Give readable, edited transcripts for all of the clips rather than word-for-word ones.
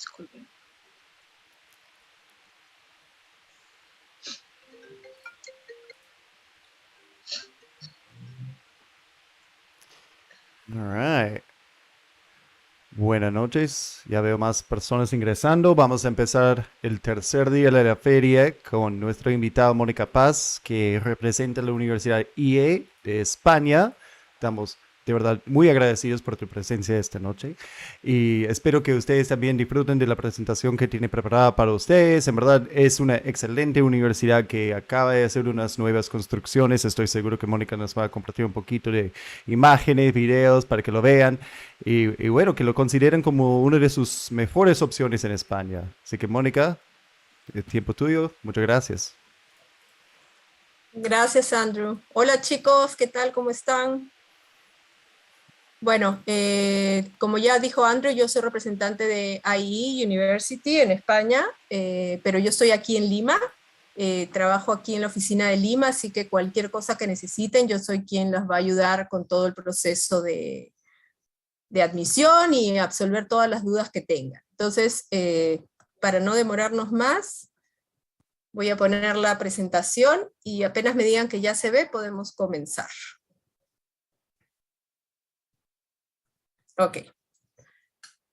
Disculpen. All right. Buenas noches, ya veo más personas ingresando. Vamos a empezar el tercer día de la feria con nuestra invitada Mónica Paz, que representa la Universidad IE de España. Estamos de verdad muy agradecidos por tu presencia esta noche y espero que ustedes también disfruten de la presentación que tiene preparada para ustedes. En verdad es una excelente universidad que acaba de hacer unas nuevas construcciones. Estoy seguro que Mónica nos va a compartir un poquito de imágenes, videos para que lo vean. Y bueno, que lo consideren como una de sus mejores opciones en España. Así que Mónica, el tiempo tuyo, muchas gracias. Gracias, Andrew. Hola chicos, ¿qué tal? ¿Cómo están? Bueno, como ya dijo Andrew, yo soy representante de IE University en España, pero yo estoy aquí en Lima, trabajo aquí en la oficina de Lima, así que cualquier cosa que necesiten, yo soy quien las va a ayudar con todo el proceso de admisión y absolver todas las dudas que tengan. Entonces, para no demorarnos más, voy a poner la presentación y apenas me digan que ya se ve, podemos comenzar. Ok.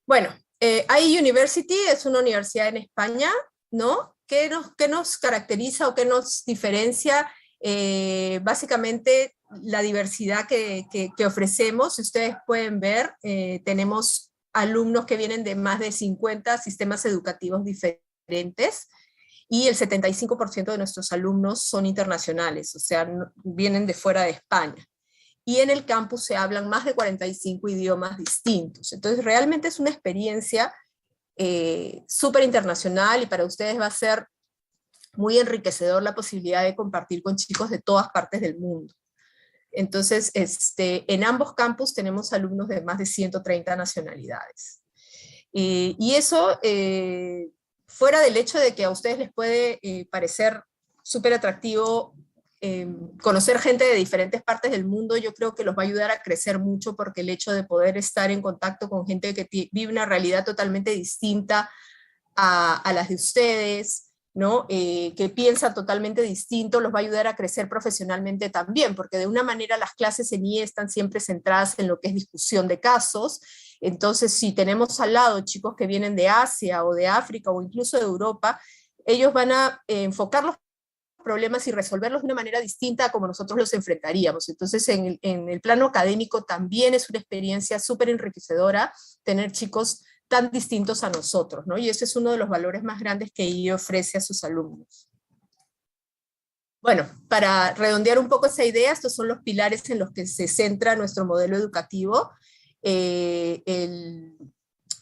Bueno, IE University es una universidad en España, ¿no? ¿Qué nos caracteriza o qué nos diferencia? Básicamente la diversidad que ofrecemos. Si ustedes pueden ver, tenemos alumnos que vienen de más de 50 sistemas educativos diferentes, y el 75% de nuestros alumnos son internacionales, o sea, vienen de fuera de España. Y en el campus se hablan más de 45 idiomas distintos. Entonces, realmente es una experiencia súper internacional, y para ustedes va a ser muy enriquecedor la posibilidad de compartir con chicos de todas partes del mundo. Entonces, en ambos campus tenemos alumnos de más de 130 nacionalidades. Y eso, fuera del hecho de que a ustedes les puede parecer súper atractivo conocer gente de diferentes partes del mundo, yo creo que los va a ayudar a crecer mucho, porque el hecho de poder estar en contacto con gente que vive una realidad totalmente distinta a las de ustedes, ¿no? Que piensa totalmente distinto, los va a ayudar a crecer profesionalmente también, porque de una manera las clases en IE están siempre centradas en lo que es discusión de casos. Entonces, si tenemos al lado chicos que vienen de Asia o de África o incluso de Europa, ellos van a enfocar los problemas y resolverlos de una manera distinta a como nosotros los enfrentaríamos. Entonces, en el plano académico también es una experiencia súper enriquecedora tener chicos tan distintos a nosotros, ¿no? Y ese es uno de los valores más grandes que IE ofrece a sus alumnos. Bueno, para redondear un poco esa idea, estos son los pilares en los que se centra nuestro modelo educativo. Tiene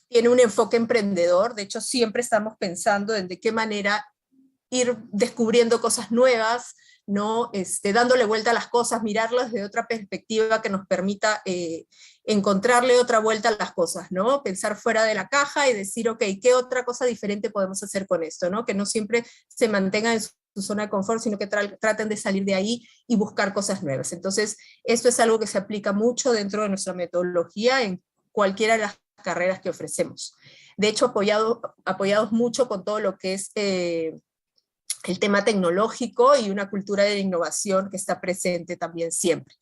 un enfoque emprendedor. De hecho, siempre estamos pensando en de qué manera ir descubriendo cosas nuevas, ¿no? Dándole vuelta a las cosas, mirarlas de otra perspectiva que nos permita encontrarle otra vuelta a las cosas, ¿no? Pensar fuera de la caja y decir, ok, ¿qué otra cosa diferente podemos hacer con esto, ¿no? Que no siempre se mantenga en su zona de confort, sino que traten de salir de ahí y buscar cosas nuevas. Entonces, esto es algo que se aplica mucho dentro de nuestra metodología en cualquiera de las carreras que ofrecemos. De hecho, apoyados mucho con todo lo que es el tema tecnológico y una cultura de innovación que está presente también siempre.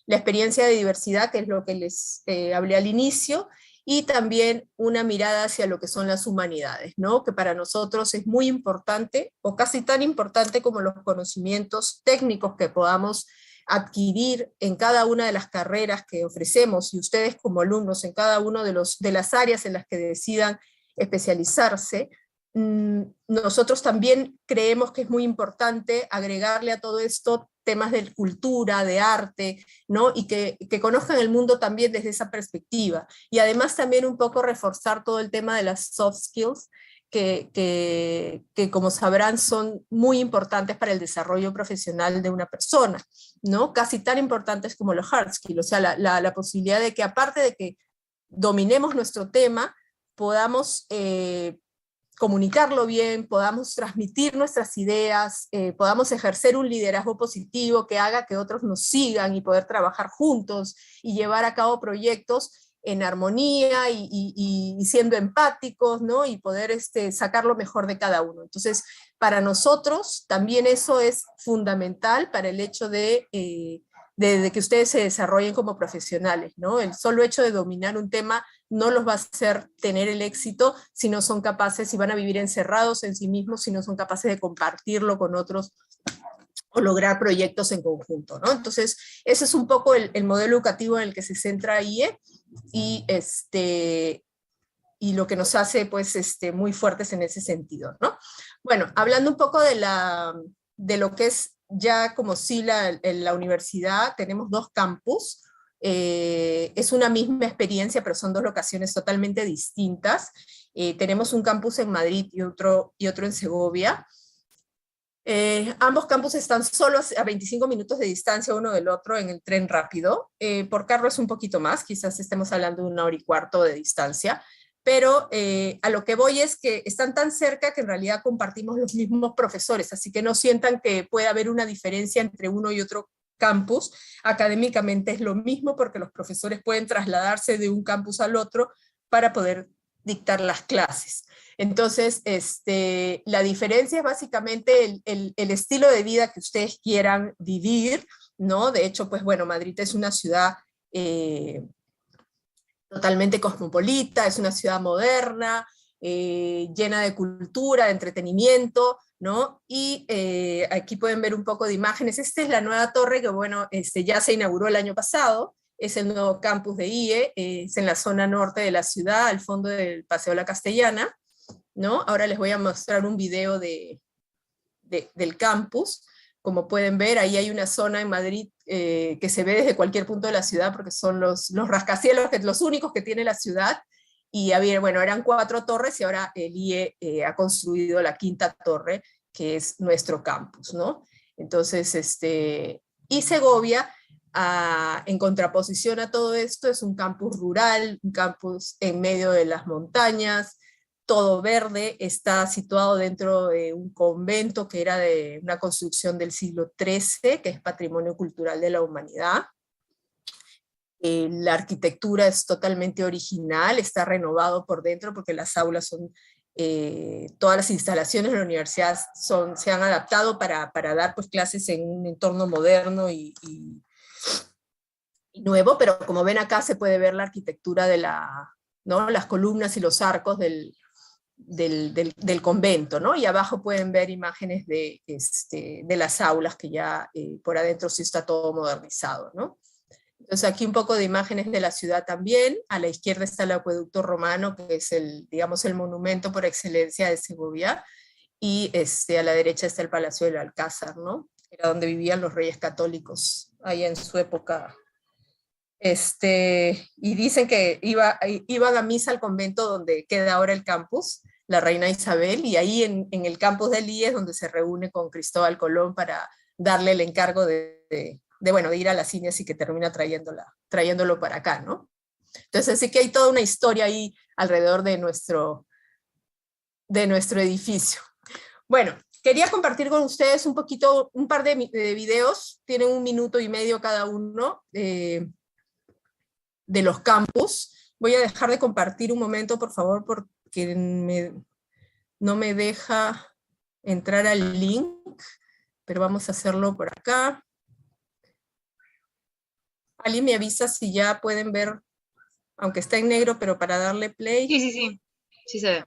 La experiencia de diversidad, que es lo que les hablé al inicio, y también una mirada hacia lo que son las humanidades, ¿no? Que para nosotros es muy importante, o casi tan importante como los conocimientos técnicos que podamos adquirir en cada una de las carreras que ofrecemos, y ustedes como alumnos en cada una de las áreas en las que decidan especializarse. Nosotros también creemos que es muy importante agregarle a todo esto temas de cultura, de arte, ¿no? Y que conozcan el mundo también desde esa perspectiva. Y además también un poco reforzar todo el tema de las soft skills, que como sabrán son muy importantes para el desarrollo profesional de una persona, ¿no? Casi tan importantes como los hard skills, o sea, la posibilidad de que aparte de que dominemos nuestro tema, podamos comunicarlo bien, podamos transmitir nuestras ideas, podamos ejercer un liderazgo positivo que haga que otros nos sigan y poder trabajar juntos y llevar a cabo proyectos en armonía y siendo empáticos, ¿no? Y poder sacar lo mejor de cada uno. Entonces, para nosotros también eso es fundamental para el hecho de que ustedes se desarrollen como profesionales, ¿no? El solo hecho de dominar un tema no los va a hacer tener el éxito si no son capaces, si van a vivir encerrados en sí mismos, si no son capaces de compartirlo con otros o lograr proyectos en conjunto, ¿no? Entonces, ese es un poco el modelo educativo en el que se centra IE y, y lo que nos hace, pues, muy fuertes en ese sentido, ¿no? Bueno, hablando un poco de lo que es ya como sí la universidad, tenemos 2 campus, es una misma experiencia, pero son 2 locaciones totalmente distintas. Tenemos un campus en Madrid y otro en Segovia. Ambos campus están solo a 25 minutos de distancia uno del otro en el tren rápido. Por carro es un poquito más, quizás estemos hablando de 1 hora y cuarto de distancia, pero a lo que voy es que están tan cerca que en realidad compartimos los mismos profesores, así que no sientan que puede haber una diferencia entre uno y otro campus. Académicamente es lo mismo porque los profesores pueden trasladarse de un campus al otro para poder dictar las clases. Entonces, la diferencia es básicamente el estilo de vida que ustedes quieran vivir, ¿no? De hecho, pues bueno, Madrid es una ciudad totalmente cosmopolita, es una ciudad moderna, llena de cultura, de entretenimiento, ¿no? Y aquí pueden ver un poco de imágenes. Esta es la nueva torre que, bueno, ya se inauguró el año pasado, es el nuevo campus de IE, es en la zona norte de la ciudad, al fondo del Paseo La Castellana, ¿no? Ahora les voy a mostrar un video del campus. Como pueden ver, ahí hay una zona en Madrid que se ve desde cualquier punto de la ciudad, porque son los rascacielos, los únicos que tiene la ciudad, y había, bueno, eran 4 torres, y ahora el IE ha construido la 5ª torre, que es nuestro campus, ¿no? Entonces, y Segovia, en contraposición a todo esto, es un campus rural, un campus en medio de las montañas, todo verde, está situado dentro de un convento que era de una construcción del siglo XIII, que es Patrimonio Cultural de la Humanidad. La arquitectura es totalmente original, está renovado por dentro porque las aulas son, todas las instalaciones de la universidad se han adaptado para dar pues, clases en un entorno moderno y nuevo, pero como ven acá se puede ver la arquitectura de ¿no? Las columnas y los arcos del convento, ¿no? Y abajo pueden ver imágenes de las aulas que ya por adentro sí está todo modernizado, ¿no? Entonces aquí un poco de imágenes de la ciudad también. A la izquierda está el acueducto romano, que es digamos, el monumento por excelencia de Segovia, y a la derecha está el Palacio del Alcázar, ¿no? Era donde vivían los reyes católicos, allá en su época. Y dicen que iban a misa al convento donde queda ahora el campus, la reina Isabel, y ahí en el campus del IE es donde se reúne con Cristóbal Colón para darle el encargo bueno, de ir a las Indias y que termina trayéndolo para acá, ¿no? Entonces sí que hay toda una historia ahí alrededor de nuestro edificio. Bueno, quería compartir con ustedes un par de videos, tienen 1 minuto y medio cada uno, de los campus. Voy a dejar de compartir un momento, por favor, porque no me deja entrar al link, pero vamos a hacerlo por acá. ¿Alguien me avisa si ya pueden ver, aunque está en negro, pero para darle play? Sí, sí se ve.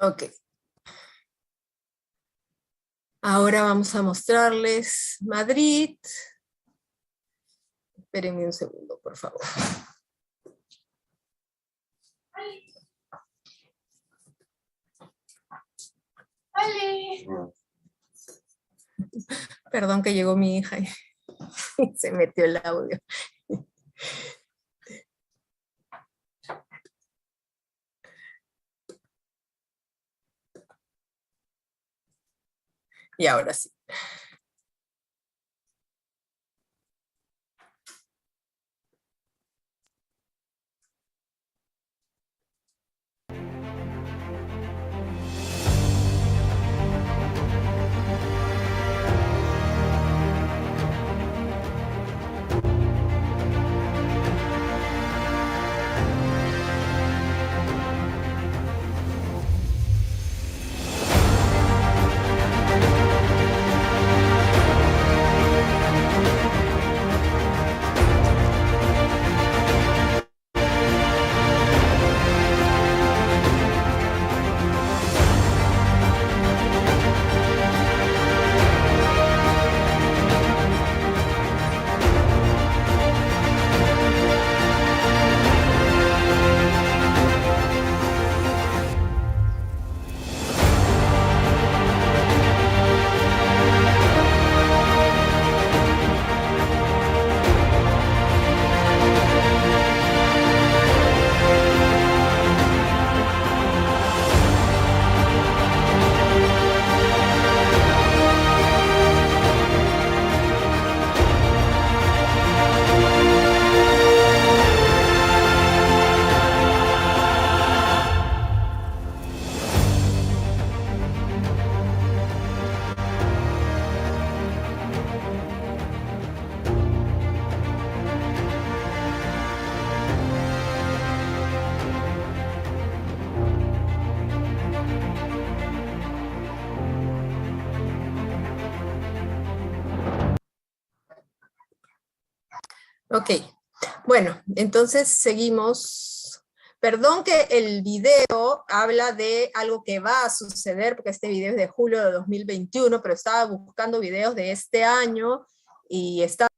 Ok. Ahora vamos a mostrarles Madrid. Espérenme un segundo, por favor. Perdón que llegó mi hija y se metió el audio. Y ahora sí. Ok, bueno, entonces seguimos. Perdón que el video habla de algo que va a suceder, porque este video es de julio de 2021, pero estaba buscando videos de este año y estaba...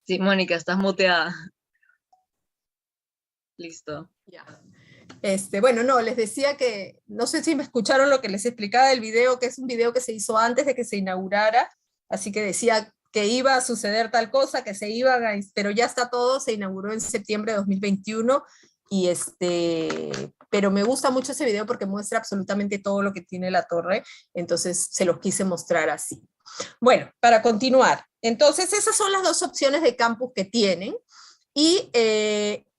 Sí, Mónica, estás muteada. Listo. Ya. Bueno, no, les decía que, no sé si me escucharon lo que les explicaba del video, que es un video que se hizo antes de que se inaugurara, así que decía que iba a suceder tal cosa, que se iban a, pero ya está todo, se inauguró en septiembre de 2021, y pero me gusta mucho ese video porque muestra absolutamente todo lo que tiene la torre, entonces se los quise mostrar así. Bueno, para continuar, entonces esas son las dos opciones de campus que tienen, y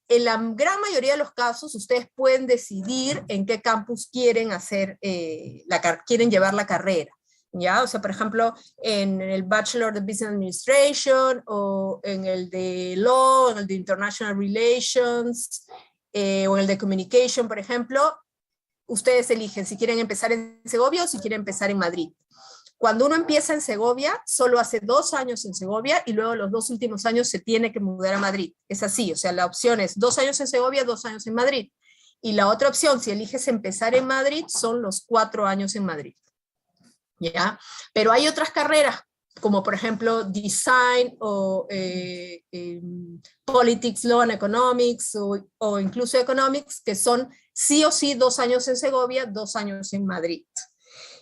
en la gran mayoría de los casos ustedes pueden decidir en qué campus quieren hacer, quieren llevar la carrera. ¿Ya? O sea, por ejemplo, en el Bachelor of Business Administration, o en el de Law, en el de International Relations, o en el de Communication, por ejemplo, ustedes eligen si quieren empezar en Segovia o si quieren empezar en Madrid. Cuando uno empieza en Segovia, solo hace 2 años en Segovia y luego los 2 últimos años se tiene que mudar a Madrid. Es así, o sea, la opción es 2 años en Segovia, 2 años en Madrid. Y la otra opción, si eliges empezar en Madrid, son los 4 años en Madrid. ¿Ya? Pero hay otras carreras, como por ejemplo Design o Politics, Law and Economics, o incluso Economics, que son sí o sí 2 años en Segovia, 2 años en Madrid.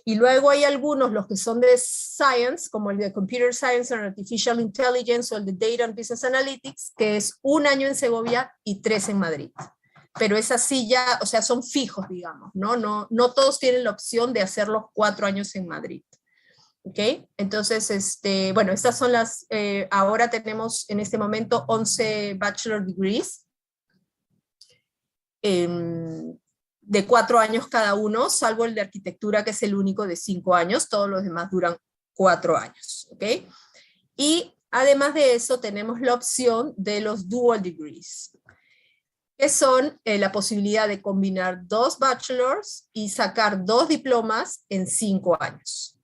Y luego hay algunos, los que son de Science, como el de Computer Science and Artificial Intelligence, o el de Data and Business Analytics, que es 1 año en Segovia y 3 en Madrid. Pero es así ya, o sea, son fijos, digamos, ¿no? No todos tienen la opción de hacer los 4 años en Madrid. ¿Ok? Entonces, bueno, estas son las, ahora tenemos en este momento 11 Bachelor Degrees. De 4 años cada uno, salvo el de arquitectura, que es el único de 5 años, todos los demás duran 4 años, ¿ok? Y además de eso, tenemos la opción de los dual degrees, que son la posibilidad de combinar 2 bachelors y sacar 2 diplomas en 5 años.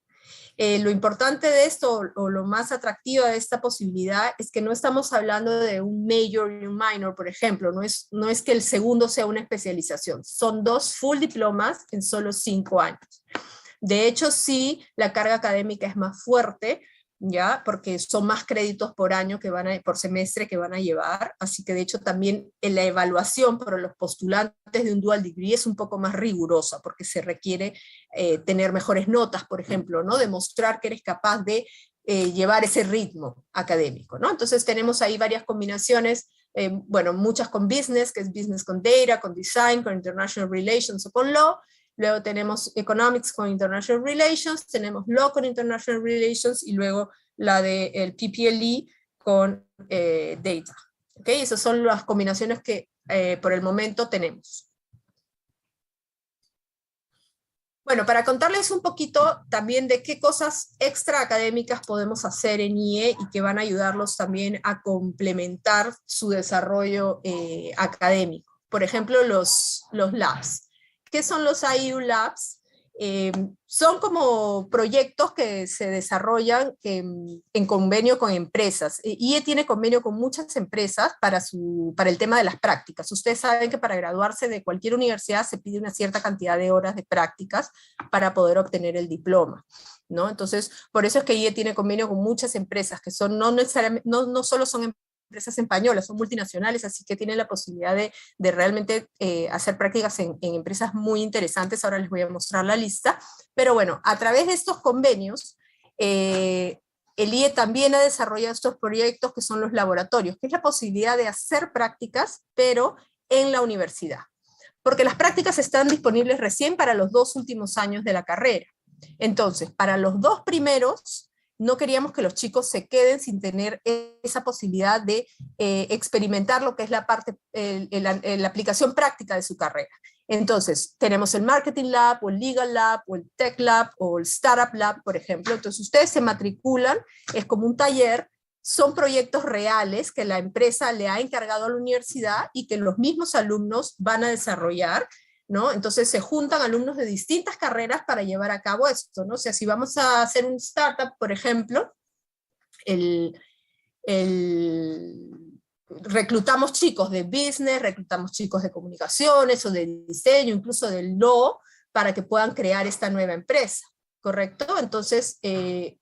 Lo importante de esto, o lo más atractivo de esta posibilidad, es que no estamos hablando de un major y un minor, por ejemplo, no es que el segundo sea una especialización, son 2 full diplomas en solo 5 años. De hecho, sí, la carga académica es más fuerte, ¿ya? Porque son más créditos por año por semestre que van a llevar, así que de hecho también en la evaluación para los postulantes de un dual degree es un poco más rigurosa, porque se requiere tener mejores notas, por ejemplo, ¿no? Demostrar que eres capaz de llevar ese ritmo académico, ¿no? Entonces tenemos ahí varias combinaciones, bueno, muchas con business, que es business con data, con design, con international relations o con law. Luego tenemos Economics con International Relations, tenemos Law con International Relations, y luego la del PPLE con Data. ¿Okay? Esas son las combinaciones que por el momento tenemos. Bueno, para contarles un poquito también de qué cosas extra académicas podemos hacer en IE y que van a ayudarlos también a complementar su desarrollo académico. Por ejemplo, los labs. ¿Qué son los IU Labs? Son como proyectos que se desarrollan en convenio con empresas. IE tiene convenio con muchas empresas para el tema de las prácticas. Ustedes saben que para graduarse de cualquier universidad se pide una cierta cantidad de horas de prácticas para poder obtener el diploma, ¿no? Entonces, por eso es que IE tiene convenio con muchas empresas que son no solo son empresas españolas, son multinacionales, así que tienen la posibilidad de realmente hacer prácticas en empresas muy interesantes. Ahora les voy a mostrar la lista, pero bueno, a través de estos convenios, el IE también ha desarrollado estos proyectos que son los laboratorios, que es la posibilidad de hacer prácticas, pero en la universidad, porque las prácticas están disponibles recién para los 2 últimos años de la carrera. Entonces, para los 2 primeros, no queríamos que los chicos se queden sin tener esa posibilidad de experimentar lo que es la aplicación práctica de su carrera. Entonces, tenemos el Marketing Lab, o el Legal Lab, o el Tech Lab, o el Startup Lab, por ejemplo. Entonces, ustedes se matriculan, es como un taller, son proyectos reales que la empresa le ha encargado a la universidad y que los mismos alumnos van a desarrollar, ¿no? Entonces se juntan alumnos de distintas carreras para llevar a cabo esto, ¿no? O sea, si vamos a hacer un startup, por ejemplo, reclutamos chicos de business, reclutamos chicos de comunicaciones o de diseño, incluso del law, para que puedan crear esta nueva empresa, ¿correcto? Entonces,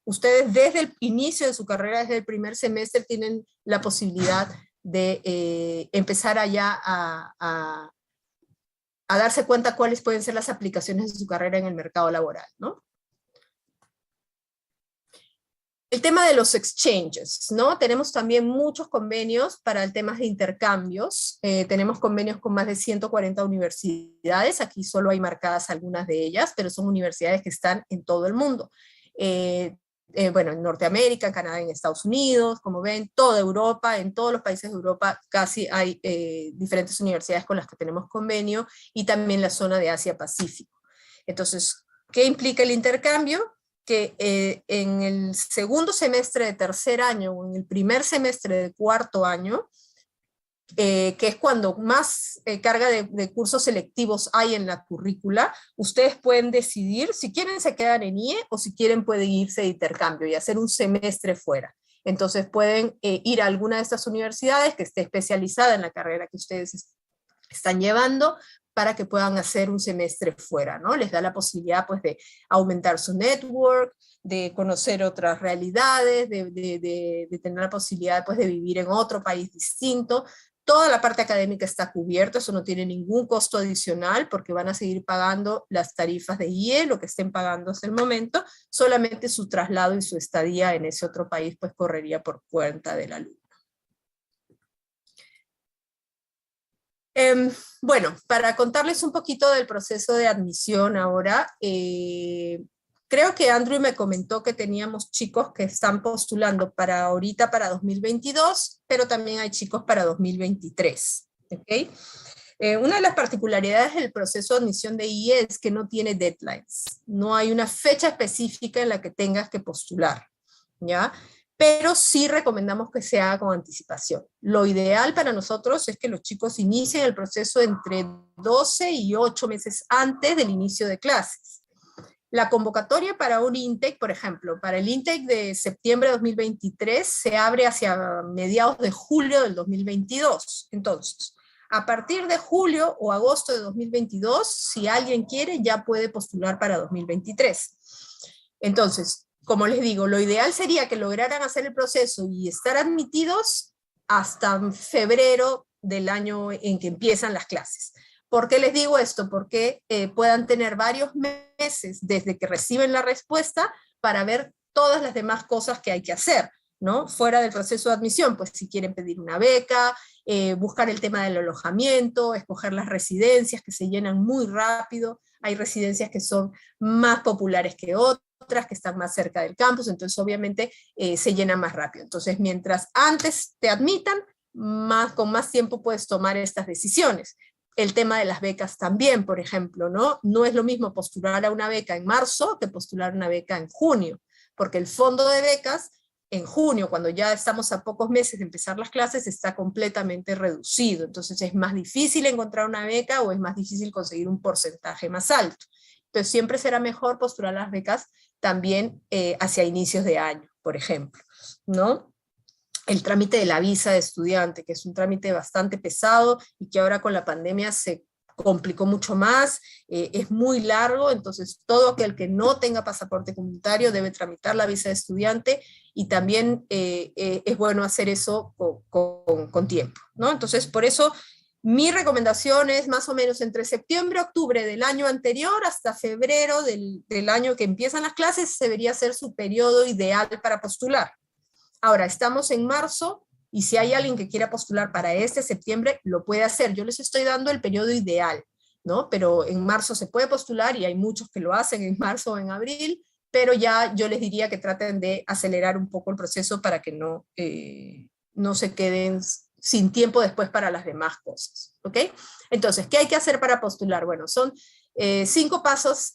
ustedes desde el inicio de su carrera, desde el primer semestre, tienen la posibilidad de empezar allá a darse cuenta cuáles pueden ser las aplicaciones de su carrera en el mercado laboral, ¿no? El tema de los exchanges, ¿no? Tenemos también muchos convenios para el tema de intercambios. Tenemos convenios con más de 140 universidades. Aquí solo hay marcadas algunas de ellas, pero son universidades que están en todo el mundo. Bueno, en Norteamérica, en Canadá, en Estados Unidos, como ven, toda Europa, en todos los países de Europa casi hay diferentes universidades con las que tenemos convenio, y también la zona de Asia-Pacífico. Entonces, ¿qué implica el intercambio? Que en el segundo semestre de tercer año o en el primer semestre de cuarto año, que es cuando más carga de cursos selectivos hay en la currícula, ustedes pueden decidir si quieren se quedan en IE o si quieren pueden irse de intercambio y hacer un semestre fuera. Entonces pueden ir a alguna de estas universidades que esté especializada en la carrera que ustedes están llevando, para que puedan hacer un semestre fuera, ¿no? Les da la posibilidad, pues, de aumentar su network, de conocer otras realidades, de tener la posibilidad, pues, de vivir en otro país distinto. Toda la parte académica está cubierta, eso no tiene ningún costo adicional, porque van a seguir pagando las tarifas de IE, lo que estén pagando hasta el momento, solamente su traslado y su estadía en ese otro país, pues, correría por cuenta del alumno. Bueno, para contarles un poquito del proceso de admisión ahora, creo que Andrew me comentó que teníamos chicos que están postulando para ahorita, para 2022, pero también hay chicos para 2023, ¿ok? Una de las particularidades del proceso de admisión de IE es que no tiene deadlines, no hay una fecha específica en la que tengas que postular, ¿ya? Pero sí recomendamos que se haga con anticipación. Lo ideal para nosotros es que los chicos inicien el proceso entre 12 y 8 meses antes del inicio de clases. La convocatoria para un intake, por ejemplo, para el intake de septiembre de 2023 se abre hacia mediados de julio del 2022. Entonces, a partir de julio o agosto de 2022, si alguien quiere, ya puede postular para 2023. Entonces, como les digo, lo ideal sería que lograran hacer el proceso y estar admitidos hasta febrero del año en que empiezan las clases. ¿Por qué les digo esto? Porque puedan tener varios meses desde que reciben la respuesta para ver todas las demás cosas que hay que hacer, ¿no? Fuera del proceso de admisión, pues si quieren pedir una beca, buscar el tema del alojamiento, escoger las residencias que se llenan muy rápido. Hay residencias que son más populares que otras, que están más cerca del campus, entonces obviamente se llenan más rápido. Entonces, mientras antes te admitan, con más tiempo puedes tomar estas decisiones. El tema de las becas también, por ejemplo, ¿no? No es lo mismo postular a una beca en marzo que postular una beca en junio, porque el fondo de becas en junio, cuando ya estamos a pocos meses de empezar las clases, está completamente reducido. Entonces es más difícil encontrar una beca o es más difícil conseguir un porcentaje más alto. Entonces siempre será mejor postular las becas también hacia inicios de año, por ejemplo, ¿no? El trámite de la visa de estudiante, que es un trámite bastante pesado y que ahora con la pandemia se complicó mucho más, es muy largo, entonces todo aquel que no tenga pasaporte comunitario debe tramitar la visa de estudiante y también es bueno hacer eso con tiempo, ¿no? Entonces por eso mi recomendación es más o menos entre septiembre, octubre del año anterior hasta febrero del año que empiezan las clases, debería ser su periodo ideal para postular. Ahora, estamos en marzo y si hay alguien que quiera postular para este septiembre, lo puede hacer. Yo les estoy dando el periodo ideal, ¿no? Pero en marzo se puede postular y hay muchos que lo hacen en marzo o en abril, pero ya yo les diría que traten de acelerar un poco el proceso para que no se queden sin tiempo después para las demás cosas, ¿ok? Entonces, ¿qué hay que hacer para postular? Bueno, son 5 pasos.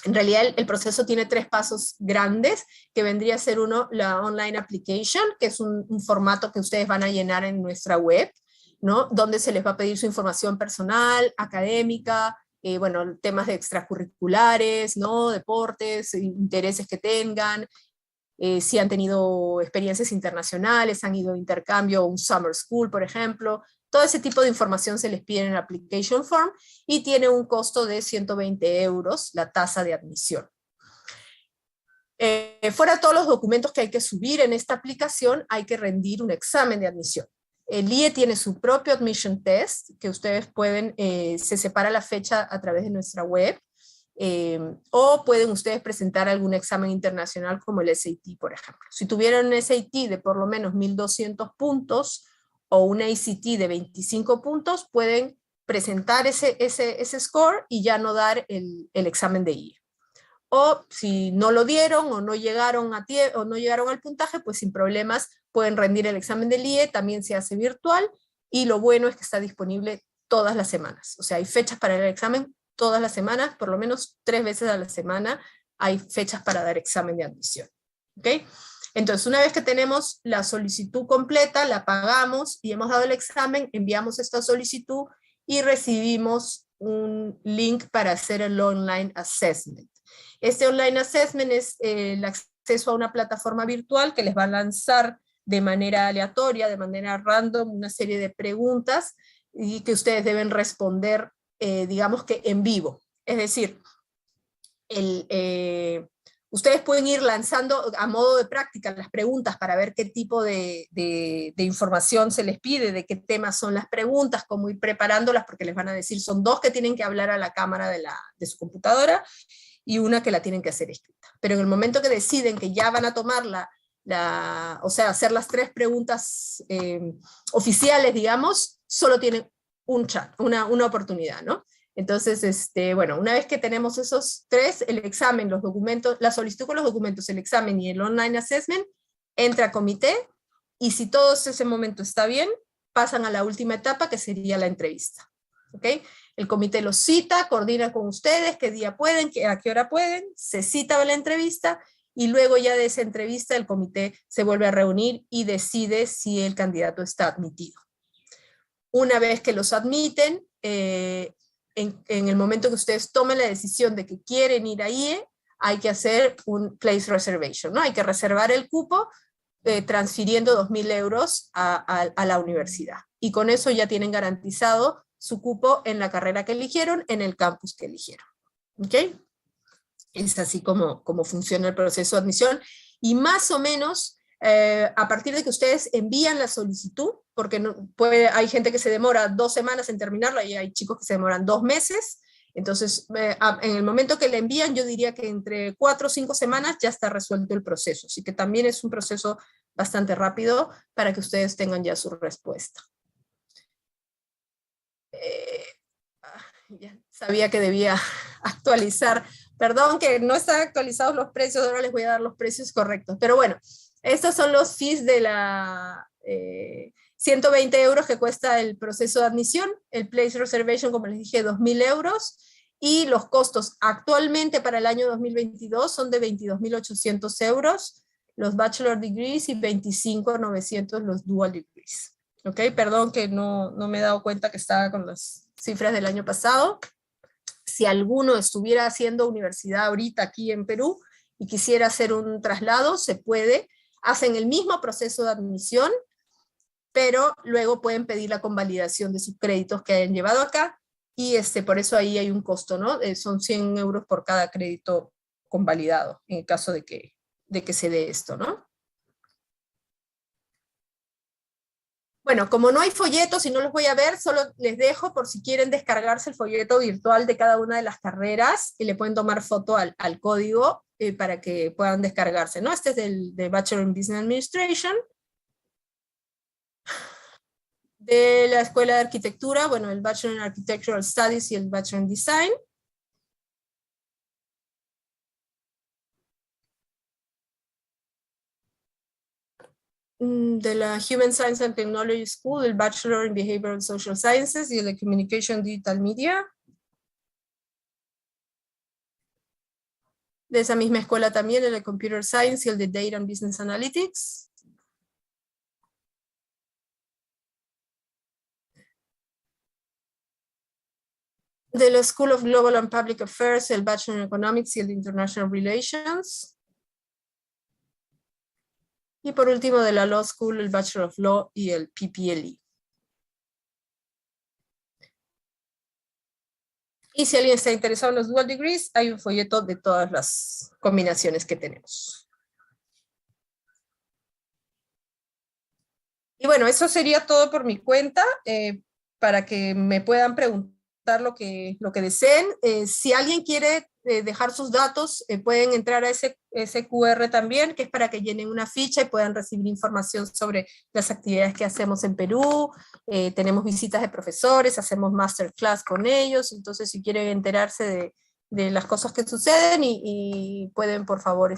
En realidad el proceso tiene 3 pasos grandes, que vendría a ser uno, la online application, que es un formato que ustedes van a llenar en nuestra web, ¿no? Donde se les va a pedir su información personal, académica, bueno, temas de extracurriculares, ¿no? Deportes, intereses que tengan, si han tenido experiencias internacionales, han ido a intercambio, un summer school, por ejemplo. Todo ese tipo de información se les pide en el application form y tiene un costo de 120 euros la tasa de admisión. Fuera todos los documentos que hay que subir en esta aplicación, hay que rendir un examen de admisión. El IE tiene su propio admission test, que ustedes pueden, se separa la fecha a través de nuestra web, o pueden ustedes presentar algún examen internacional como el SAT, por ejemplo. Si tuvieran un SAT de por lo menos 1200 puntos, o un ACT de 25 puntos, pueden presentar ese score y ya no dar el examen de IE. O si no lo dieron o no llegaron al puntaje, pues sin problemas pueden rendir el examen del IE, también se hace virtual, y lo bueno es que está disponible todas las semanas. O sea, hay fechas para el examen todas las semanas, por lo menos 3 veces a la semana hay fechas para dar examen de admisión. ¿Ok? Entonces, una vez que tenemos la solicitud completa, la pagamos y hemos dado el examen, enviamos esta solicitud y recibimos un link para hacer el online assessment. Este online assessment es el acceso a una plataforma virtual que les va a lanzar de manera aleatoria, de manera random, una serie de preguntas y que ustedes deben responder, digamos que en vivo. Es decir, ustedes pueden ir lanzando a modo de práctica las preguntas para ver qué tipo de información se les pide, de qué temas son las preguntas, cómo ir preparándolas, porque les van a decir, son 2 que tienen que hablar a la cámara de su computadora y una que la tienen que hacer escrita. Pero en el momento que deciden que ya van a tomar o sea, hacer las 3 preguntas oficiales, digamos, solo tienen un chat, una oportunidad, ¿no? Entonces, bueno, una vez que tenemos esos 3, el examen, los documentos, la solicitud con los documentos, el examen y el online assessment, entra a comité, y si todo ese momento está bien, pasan a la última etapa, que sería la entrevista. ¿Ok? El comité los cita, coordina con ustedes, qué día pueden, a qué hora pueden, se cita la entrevista, y luego ya de esa entrevista el comité se vuelve a reunir y decide si el candidato está admitido. Una vez que los admiten, en el momento que ustedes tomen la decisión de que quieren ir a IE, hay que hacer un place reservation, ¿no? Hay que reservar el cupo transfiriendo 2.000 euros a la universidad. Y con eso ya tienen garantizado su cupo en la carrera que eligieron, en el campus que eligieron. ¿Ok? Es así como funciona el proceso de admisión. Y más o menos, a partir de que ustedes envían la solicitud, porque hay gente que se demora 2 semanas en terminarlo, y hay chicos que se demoran 2 meses, entonces en el momento que le envían, yo diría que entre 4 o 5 semanas ya está resuelto el proceso, así que también es un proceso bastante rápido para que ustedes tengan ya su respuesta. Ya sabía que debía actualizar. Perdón que no están actualizados los precios, ahora les voy a dar los precios correctos. Pero bueno, estos son los fees de la 120 euros que cuesta el proceso de admisión, el place reservation, como les dije, 2.000 euros, y los costos actualmente para el año 2022 son de 22.800 euros, los bachelor degrees, y 25.900 los dual degrees. ¿Ok? Perdón que no me he dado cuenta que estaba con las cifras del año pasado. Si alguno estuviera haciendo universidad ahorita aquí en Perú y quisiera hacer un traslado, se puede. Hacen el mismo proceso de admisión, pero luego pueden pedir la convalidación de sus créditos que hayan llevado acá, y por eso ahí hay un costo, ¿no? Son 100 euros por cada crédito convalidado, en el caso de que se dé esto, ¿no? Bueno, como no hay folletos y no los voy a ver, solo les dejo por si quieren descargarse el folleto virtual de cada una de las carreras, y le pueden tomar foto al código para que puedan descargarse, ¿no? Este es de Bachelor in Business Administration. De la Escuela de Arquitectura, bueno, el Bachelor in Architectural Studies y el Bachelor in Design. De la Human Science and Technology School, el Bachelor in Behavioral Social Sciences y el de Communication Digital Media. De esa misma escuela también el de Computer Science y el de Data and Business Analytics. De la School of Global and Public Affairs, el Bachelor in Economics y el de International Relations. Y por último, de la Law School, el Bachelor of Law y el PPLE. Y si alguien está interesado en los dual degrees, hay un folleto de todas las combinaciones que tenemos. Y bueno, eso sería todo por mi cuenta, para que me puedan preguntar lo que deseen. Si alguien quiere dejar sus datos, pueden entrar a ese QR también, que es para que llenen una ficha y puedan recibir información sobre las actividades que hacemos en Perú. Tenemos visitas de profesores, hacemos masterclass con ellos, entonces si quieren enterarse de las cosas que suceden, y pueden por favor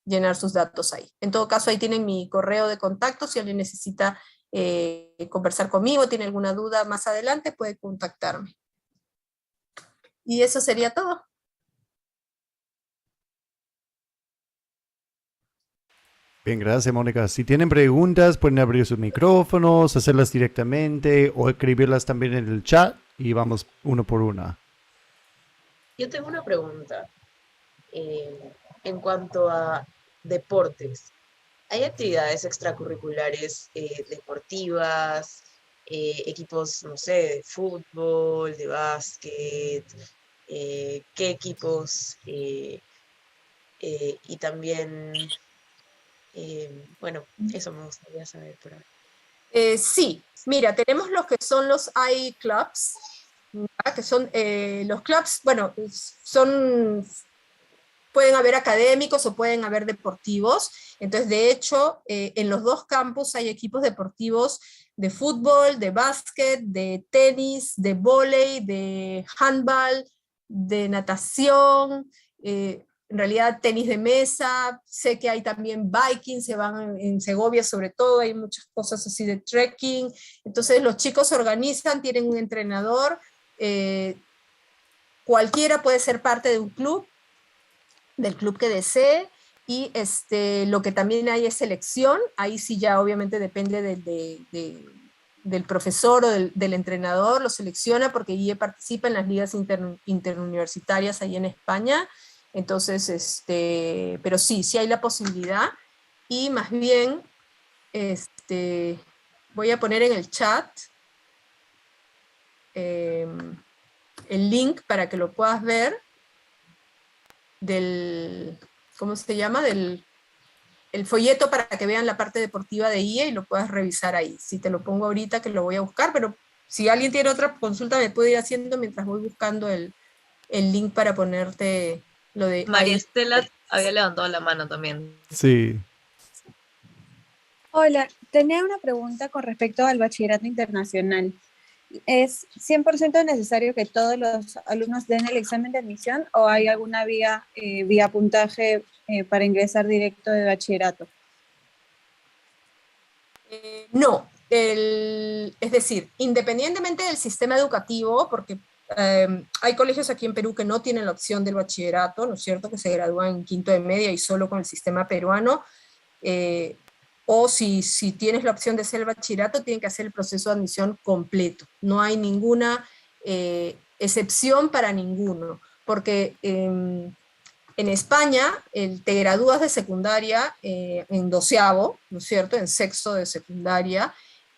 llenar sus datos ahí. En todo caso, ahí tienen mi correo de contacto, si alguien necesita conversar conmigo, tiene alguna duda más adelante, puede contactarme. Y eso sería todo. Bien, gracias, Mónica. Si tienen preguntas, pueden abrir sus micrófonos, hacerlas directamente o escribirlas también en el chat, y vamos uno por una. Yo tengo una pregunta en cuanto a deportes. ¿Hay actividades extracurriculares deportivas, equipos, no sé, de fútbol, de básquet? ¿Qué equipos? Y también, bueno, eso me gustaría saber por ahora. Sí, mira, tenemos los que son los iClubs, que son los clubs, bueno, pueden haber académicos o pueden haber deportivos. Entonces, de hecho, en los dos campus hay equipos deportivos de fútbol, de básquet, de tenis, de vóley, de handball, de natación, en realidad tenis de mesa. Sé que hay también biking, se van en Segovia sobre todo, hay muchas cosas así de trekking. Entonces los chicos se organizan, tienen un entrenador, cualquiera puede ser parte de un club, del club que desee, y lo que también hay es selección. Ahí sí ya obviamente depende de del profesor o del entrenador, lo selecciona porque IE participa en las ligas interuniversitarias ahí en España. Entonces, pero sí, sí hay la posibilidad. Y más bien, voy a poner en el chat el link para que lo puedas ver del, ¿cómo se llama? El folleto para que vean la parte deportiva de IE y lo puedas revisar ahí. Si te lo pongo ahorita que lo voy a buscar, pero si alguien tiene otra consulta me puede ir haciendo mientras voy buscando el link para ponerte lo de María ahí. Estela había levantado la mano también. Sí. Hola, tenía una pregunta con respecto al bachillerato internacional. ¿Es 100% necesario que todos los alumnos den el examen de admisión o hay alguna vía puntaje para ingresar directo de bachillerato? No, es decir, independientemente del sistema educativo, porque hay colegios aquí en Perú que no tienen la opción del bachillerato, ¿no es cierto?, que se gradúan en quinto de media y solo con el sistema peruano, o si tienes la opción de hacer el bachillerato, tienen que hacer el proceso de admisión completo. No hay ninguna excepción para ninguno, porque en España te gradúas de secundaria en doceavo, ¿no es cierto?, en sexto de secundaria,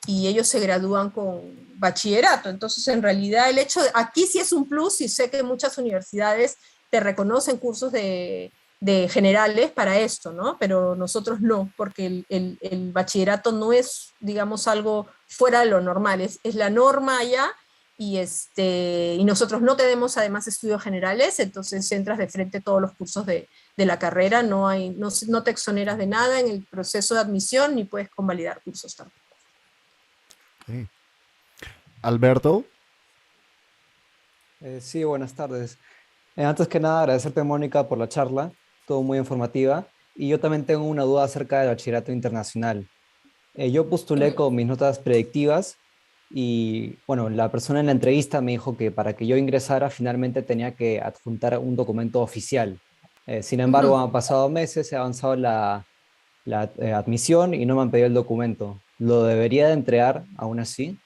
y ellos se gradúan con bachillerato. Entonces, en realidad, el hecho aquí sí es un plus, y sé que muchas universidades te reconocen cursos de generales para esto, ¿no? Pero nosotros no, porque el bachillerato no es, digamos, algo fuera de lo normal, es la norma allá, y nosotros no tenemos además estudios generales, entonces entras de frente a todos los cursos de la carrera, no te exoneras de nada en el proceso de admisión, ni puedes convalidar cursos tampoco. Okay. Alberto. Sí, buenas tardes. Antes que nada, agradecerte, Mónica, por la charla, todo muy informativa. Y yo también tengo una duda acerca del bachillerato internacional. Yo postulé con mis notas predictivas y, bueno, la persona en la entrevista me dijo que para que yo ingresara finalmente tenía que adjuntar un documento oficial. Sin embargo, han pasado meses, he avanzado la admisión y no me han pedido el documento. ¿Lo debería de entregar aún así?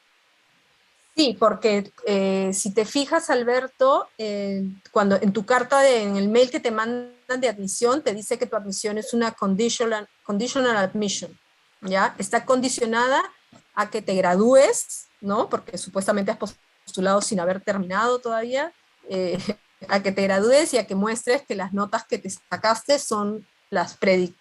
Sí, porque si te fijas, Alberto, cuando en tu carta, en el mail que te mandan de admisión, te dice que tu admisión es una conditional admission, ¿ya? Está condicionada a que te gradúes, ¿no? Porque supuestamente has postulado sin haber terminado todavía, a que te gradúes y a que muestres que las notas que te sacaste son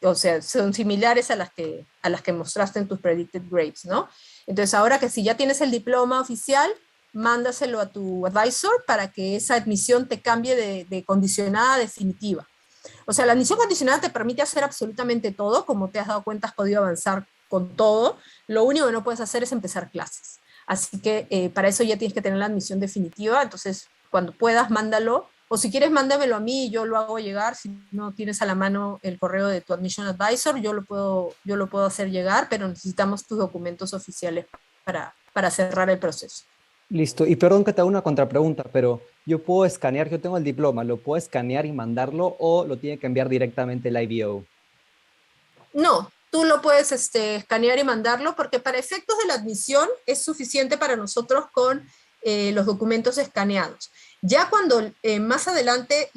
o sea, son similares a las que mostraste en tus predicted grades, ¿no? Entonces, ahora que si ya tienes el diploma oficial, mándaselo a tu advisor para que esa admisión te cambie de condicionada a definitiva. O sea, la admisión condicionada te permite hacer absolutamente todo, como te has dado cuenta, has podido avanzar con todo. Lo único que no puedes hacer es empezar clases. Así que para eso ya tienes que tener la admisión definitiva, entonces cuando puedas, mándalo. O si quieres, mándamelo a mí y yo lo hago llegar. Si no tienes a la mano el correo de tu admission advisor, yo lo puedo hacer llegar, pero necesitamos tus documentos oficiales para cerrar el proceso. Listo. Y perdón que te haga una contrapregunta, pero yo puedo escanear, yo tengo el diploma, ¿lo puedo escanear y mandarlo o lo tiene que enviar directamente el IBO? No, tú lo puedes escanear y mandarlo, porque para efectos de la admisión es suficiente para nosotros con los documentos escaneados. Ya cuando más adelante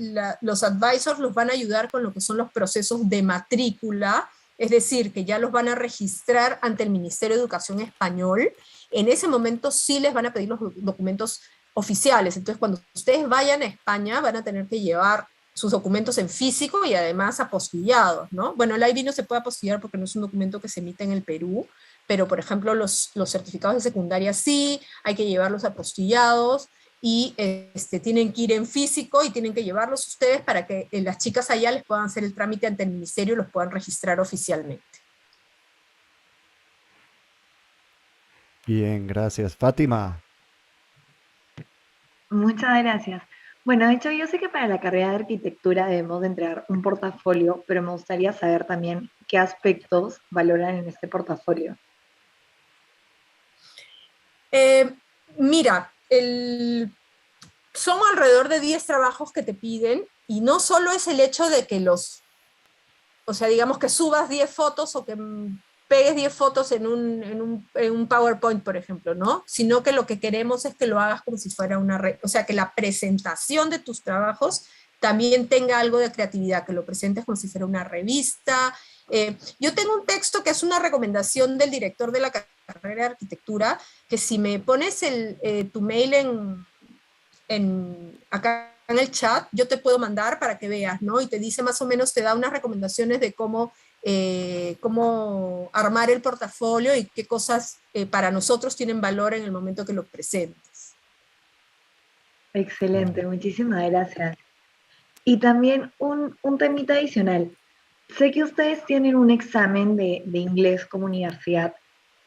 los advisors los van a ayudar con lo que son los procesos de matrícula, es decir, que ya los van a registrar ante el Ministerio de Educación Español, en ese momento sí les van a pedir los documentos oficiales. Entonces, cuando ustedes vayan a España, van a tener que llevar sus documentos en físico y además apostillados, ¿no? Bueno, el IB no se puede apostillar porque no es un documento que se emite en el Perú, pero por ejemplo los certificados de secundaria sí, hay que llevarlos apostillados y tienen que ir en físico y tienen que llevarlos ustedes para que las chicas allá les puedan hacer el trámite ante el ministerio y los puedan registrar oficialmente. Bien, gracias. Fátima. Muchas gracias. Bueno, de hecho, yo sé que para la carrera de arquitectura debemos de entregar un portafolio, pero me gustaría saber también qué aspectos valoran en este portafolio. Mira, son alrededor de 10 trabajos que te piden, y no solo es el hecho de que o sea, digamos que subas 10 fotos o que pegues 10 fotos en un PowerPoint, por ejemplo, ¿no? Sino que lo que queremos es que lo hagas como si fuera o sea, que la presentación de tus trabajos también tenga algo de creatividad, que lo presentes como si fuera una revista. Yo tengo un texto que es una recomendación del director de la carrera de arquitectura, que si me pones tu mail acá en el chat, yo te puedo mandar para que veas, ¿no? Y te dice más o menos, te da unas recomendaciones de cómo armar el portafolio y qué cosas para nosotros tienen valor en el momento que lo presentes. Excelente, muchísimas gracias. Y también un temita adicional. Sé que ustedes tienen un examen de inglés como universidad,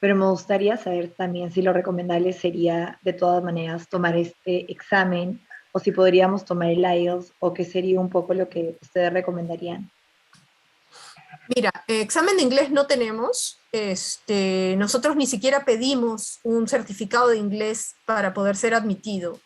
pero me gustaría saber también si lo recomendable sería de todas maneras tomar este examen o si podríamos tomar el IELTS o qué sería un poco lo que ustedes recomendarían. Mira, examen de inglés no tenemos. Nosotros ni siquiera pedimos un certificado de inglés para poder ser admitido.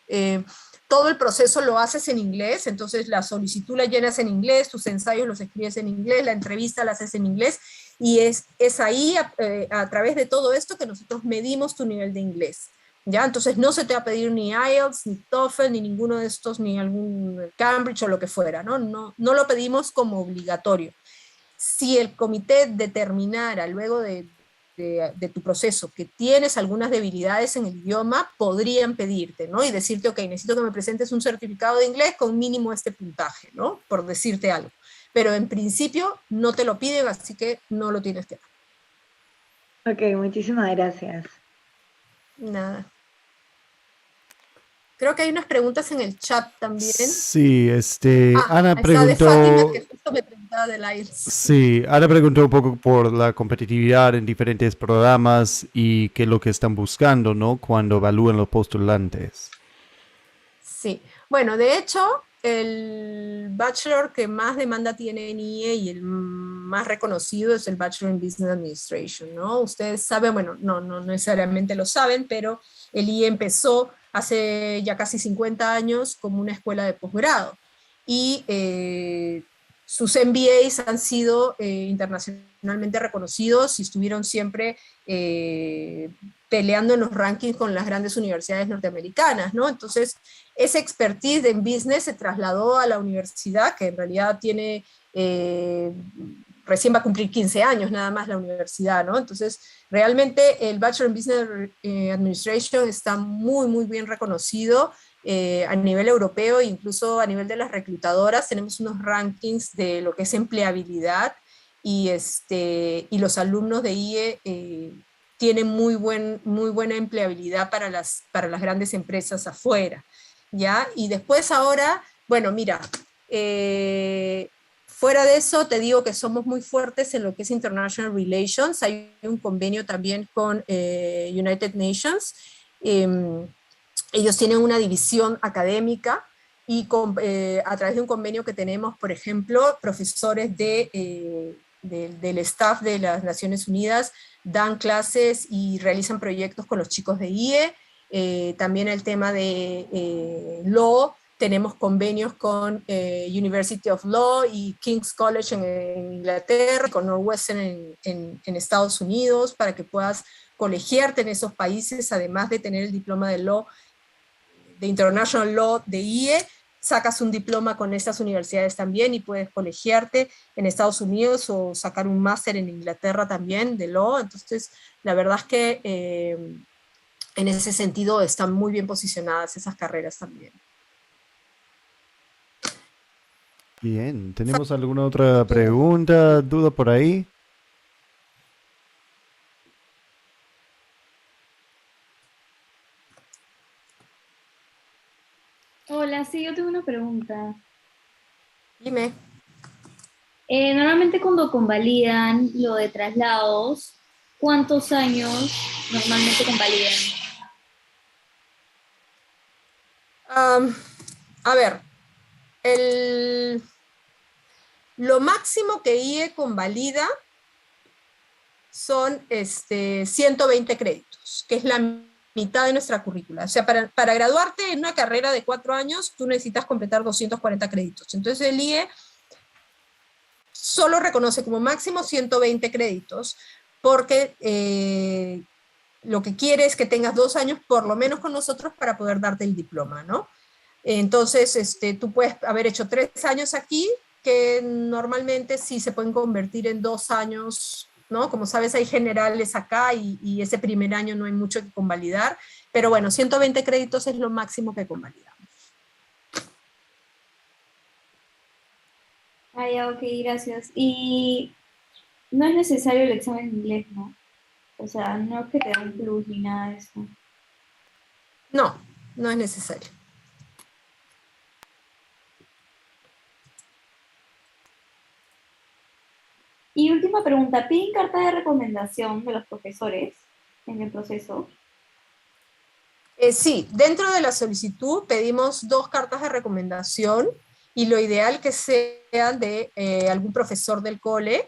Todo el proceso lo haces en inglés, entonces la solicitud la llenas en inglés, tus ensayos los escribes en inglés, la entrevista la haces en inglés, y es ahí a través de todo esto que nosotros medimos tu nivel de inglés. ¿Ya? Entonces no se te va a pedir ni IELTS, ni TOEFL, ni ninguno de estos, ni algún Cambridge o lo que fuera, ¿no? No lo pedimos como obligatorio. Si el comité determinara luego de tu proceso que tienes algunas debilidades en el idioma, podrían pedirte, ¿no? Y decirte, ok, necesito que me presentes un certificado de inglés con mínimo este puntaje, ¿no? Por decirte algo. Pero en principio no te lo piden, así que no lo tienes que dar. Ok, muchísimas gracias. Nada. Creo que hay unas preguntas en el chat también. Sí, Ana ahí está de Fátima, preguntó, que justo me preguntaba del IELTS. sí, Ana preguntó un poco por la competitividad en diferentes programas y qué es lo que están buscando, ¿no? Cuando evalúan los postulantes. Sí, bueno, de hecho, el bachelor que más demanda tiene en IE y el más reconocido es el Bachelor in Business Administration, ¿no? Ustedes saben, bueno, no necesariamente lo saben, pero el IE empezó hace ya casi 50 años como una escuela de posgrado y sus MBAs han sido internacionalmente reconocidos y estuvieron siempre peleando en los rankings con las grandes universidades norteamericanas, ¿no? Entonces, esa expertise en business se trasladó a la universidad, que en realidad tiene, recién va a cumplir 15 años nada más la universidad, ¿no? Entonces, realmente el Bachelor in Business Administration está muy bien reconocido a nivel europeo e incluso a nivel de las reclutadoras. Tenemos unos rankings de lo que es empleabilidad y los alumnos de IE tienen muy buena empleabilidad para las grandes empresas afuera, ¿ya? Y después ahora, bueno, mira, fuera de eso te digo que somos muy fuertes en lo que es International Relations. Hay un convenio también con United Nations. Ellos tienen una división académica y a través de un convenio que tenemos, por ejemplo, profesores del staff de las Naciones Unidas dan clases y realizan proyectos con los chicos de IE. También el tema de Law, tenemos convenios con University of Law y King's College en Inglaterra, con Northwestern en Estados Unidos, para que puedas colegiarte en esos países, además de tener el diploma de Law, de International Law de IE, sacas un diploma con estas universidades también y puedes colegiarte en Estados Unidos o sacar un máster en Inglaterra también de Law. Entonces, la verdad es que en ese sentido están muy bien posicionadas esas carreras también. Bien, ¿tenemos alguna otra pregunta, duda por ahí? Hola, sí, yo tengo una pregunta. Dime. Normalmente cuando convalidan lo de traslados, ¿cuántos años normalmente convalidan? A ver, lo máximo que IE convalida son 120 créditos, que es la mitad de nuestra currícula. O sea, para graduarte en una carrera de 4 años, tú necesitas completar 240 créditos. Entonces el IE solo reconoce como máximo 120 créditos, porque lo que quiere es que tengas 2 años por lo menos con nosotros para poder darte el diploma, ¿no? Entonces, tú puedes haber hecho 3 años aquí, que normalmente sí se pueden convertir en 2 años, ¿no? Como sabes, hay generales acá y ese primer año no hay mucho que convalidar, pero bueno, 120 créditos es lo máximo que convalidamos. Ah, ya, ok, gracias. Y no es necesario el examen de inglés, ¿no? O sea, no es que te da un plus ni nada de eso. No, no es necesario. Y última pregunta, ¿piden carta de recomendación de los profesores en el proceso? Sí, dentro de la solicitud pedimos 2 cartas de recomendación y lo ideal que sean de algún profesor del cole.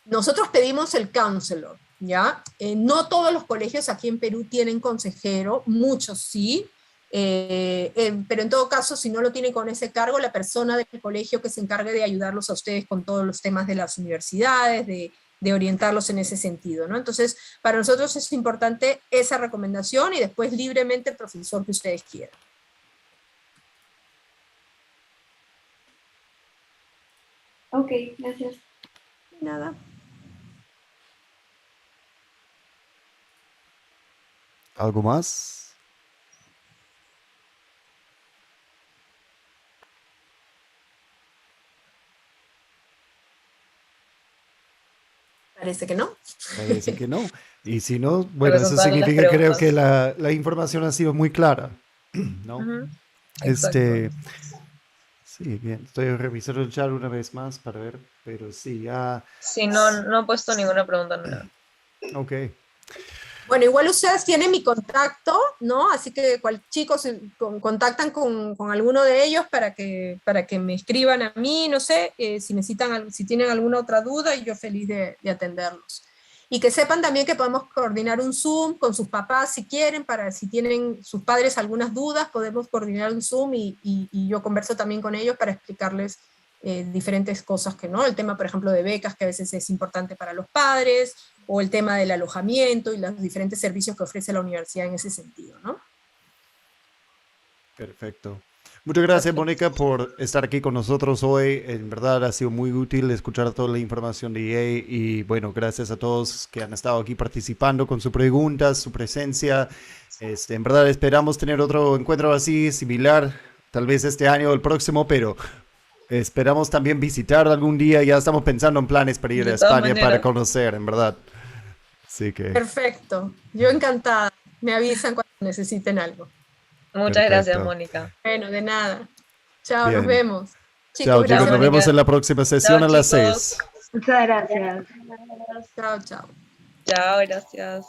Nosotros pedimos el counselor, ¿ya? No todos los colegios aquí en Perú tienen consejero, muchos sí, pero en todo caso, si no lo tienen con ese cargo, la persona del colegio que se encargue de ayudarlos a ustedes con todos los temas de las universidades, de orientarlos en ese sentido, ¿no? Entonces, para nosotros es importante esa recomendación y después libremente el profesor que ustedes quieran. Ok, gracias. Nada. ¿Algo más? Parece que no. Parece que no. Y si no, Creo bueno, que son eso todas las significa, creo que preguntas. la información ha sido muy clara, ¿no? Ujú, Este, exacto. sí, bien, estoy revisando el chat una vez más para ver, pero sí, ya, Sí, no he puesto ninguna pregunta nueva. ok, Bueno, igual ustedes tienen mi contacto, ¿no? Así que chicos contactan con alguno de ellos para que me escriban a mí, no sé, si necesitan, si tienen alguna otra duda, y yo feliz de atenderlos. Y que sepan también que podemos coordinar un Zoom con sus papás si quieren, para si tienen sus padres algunas dudas, podemos coordinar un Zoom y yo converso también con ellos para explicarles diferentes cosas que no, el tema, por ejemplo, de becas, que a veces es importante para los padres, o el tema del alojamiento y los diferentes servicios que ofrece la universidad en ese sentido, ¿no? perfecto. Muchas gracias, Mónica, por estar aquí con nosotros hoy. En verdad ha sido muy útil escuchar toda la información de EA y bueno, gracias a todos que han estado aquí participando con sus preguntas, su presencia. En verdad esperamos tener otro encuentro así, similar, tal vez este año o el próximo, pero esperamos también visitar algún día. Ya estamos pensando en planes para ir a De todas España para maneras. conocer, en verdad. Así que, Perfecto, yo encantada. Me avisan cuando necesiten algo. Muchas gracias, perfecto. Mónica. Bueno, de nada. Chao, nos Bien. vemos. Chao, Chicos, chicos. gracias. Nos vemos Mónica. en la próxima sesión Chao, a las chicos. 6. Muchas gracias. Chao, chao. Chao, gracias.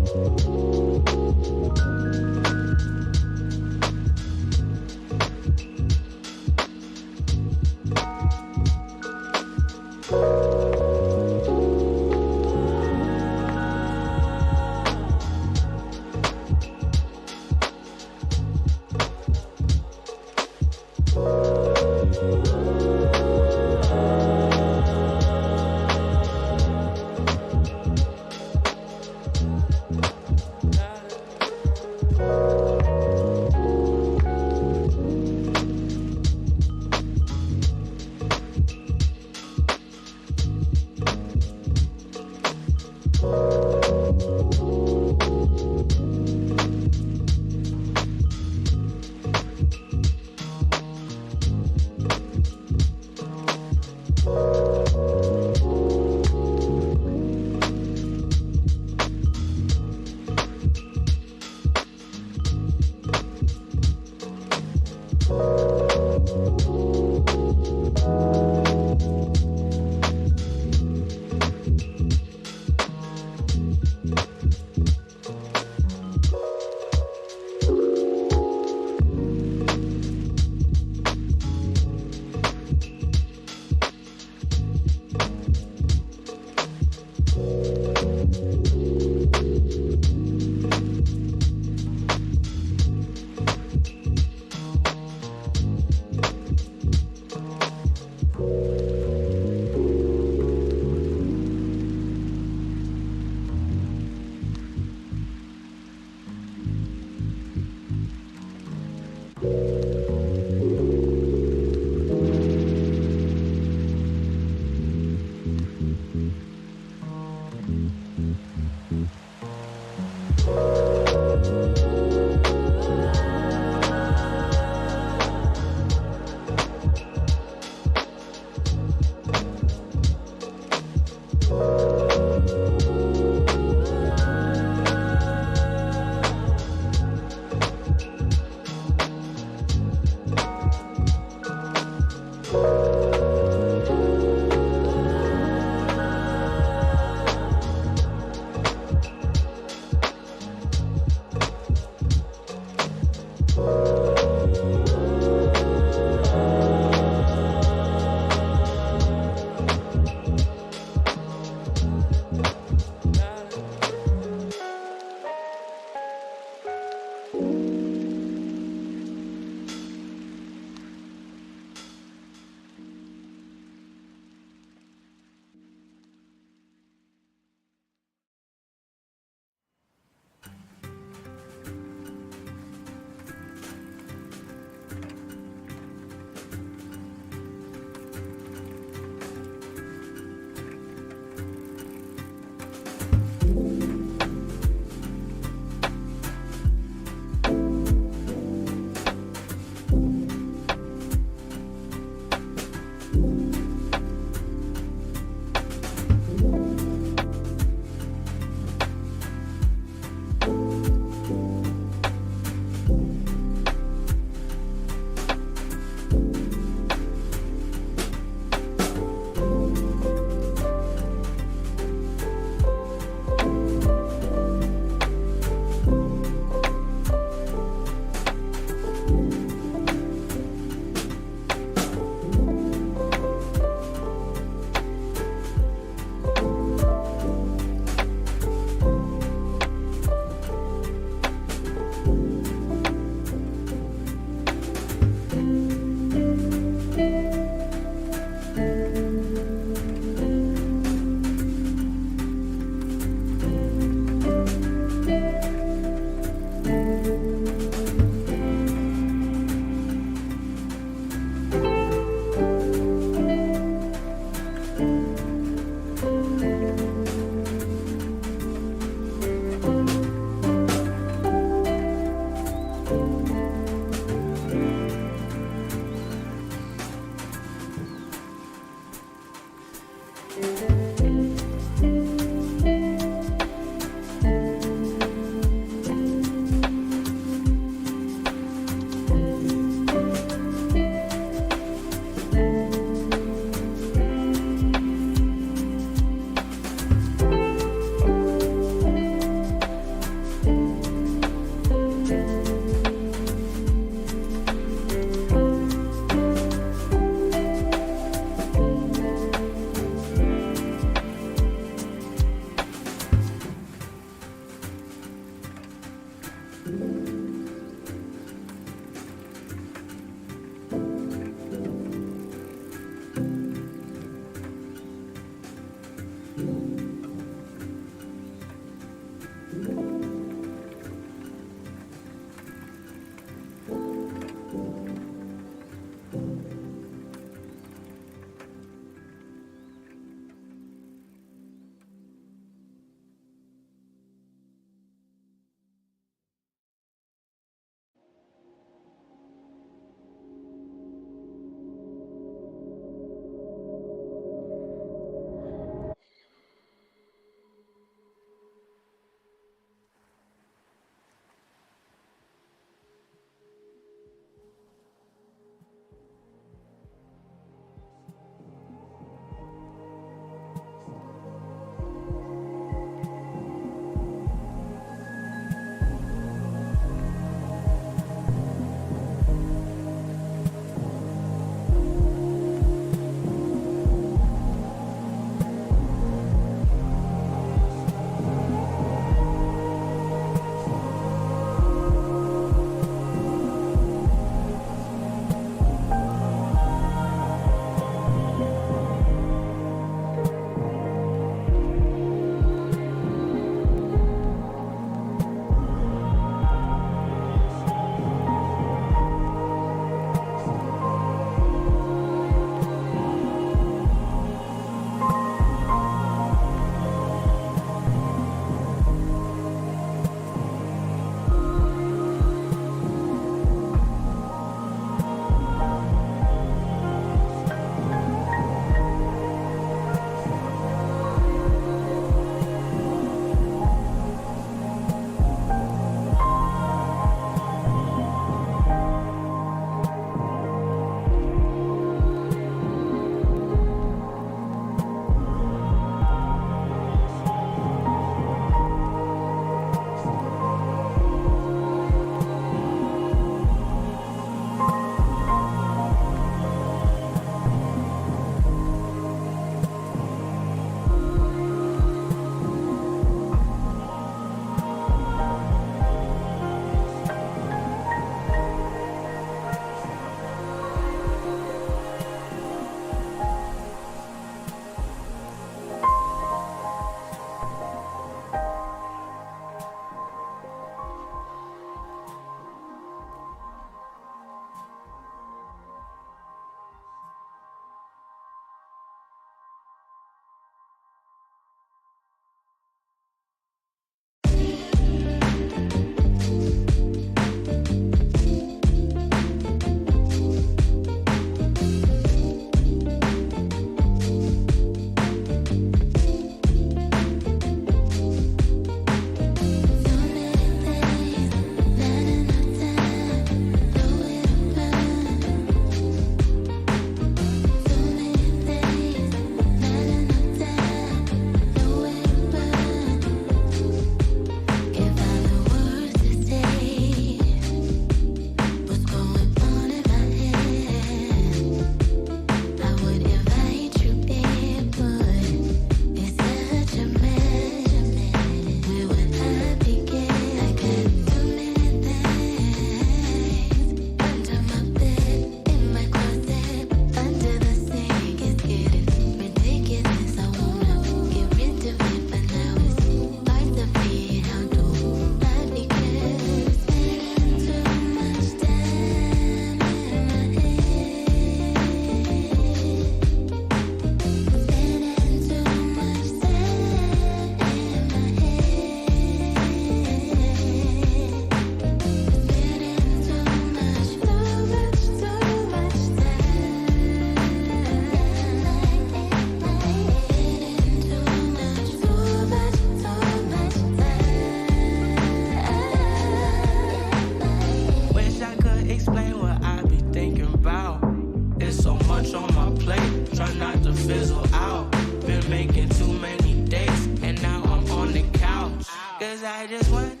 try not to fizzle out. Been making too many dates, and now I'm on the couch. Cause I just want.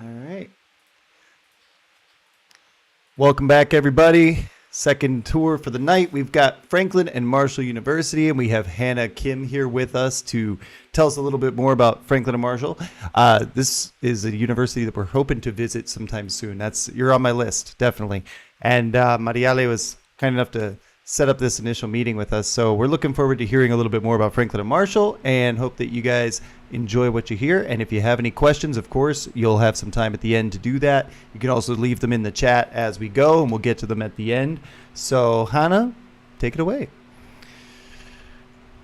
All right. Welcome back, everybody. Second tour for the night. We've got Franklin and Marshall University, and we have Hannah Kim here with us to tell us a little bit more about Franklin and Marshall. This is a university that we're hoping to visit sometime soon. You're on my list, definitely. And Mariale was kind enough to set up this initial meeting with us. So we're looking forward to hearing a little bit more about Franklin and Marshall, and hope that you guys enjoy what you hear. And if you have any questions, of course, you'll have some time at the end to do that. You can also leave them in the chat as we go, and we'll get to them at the end. So Hannah, take it away.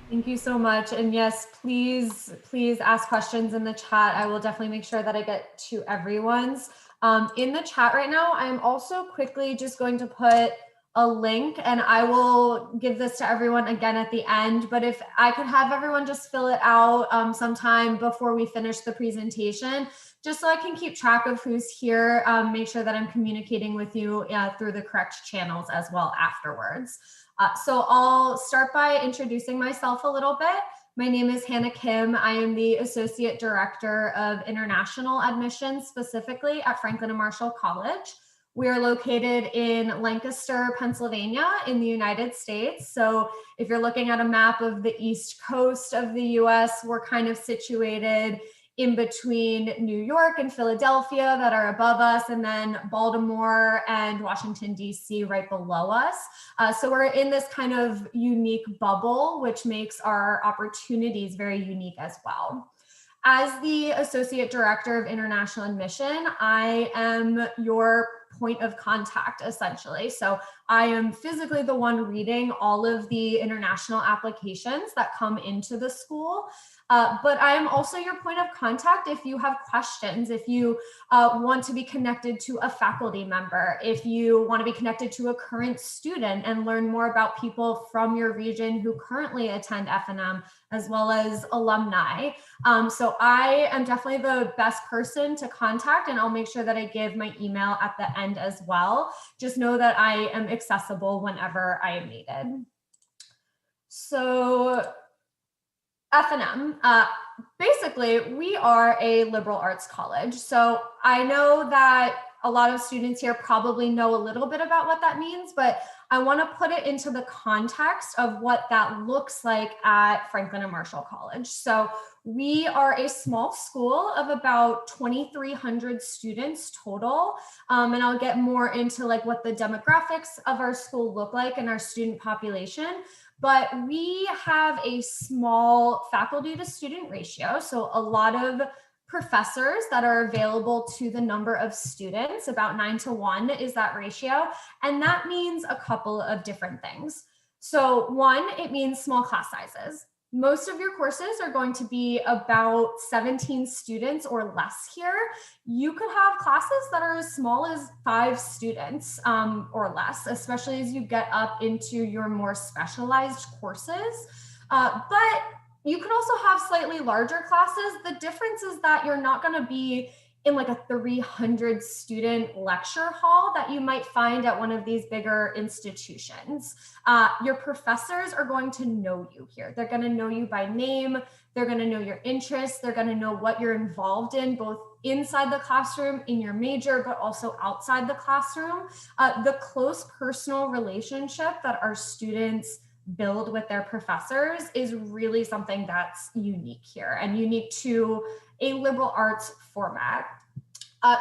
Thank you so much. And yes, please ask questions in the chat. I will definitely make sure that I get to everyone's. In the chat right now, I'm also quickly just going to put a link, and I will give this to everyone again at the end, but if I could have everyone just fill it out sometime before we finish the presentation, just so I can keep track of who's here, make sure that I'm communicating with you through the correct channels as well afterwards. So I'll start by introducing myself a little bit. My name is Hannah Kim. I am the Associate Director of International Admissions, specifically at Franklin and Marshall College. We are located in Lancaster, Pennsylvania in the United States. So if you're looking at a map of the East Coast of the US, we're kind of situated in between New York and Philadelphia that are above us, and then Baltimore and Washington, DC right below us. So we're in this kind of unique bubble, which makes our opportunities very unique as well. As the Associate Director of International Admission, I am your point of contact, essentially. So I am physically the one reading all of the international applications that come into the school. But I am also your point of contact if you have questions, if you want to be connected to a faculty member, if you want to be connected to a current student and learn more about people from your region who currently attend F&M, as well as alumni. So I am definitely the best person to contact, and I'll make sure that I give my email at the end as well. Just know that I am accessible whenever I am needed. So F&M, basically we are a liberal arts college. So I know that a lot of students here probably know a little bit about what that means, but I want to put it into the context of what that looks like at Franklin and Marshall College. So we are a small school of about 2,300 students total. And I'll get more into like what the demographics of our school look like and our student population. But we have a small faculty to student ratio. So a lot of professors that are available to the number of students, about 9-to-1 is that ratio. And that means a couple of different things. So one, it means small class sizes. Most of your courses are going to be about 17 students or less here. You could have classes that are as small as 5 students or less, especially as you get up into your more specialized courses. But you can also have slightly larger classes. The difference is that you're not going to be in like a 300 student lecture hall that you might find at one of these bigger institutions. Your professors are going to know you here. They're going to know you by name. They're going to know your interests. They're going to know what you're involved in, both inside the classroom, in your major, but also outside the classroom. The close personal relationship that our students build with their professors is really something that's unique here and unique to a liberal arts format.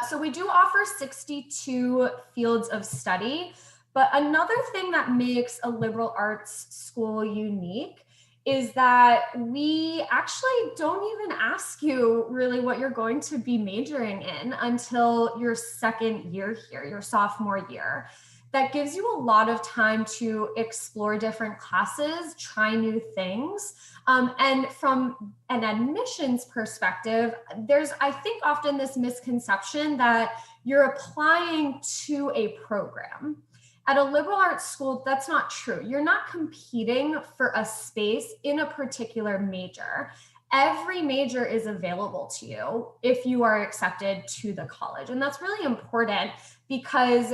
So we do offer 62 fields of study, but another thing that makes a liberal arts school unique is that we actually don't even ask you really what you're going to be majoring in until your second year here, your sophomore year. That gives you a lot of time to explore different classes, try new things. And from an admissions perspective, there's, I think, often this misconception that you're applying to a program. At a liberal arts school, that's not true. You're not competing for a space in a particular major. Every major is available to you if you are accepted to the college. And that's really important because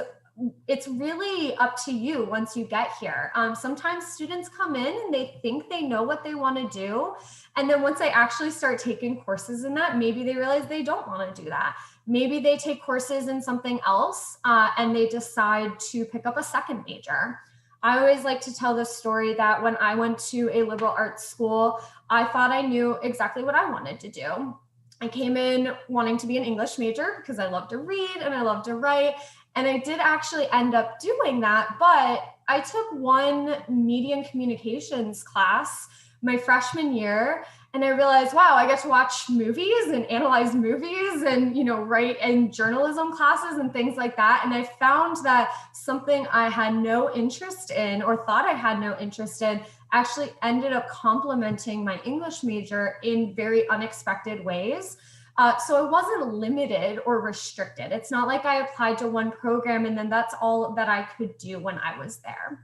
it's really up to you once you get here. Sometimes students come in and they think they know what they want to do. And then once they actually start taking courses in that, maybe they realize they don't want to do that. Maybe they take courses in something else and they decide to pick up a second major. I always like to tell this story that when I went to a liberal arts school, I thought I knew exactly what I wanted to do. I came in wanting to be an English major because I love to read and I love to write. And I did actually end up doing that, but I took one media and communications class my freshman year, and I realized, wow, I get to watch movies and analyze movies and, write in journalism classes and things like that. And I found that something I had no interest in or thought I had no interest in actually ended up complementing my English major in very unexpected ways. So I wasn't limited or restricted. It's not like I applied to one program and then that's all that I could do when I was there.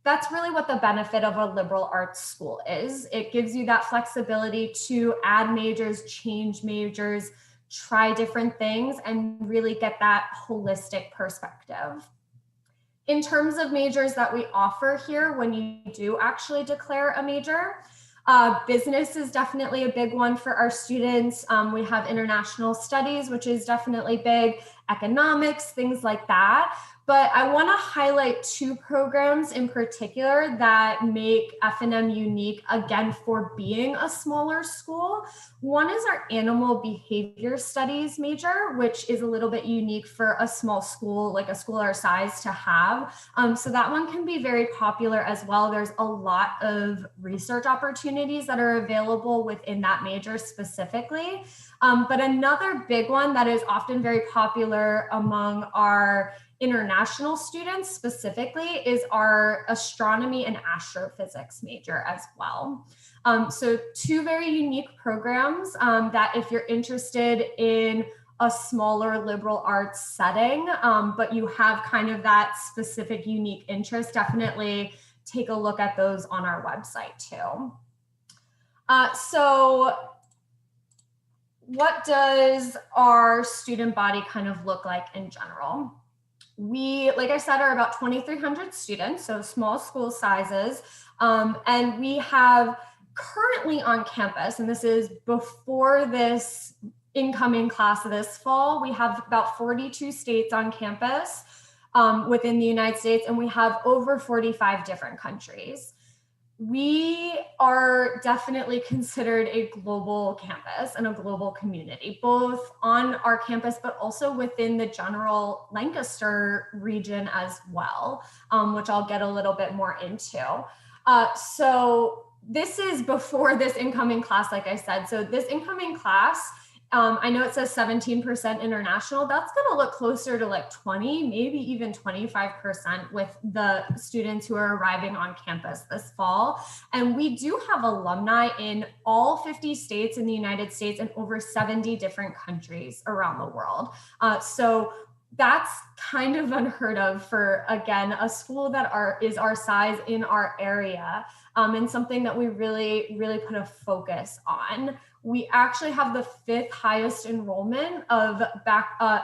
That's really what the benefit of a liberal arts school is. It gives you that flexibility to add majors, change majors, try different things, and really get that holistic perspective. In terms of majors that we offer here, when you do actually declare a major, business is definitely a big one for our students. We have international studies, which is definitely big, economics, things like that. But I want to highlight two programs in particular that make F&M unique, again, for being a smaller school. One is our animal behavior studies major, which is a little bit unique for a small school, like a school our size, to have. So that one can be very popular as well. There's a lot of research opportunities that are available within that major specifically. But another big one that is often very popular among our international students specifically is our astronomy and astrophysics major as well. So two very unique programs that if you're interested in a smaller liberal arts setting, but you have kind of that specific unique interest, definitely take a look at those on our website too. So what does our student body kind of look like in general? We, like I said, are about 2,300 students, so small school sizes. And we have currently on campus, and this is before this incoming class this fall, we have about 42 states on campus within the United States, and we have over 45 different countries. We are definitely considered a global campus and a global community, both on our campus, but also within the general Lancaster region as well, which I'll get a little bit more into. So this is before this incoming class, like I said. So this incoming class, I know it says 17% international. That's going to look closer to like 20, maybe even 25% with the students who are arriving on campus this fall. And we do have alumni in all 50 states in the United States and over 70 different countries around the world. So that's kind of unheard of for, again, a school that is our size in our area, and something that we really, really put a focus on. We actually have the 5th highest enrollment of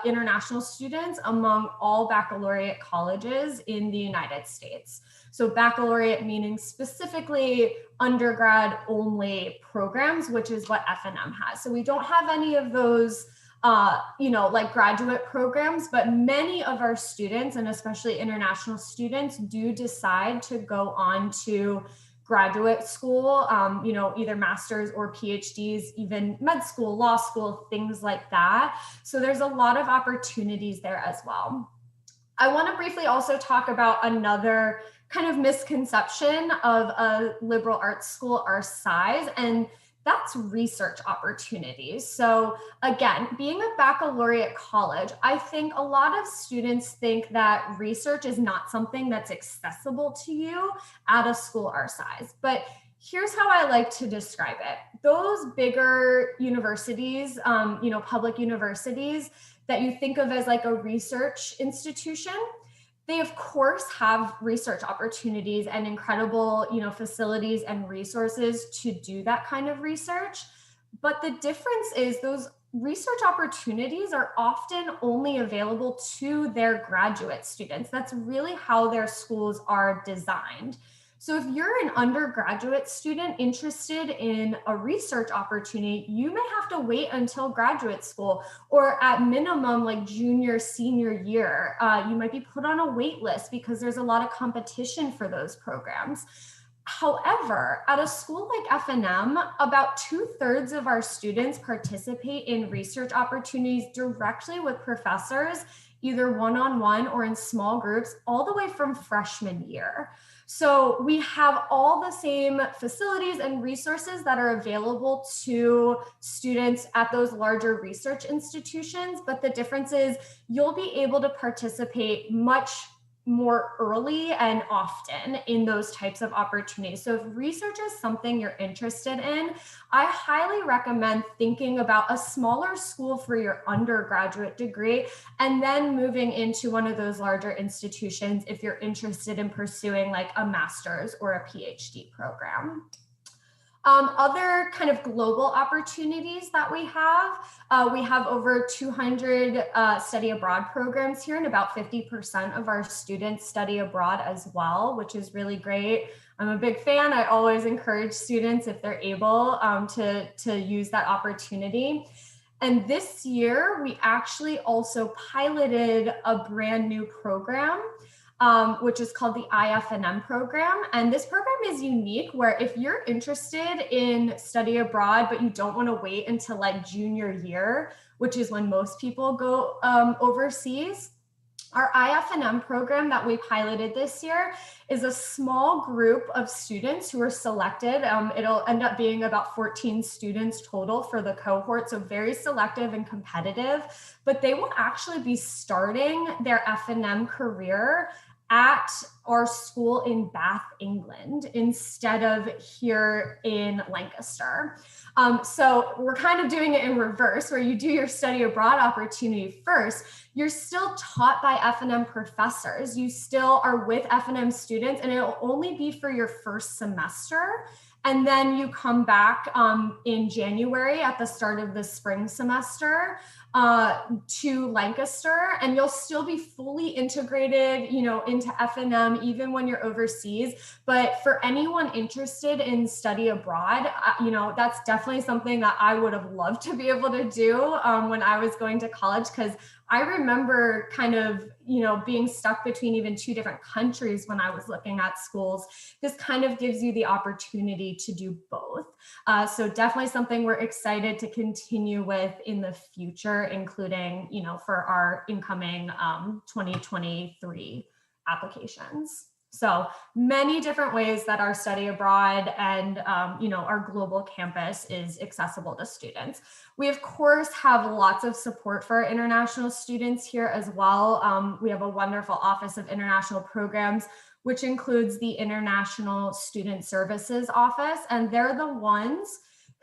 international students among all baccalaureate colleges in the United States. So baccalaureate meaning specifically undergrad only programs, which is what F&M has. So we don't have any of those like graduate programs, but many of our students, and especially international students, do decide to go on to graduate school, either masters or PhDs, even med school, law school, things like that. So there's a lot of opportunities there as well. I want to briefly also talk about another kind of misconception of a liberal arts school our size, and that's research opportunities. So again, being a baccalaureate college, I think a lot of students think that research is not something that's accessible to you at a school our size. But here's how I like to describe it. Those bigger universities, public universities that you think of as like a research institution, they of course have research opportunities and incredible, facilities and resources to do that kind of research. But the difference is those research opportunities are often only available to their graduate students. That's really how their schools are designed. So if you're an undergraduate student interested in a research opportunity, you may have to wait until graduate school, or at minimum, like junior, senior year. You might be put on a wait list because there's a lot of competition for those programs. However, at a school like F&M, about 2/3 of our students participate in research opportunities directly with professors, either one-on-one or in small groups, all the way from freshman year. So we have all the same facilities and resources that are available to students at those larger research institutions, but the difference is you'll be able to participate much more early and often in those types of opportunities. So if research is something you're interested in, I highly recommend thinking about a smaller school for your undergraduate degree and then moving into one of those larger institutions if you're interested in pursuing like a master's or a PhD program. Other kind of global opportunities that we have over 200 study abroad programs here, and about 50% of our students study abroad as well, which is really great. I'm a big fan. I always encourage students, if they're able, to use that opportunity. And this year, we actually also piloted a brand new program, which is called the IF&M program. And this program is unique, where if you're interested in study abroad, but you don't want to wait until like junior year, which is when most people go overseas, our IF&M program that we piloted this year is a small group of students who are selected. It'll end up being about 14 students total for the cohort, so very selective and competitive, but they will actually be starting their F&M career at our school in Bath, England, instead of here in Lancaster. So we're kind of doing it in reverse, where you do your study abroad opportunity first. You're still taught by F&M professors. You still are with F&M students, and it'll only be for your first semester. And then you come back in January at the start of the spring semester to Lancaster, and you'll still be fully integrated, into F&M even when you're overseas. But for anyone interested in study abroad, that's definitely something that I would have loved to be able to do when I was going to college, because I remember kind of, being stuck between even two different countries when I was looking at schools. This kind of gives you the opportunity to do both. So definitely something we're excited to continue with in the future, including, for our incoming 2023 applications. So many different ways that our study abroad and our global campus is accessible to students. We of course have lots of support for our international students here as well. We have a wonderful Office of International Programs, which includes the International Student Services Office, and they're the ones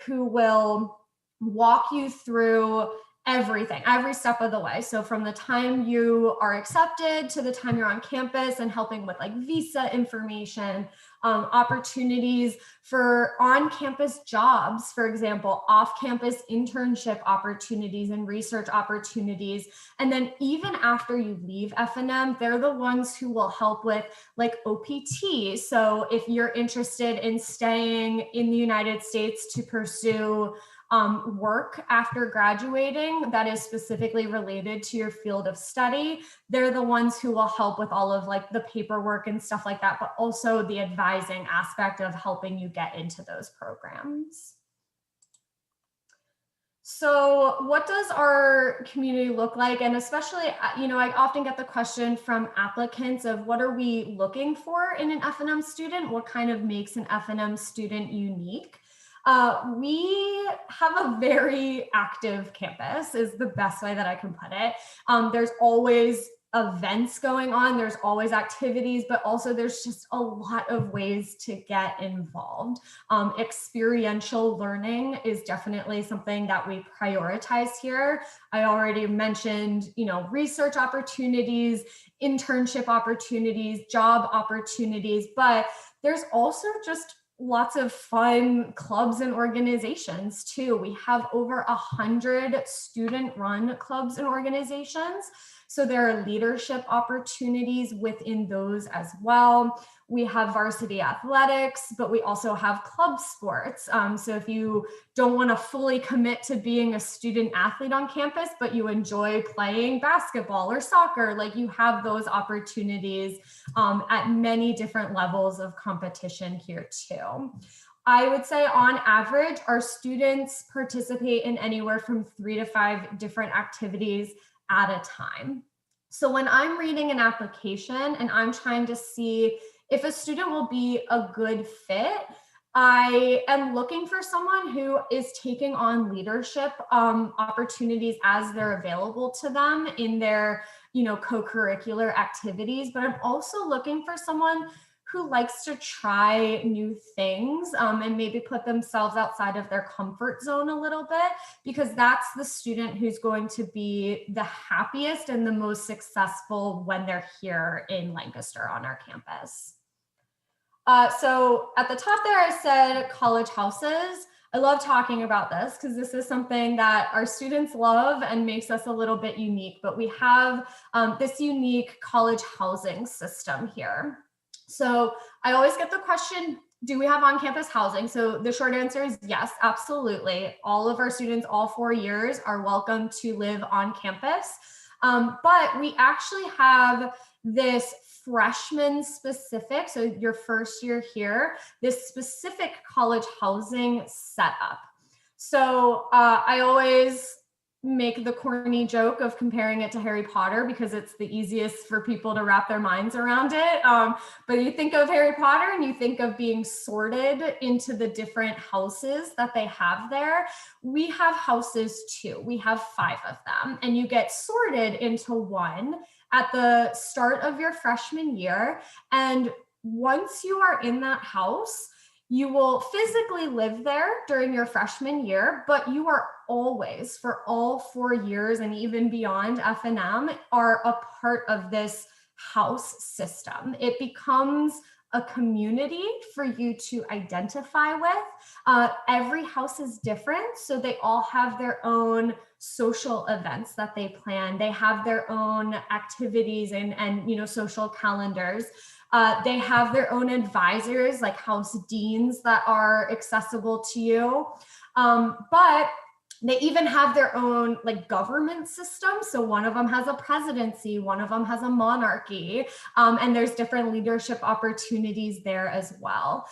who will walk you through everything, every step of the way. So from the time you are accepted to the time you're on campus, and helping with like visa information, opportunities for on-campus jobs, for example, off-campus internship opportunities and research opportunities. And then even after you leave F&M, they're the ones who will help with like OPT. So if you're interested in staying in the United States to pursue work after graduating that is specifically related to your field of study, they're the ones who will help with all of like the paperwork and stuff like that, but also the advising aspect of helping you get into those programs. So what does our community look like? And especially, I often get the question from applicants of what are we looking for in an F&M student? What kind of makes an F&M student unique? We have a very active campus, is the best way that I can put it. There's always events going on, there's always activities, but also there's just a lot of ways to get involved. Experiential learning is definitely something that we prioritize here. I already mentioned, research opportunities, internship opportunities, job opportunities, but there's also just lots of fun clubs and organizations too. We have over 100 student-run clubs and organizations. So there are leadership opportunities within those as well. We have varsity athletics, but we also have club sports. So if you don't want to fully commit to being a student athlete on campus, but you enjoy playing basketball or soccer, like you have those opportunities at many different levels of competition here too. I would say on average, our students participate in anywhere from 3 to 5 different activities at a time. So when I'm reading an application and I'm trying to see if a student will be a good fit, I am looking for someone who is taking on leadership opportunities as they're available to them in their, co-curricular activities. But I'm also looking for someone who likes to try new things and maybe put themselves outside of their comfort zone a little bit, because that's the student who's going to be the happiest and the most successful when they're here in Lancaster on our campus. So at the top there, I said college houses. I love talking about this because this is something that our students love and makes us a little bit unique, but we have this unique college housing system here. So I always get the question, do we have on-campus housing? So the short answer is yes, absolutely. All of our students, all 4 years, are welcome to live on campus. But we actually have this freshman specific, so your first year here, this specific college housing setup. So I always make the corny joke of comparing it to Harry Potter because it's the easiest for people to wrap their minds around it. But you think of Harry Potter and you think of being sorted into the different houses that they have there. We have houses too. We have 5 of them, and you get sorted into one at the start of your freshman year. And once you are in that house, you will physically live there during your freshman year, but you are always, for all 4 years and even beyond F&M, are a part of this house system. It becomes a community for you to identify with. Every house is different, so they all have their own social events that they plan. They have their own activities and social calendars. They have their own advisors, like house deans, that are accessible to you. But they even have their own government system. So one of them has a presidency, one of them has a monarchy, and there's different leadership opportunities there as well.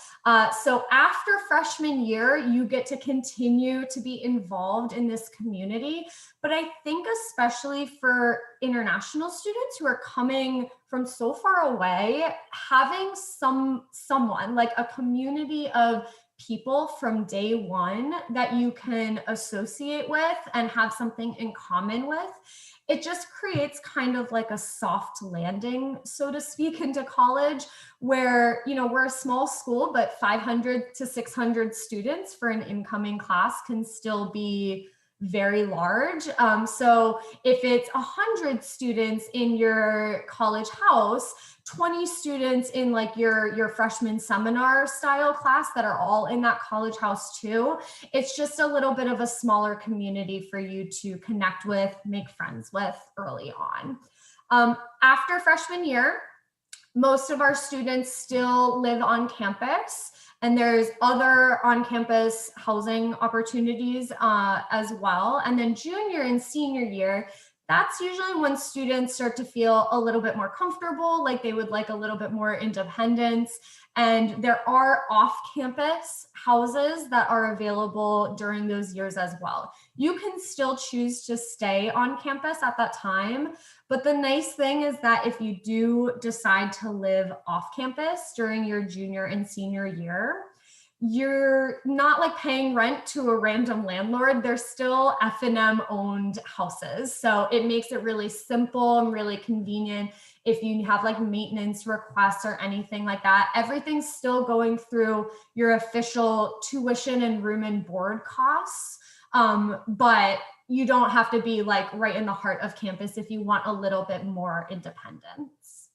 So after freshman year, you get to continue to be involved in this community. But I think especially for international students who are coming from so far away, having someone like a community of people from day one that you can associate with and have something in common with, it just creates kind of like a soft landing, so to speak, into college, where, we're a small school, but 500 to 600 students for an incoming class can still be very large. So if it's 100 students in your college house, 20 students in your freshman seminar style class that are all in that college house too, it's just a little bit of a smaller community for you to connect with, make friends with early on. After freshman year, most of our students still live on campus, and there's other on-campus housing opportunities as well. And then junior and senior year, that's usually when students start to feel a little bit more comfortable, like they would like a little bit more independence. And there are off-campus houses that are available during those years as well. You can still choose to stay on campus at that time, but the nice thing is that if you do decide to live off campus during your junior and senior year, you're not paying rent to a random landlord. They're still F&M owned houses. So it makes it really simple and really convenient. If you have maintenance requests or anything like that, everything's still going through your official tuition and room and board costs. But you don't have to be right in the heart of campus if you want a little bit more independence.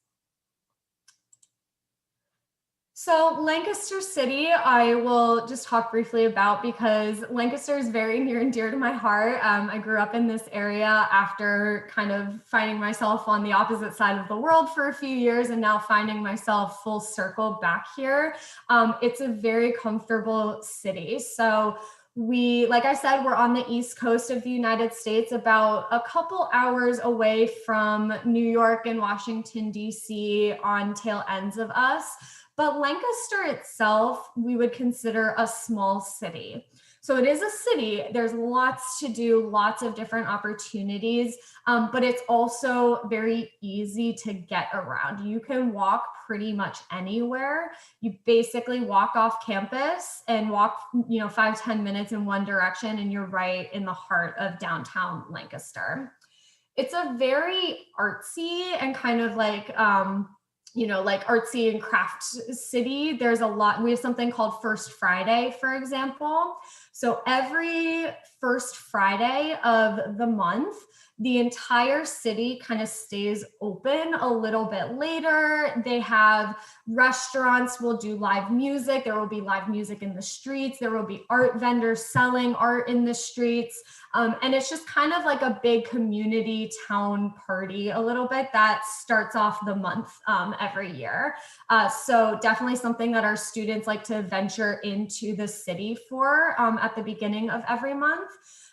So Lancaster City, I will just talk briefly about because Lancaster is very near and dear to my heart. I grew up in this area after kind of finding myself on the opposite side of the world for a few years and now finding myself full circle back here. It's a very comfortable city. So like I said, we're on the East Coast of the United States, about a couple hours away from New York and Washington, D.C. on tail ends of us. But Lancaster itself, we would consider a small city. So it is a city. There's lots to do, lots of different opportunities, but it's also very easy to get around. You can walk pretty much anywhere. You basically walk off campus and walk, 5-10 minutes in one direction, and you're right in the heart of downtown Lancaster. It's a very artsy and kind of like, like artsy and craft city. There's a lot. We have something called First Friday, for example. So every first Friday of the month, the entire city kind of stays open a little bit later. They have restaurants will do live music. There will be live music in the streets. There will be art vendors selling art in the streets. And it's just kind of like a big community town party a little bit that starts off the month every year. So definitely something that our students like to venture into the city for at the beginning of every month.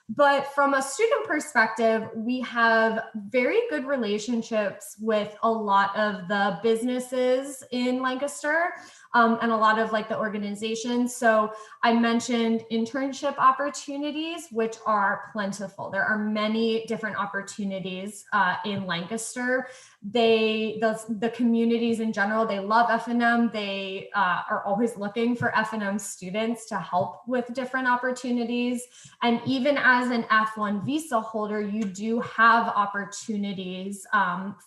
But from a student perspective, we have very good relationships with a lot of the businesses in Lancaster and a lot of like the organizations. So I mentioned internship opportunities, which are plentiful. There are many different opportunities in Lancaster. The communities in general, they love F&M. They are always looking for F&M students to help with different opportunities. And even as an F1 visa holder, you do have opportunities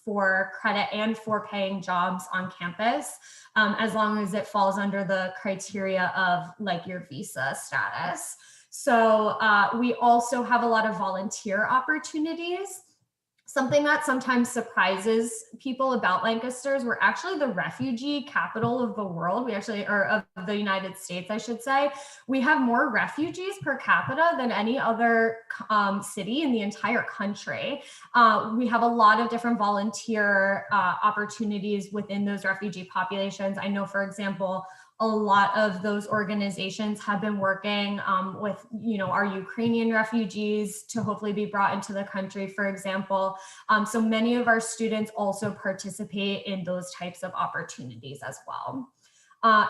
for credit and for paying jobs on campus, as long as it falls under the criteria of like your visa status. So we also have a lot of volunteer opportunities. Something that sometimes surprises people about Lancaster is we're actually the refugee capital of the world. Or of the United States, I should say. We have more refugees per capita than any other city in the entire country. We have a lot of different volunteer opportunities within those refugee populations. I know, for example, a lot of those organizations have been working with, our Ukrainian refugees to hopefully be brought into the country, for example. So many of our students also participate in those types of opportunities as well.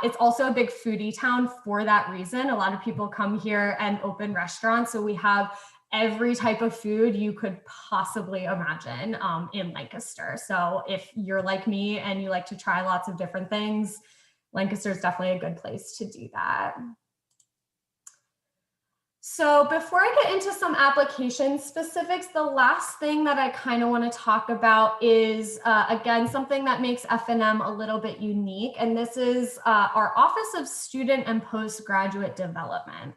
It's also a big foodie town for that reason. A lot of people come here and open restaurants. So we have every type of food you could possibly imagine in Lancaster. So if you're like me and you like to try lots of different things, Lancaster is definitely a good place to do that. So before I get into some application specifics, the last thing that I kind of want to talk about is, again, something that makes F&M a little bit unique. And this is our Office of Student and Postgraduate Development.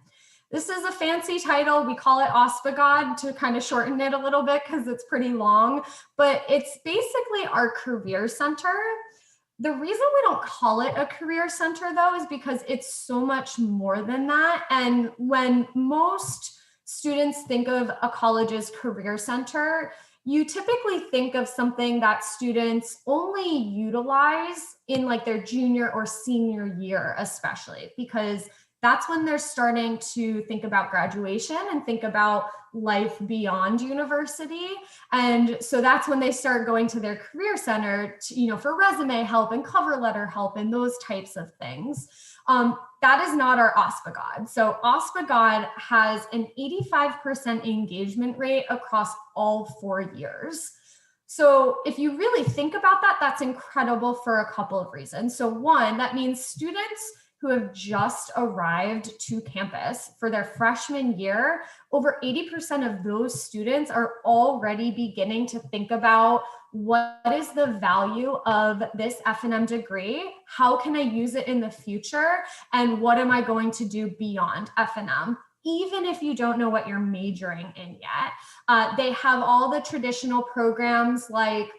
This is a fancy title. We call it OSPGOD to kind of shorten it a little bit because it's pretty long, but it's basically our career center. The reason we don't call it a career center, though, is because it's so much more than that. And when most students think of a college's career center, you typically think of something that students only utilize in like their junior or senior year, especially because that's when they're starting to think about graduation and think about life beyond university. And so that's when they start going to their career center to, for resume help and cover letter help and those types of things. That is not our OSPGOD. So OSPGOD has an 85% engagement rate across all 4 years. So if you really think about that, that's incredible for a couple of reasons. So one, that means students who have just arrived to campus for their freshman year, over 80% of those students are already beginning to think about what is the value of this F&M degree? How can I use it in the future? And what am I going to do beyond F&M? Even if you don't know what you're majoring in yet. They have all the traditional programs like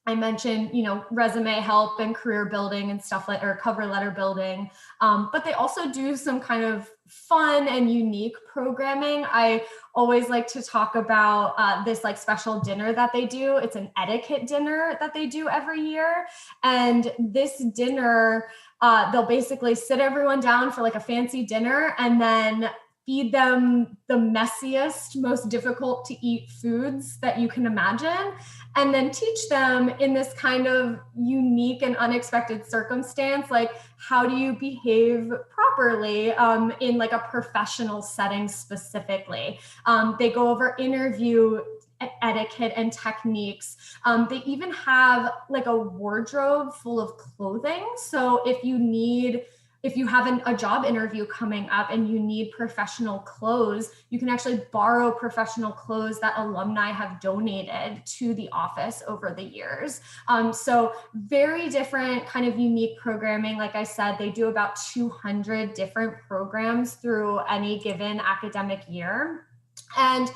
I mentioned, resume help and career building and stuff like, or cover letter building. But they also do some kind of fun and unique programming. I always like to talk about this like special dinner that they do. It's an etiquette dinner that they do every year. And this dinner, they'll basically sit everyone down for like a fancy dinner and then feed them the messiest, most difficult to eat foods that you can imagine, and then teach them in this kind of unique and unexpected circumstance, like how do you behave properly in like a professional setting specifically. They go over interview etiquette and techniques. They even have like a wardrobe full of clothing. So if you have a job interview coming up and you need professional clothes, you can actually borrow professional clothes that alumni have donated to the office over the years. So very different kind of unique programming. Like I said, they do about 200 different programs through any given academic year. And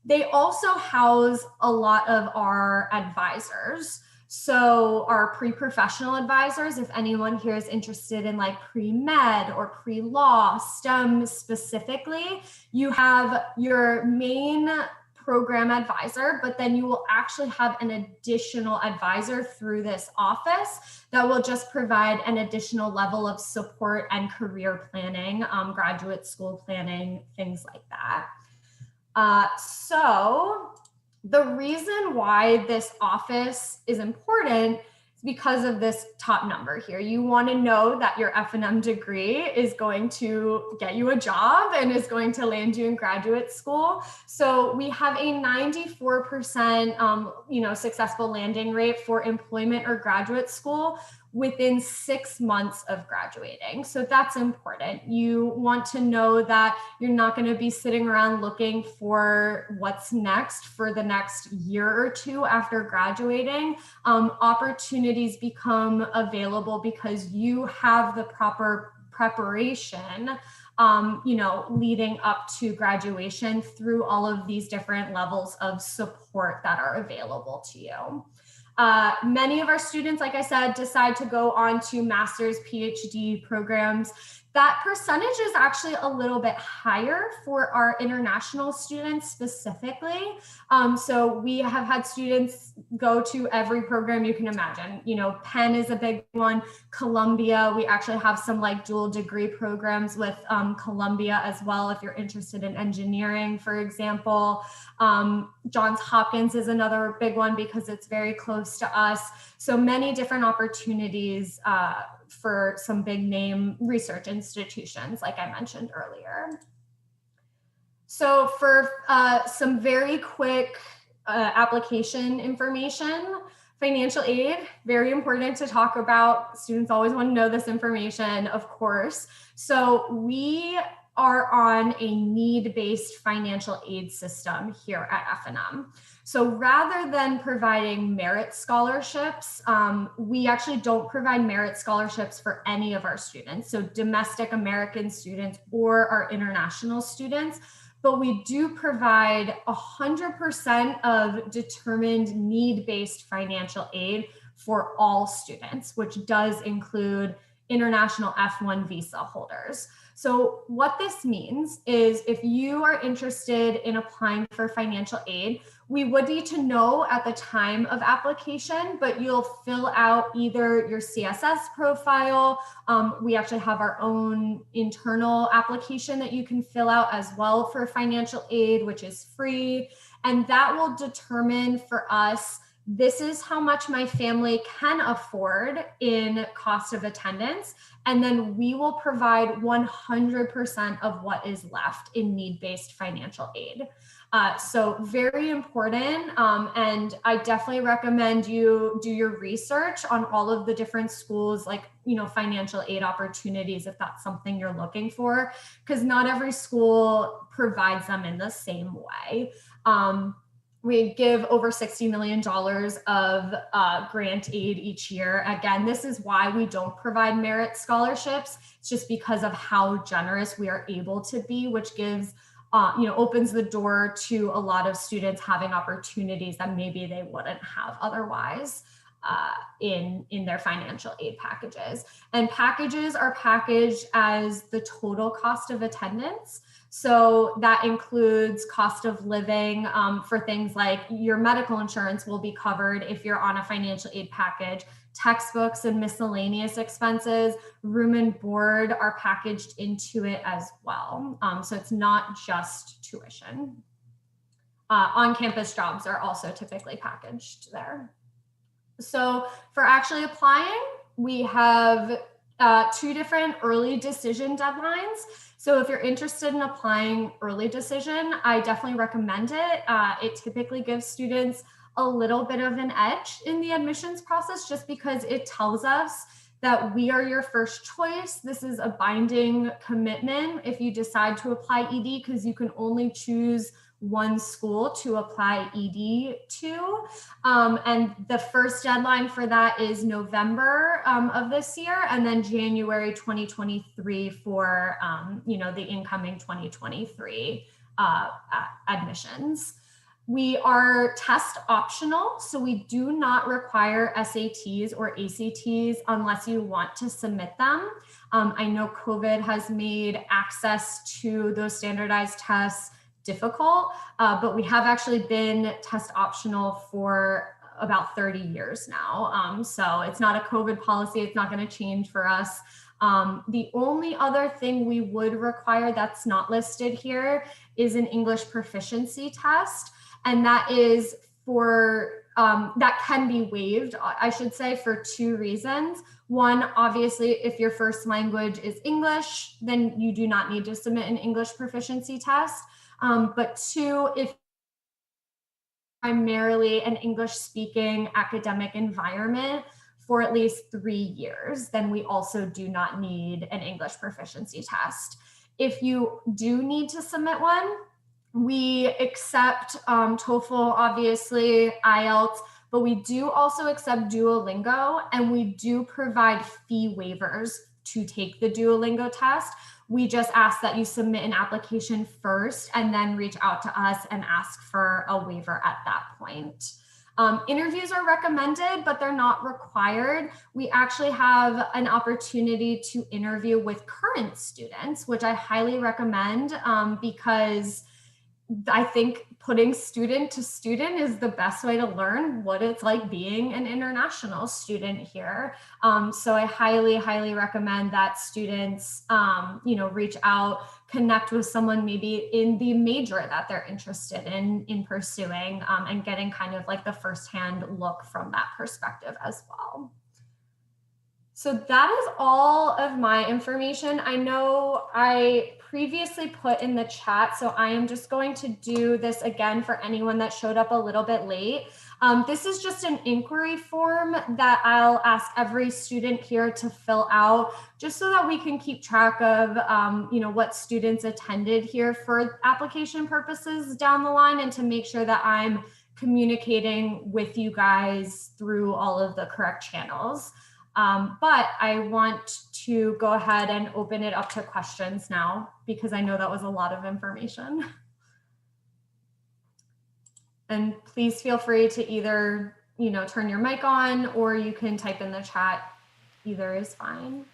they also house a lot of our advisors. So our pre-professional advisors, if anyone here is interested in like pre-med or pre-law, STEM specifically, you have your main program advisor, but then you will actually have an additional advisor through this office that will just provide an additional level of support and career planning, graduate school planning, things like that. So the reason why this office is important is because of this top number here. You want to know that your F&M degree is going to get you a job and is going to land you in graduate school. So we have a 94% successful landing rate for employment or graduate school within 6 months of graduating. So that's important. You want to know that you're not going to be sitting around looking for what's next for the next year or two after graduating. Opportunities become available because you have the proper preparation leading up to graduation through all of these different levels of support that are available to you. Many of our students, like I said, decide to go on to master's, PhD programs. That percentage is actually a little bit higher for our international students specifically. So we have had students go to every program you can imagine. Penn is a big one, Columbia. We actually have some like dual degree programs with Columbia as well, if you're interested in engineering, for example. Johns Hopkins is another big one because it's very close to us. So many different opportunities for some big name research institutions, like I mentioned earlier. So for some very quick application information, financial aid, very important to talk about. Students always want to know this information, of course. So we are on a need-based financial aid system here at F&M. So rather than providing merit scholarships, we actually don't provide merit scholarships for any of our students, so domestic American students or our international students, but we do provide 100% of determined need-based financial aid for all students, which does include international F1 visa holders. So what this means is if you are interested in applying for financial aid, we would need to know at the time of application, but you'll fill out either your CSS profile. We actually have our own internal application that you can fill out as well for financial aid, which is free. And that will determine for us, this is how much my family can afford in cost of attendance. And then we will provide 100% of what is left in need-based financial aid. So very important. And I definitely recommend you do your research on all of the different schools, like, financial aid opportunities, if that's something you're looking for, because not every school provides them in the same way. We give over $60 million of grant aid each year. Again, this is why we don't provide merit scholarships. It's just because of how generous we are able to be, which gives, opens the door to a lot of students having opportunities that maybe they wouldn't have otherwise. in their financial aid packages. And packages are packaged as the total cost of attendance. So that includes cost of living for things like your medical insurance will be covered if you're on a financial aid package. Textbooks and miscellaneous expenses, room and board are packaged into it as well. So it's not just tuition. On-campus jobs are also typically packaged there. So for actually applying, we have 2 different early decision deadlines. So if you're interested in applying early decision, I definitely recommend it. It typically gives students a little bit of an edge in the admissions process just because it tells us that we are your first choice. This is a binding commitment if you decide to apply ED, because you can only choose one school to apply ED to. And the first deadline for that is November of this year, and then January 2023 for the incoming 2023 admissions. We are test optional, so we do not require SATs or ACTs unless you want to submit them. I know COVID has made access to those standardized tests difficult, but we have actually been test optional for about 30 years now. So it's not a COVID policy. It's not going to change for us. The only other thing we would require that's not listed here is an English proficiency test. And that is for, that can be waived, I should say, for 2 reasons. One, obviously, if your first language is English, then you do not need to submit an English proficiency test. But 2, if primarily an English-speaking academic environment for at least 3 years, then we also do not need an English proficiency test. If you do need to submit one, we accept TOEFL, obviously, IELTS, but we do also accept Duolingo, and we do provide fee waivers to take the Duolingo test. We just ask that you submit an application first and then reach out to us and ask for a waiver at that point. Interviews are recommended, but they're not required. We actually have an opportunity to interview with current students, which I highly recommend because I think putting student to student is the best way to learn what it's like being an international student here. So I highly, highly recommend that students, reach out, connect with someone maybe in the major that they're interested in pursuing, and getting kind of like the firsthand look from that perspective as well. So that is all of my information. I know I previously put in the chat, so I am just going to do this again for anyone that showed up a little bit late. This is just an inquiry form that I'll ask every student here to fill out, just so that we can keep track of what students attended here for application purposes down the line, and to make sure that I'm communicating with you guys through all of the correct channels. But I want to go ahead and open it up to questions now, because I know that was a lot of information. And please feel free to either, turn your mic on, or you can type in the chat. Either is fine.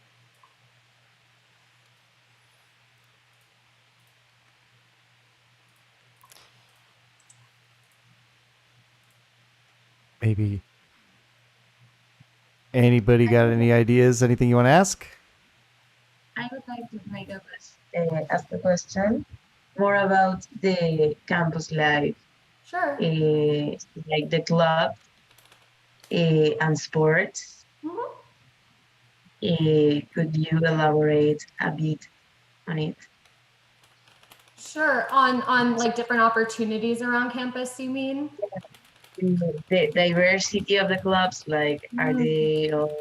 Maybe. Anybody got any ideas? Anything you want to ask? I would like to make ask a question more about the campus life. Sure. Like the club and sports. Mm-hmm. Could you elaborate a bit on it? Sure. On like different opportunities around campus, you mean? Yeah. The diversity of the clubs, like, are they all,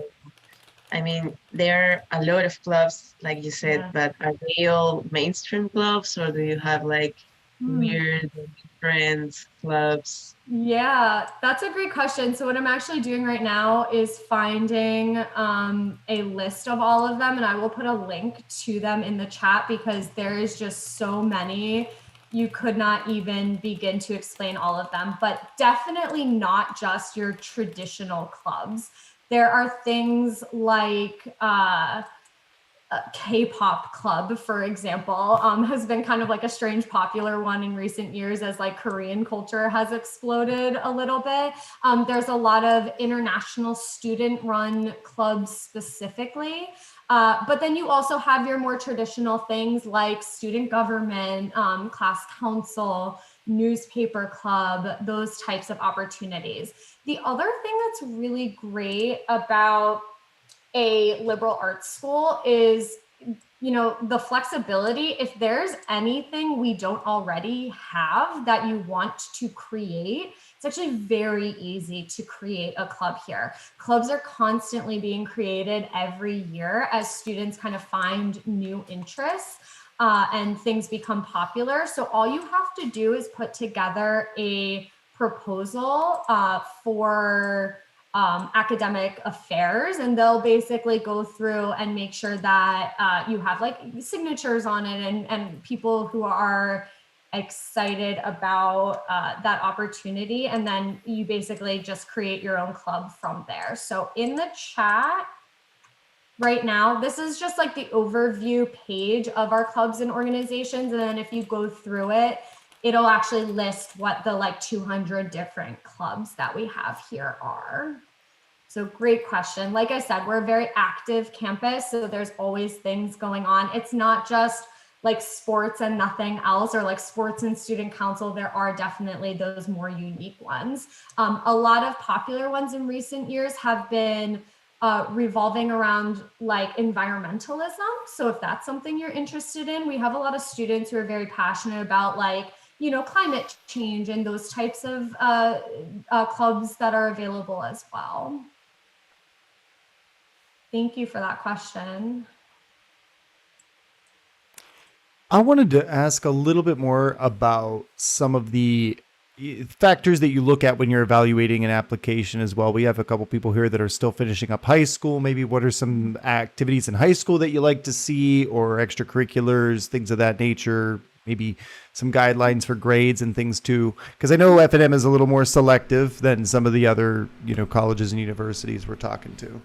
I mean, there are a lot of clubs, like you said, but are they all mainstream clubs, or do you have like weird, different clubs? Yeah, that's a great question. So what I'm actually doing right now is finding a list of all of them, and I will put a link to them in the chat, because there is just so many you could not even begin to explain all of them, but definitely not just your traditional clubs. There are things like K-pop club, for example, has been kind of like a strange popular one in recent years as like Korean culture has exploded a little bit. There's a lot of international student-run clubs specifically. But then you also have your more traditional things like student government, class council, newspaper club, those types of opportunities. The other thing that's really great about a liberal arts school is, you know, the flexibility. If there's anything we don't already have that you want to create, it's actually very easy to create a club here. Clubs are constantly being created every year as students kind of find new interests and things become popular. So all you have to do is put together a proposal for academic affairs, and they'll basically go through and make sure that you have like signatures on it and people who are excited about that opportunity. And then you basically just create your own club from there. So in the chat right now, this is just like the overview page of our clubs and organizations. And then if you go through it, it'll actually list what the like 200 different clubs that we have here are. So great question. Like I said, we're a very active campus, so there's always things going on. It's not just like sports and nothing else, or like sports and student council. There are definitely those more unique ones. A lot of popular ones in recent years have been revolving around like environmentalism. So if that's something you're interested in, we have a lot of students who are very passionate about like, you know, climate change and those types of clubs that are available as well. Thank you for that question. I wanted to ask a little bit more about some of the factors that you look at when you're evaluating an application as well. We have a couple people here that are still finishing up high school. Maybe what are some activities in high school that you like to see, or extracurriculars, things of that nature? Maybe some guidelines for grades and things too, because I know F&M is a little more selective than some of the other, you know, colleges and universities we're talking to.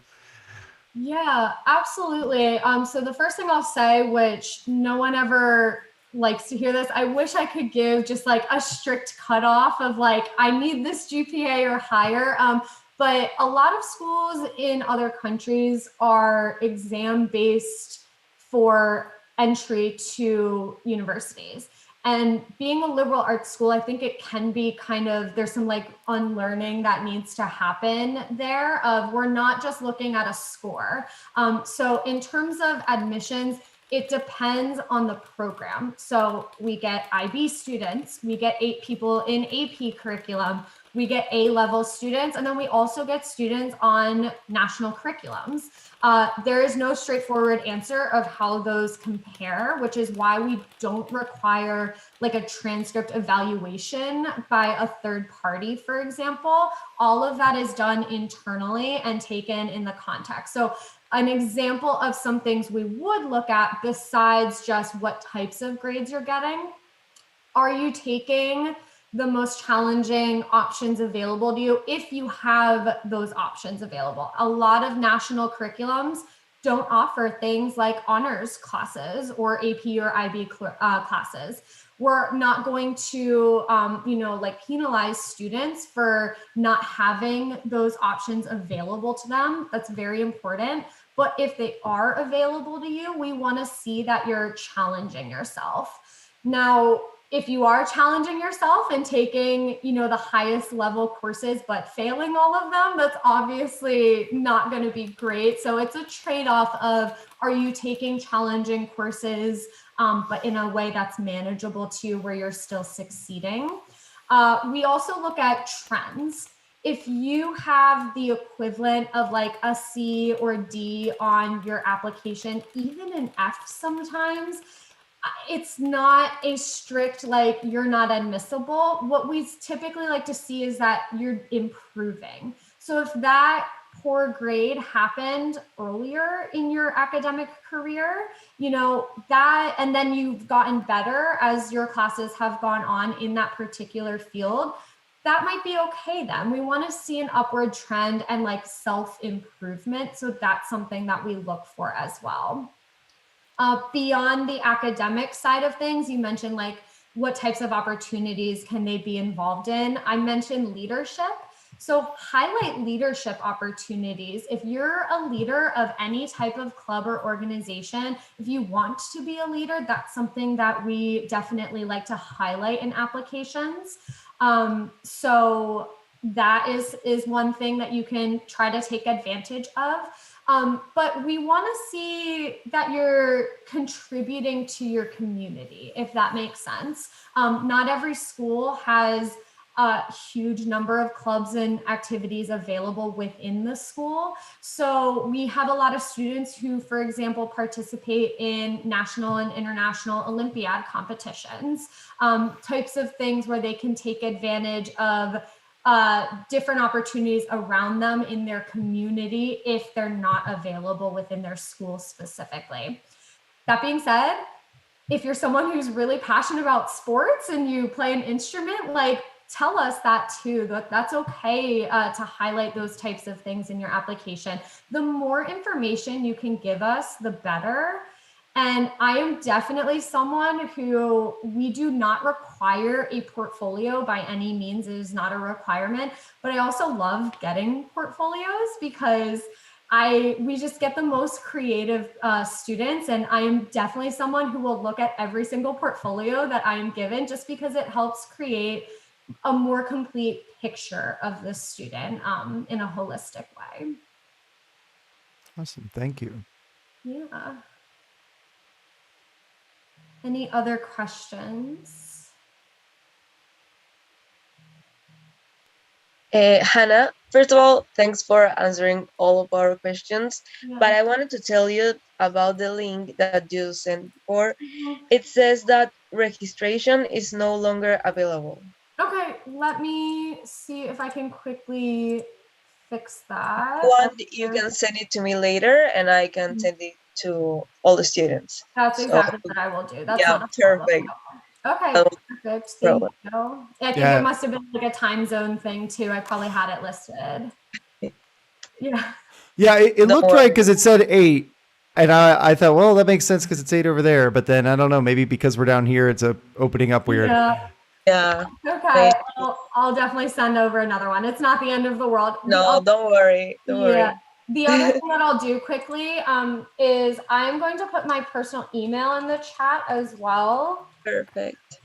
Yeah, absolutely. So the first thing I'll say, which no one ever likes to hear this, I wish I could give just like a strict cutoff of like, I need this GPA or higher. But a lot of schools in other countries are exam-based for entry to universities. And being a liberal arts school, I think it can be kind of, there's some like unlearning that needs to happen there of we're not just looking at a score. So in terms of admissions, it depends on the program. So we get IB students, we get 8 people in AP curriculum, we get A-level students, and then we also get students on national curriculums. There is no straightforward answer of how those compare, which is why we don't require like a transcript evaluation by a third party, for example. All of that is done internally and taken in the context. So an example of some things we would look at besides just what types of grades you're getting, are you taking the most challenging options available to you if you have those options available? A lot of national curriculums don't offer things like honors classes or AP or IB classes. We're not going to, like penalize students for not having those options available to them. That's very important. But if they are available to you, we want to see that you're challenging yourself. Now, if you are challenging yourself and taking, the highest level courses, but failing all of them, that's obviously not going to be great. So it's a trade-off of, are you taking challenging courses, but in a way that's manageable to you where you're still succeeding? We also look at trends. If you have the equivalent of like a C or D on your application, even an F sometimes, it's not a strict, like, you're not admissible. What we typically like to see is that you're improving. So if that poor grade happened earlier in your academic career, that, and then you've gotten better as your classes have gone on in that particular field, that might be okay then. We want to see an upward trend and like self-improvement. So that's something that we look for as well. Beyond the academic side of things, you mentioned like what types of opportunities can they be involved in? I mentioned leadership. So highlight leadership opportunities. If you're a leader of any type of club or organization, if you want to be a leader, that's something that we definitely like to highlight in applications. So that is one thing that you can try to take advantage of. But we want to see that you're contributing to your community, if that makes sense. Not every school has a huge number of clubs and activities available within the school. So we have a lot of students who, for example, participate in national and international Olympiad competitions, types of things where they can take advantage of different opportunities around them in their community if they're not available within their school specifically. That being said, if you're someone who's really passionate about sports and you play an instrument, like tell us that too. That's okay to highlight those types of things in your application. The more information you can give us, the better. And I am definitely someone who we do not require a portfolio by any means. It is not a requirement, but I also love getting portfolios because we just get the most creative students. And I am definitely someone who will look at every single portfolio that I am given just because it helps create a more complete picture of the student in a holistic way. Awesome. Thank you. Yeah. Any other questions? Hannah, first of all, thanks for answering all of our questions. Yeah. But I wanted to tell you about the link that you sent for. It says that registration is no longer available. Okay, let me see if I can quickly fix that. You can send it to me later and I can send it to all the students. That's exactly what I will do. That's yeah, not a perfect. Okay, perfect. Thank you. I think Yeah. it must have been like a time zone thing too. I probably had it listed. Yeah. Yeah, it looked worry. right because it said 8. And I thought, well, that makes sense because it's 8 over there. But then I don't know, maybe because we're down here, it's opening up weird. Yeah. Okay, I'll definitely send over another one. It's not the end of the world. No, don't worry. Don't worry. The other thing that I'll do quickly is I'm going to put my personal email in the chat as well. Perfect.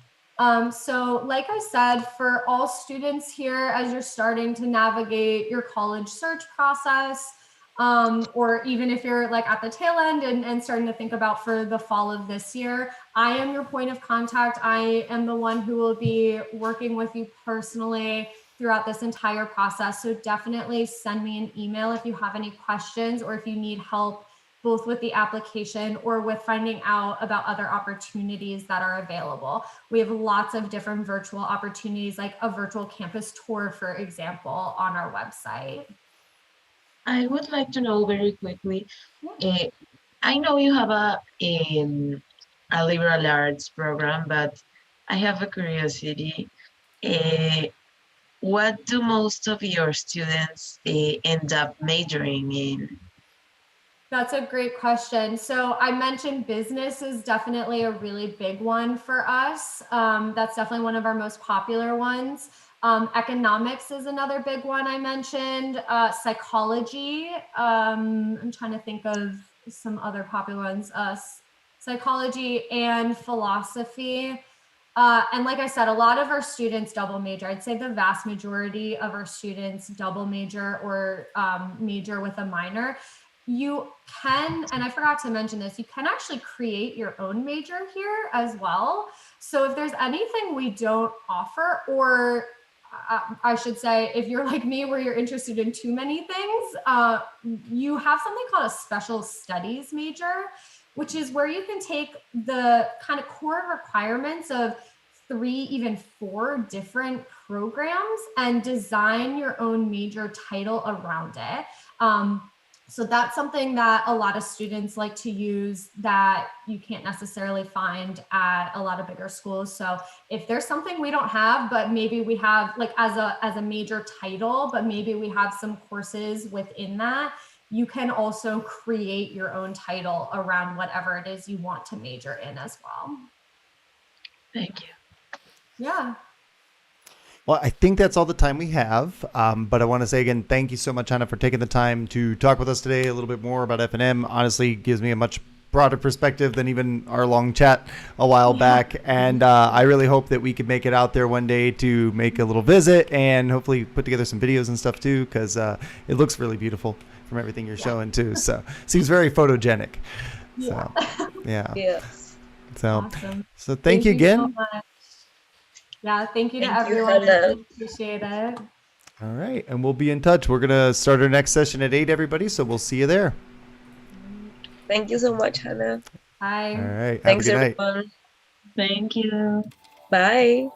So like I said, for all students here, as you're starting to navigate your college search process, or even if you're like at the tail end and starting to think about for the fall of this year, I am your point of contact. I am the one who will be working with you personally throughout this entire process. So definitely send me an email if you have any questions or if you need help both with the application or with finding out about other opportunities that are available. We have lots of different virtual opportunities, like a virtual campus tour, for example, on our website. I would like to know very quickly. I know you have a liberal arts program, but I have a curiosity. What do most of your students end up majoring in? That's a great question. So I mentioned business is definitely a really big one for us. That's definitely one of our most popular ones. Economics is another big one I mentioned. Psychology. I'm trying to think of some other popular ones. Psychology and philosophy. And like I said, a lot of our students double major. I'd say the vast majority of our students double major or major with a minor. You can, and I forgot to mention this, you can actually create your own major here as well. So if there's anything we don't offer, or I should say, if you're like me, where you're interested in too many things, you have something called a special studies major, which is where you can take the kind of core requirements of 3, even 4 different programs and design your own major title around it. So that's something that a lot of students like to use that you can't necessarily find at a lot of bigger schools. So if there's something we don't have, but maybe we have like as a major title, but maybe we have some courses within that, you can also create your own title around whatever it is you want to major in as well. Thank you. Yeah. Well, I think that's all the time we have. But I want to say again, thank you so much, Hannah, for taking the time to talk with us today a little bit more about F&M. Honestly, gives me a much broader perspective than even our long chat a while back. And I really hope that we could make it out there one day to make a little visit and hopefully put together some videos and stuff too, because it looks really beautiful from everything you're showing too. So seems very photogenic. So, yeah. Yes. So, Awesome. so thank you again. So much. Yeah, thank you to Thank you, everyone. I Hannah. really appreciate it. All right. And we'll be in touch. We're going to start our next session at 8, everybody. So we'll see you there. Thank you so much, Hannah. Bye. All right. Have Thanks, a good night. everyone. Thank you. Bye.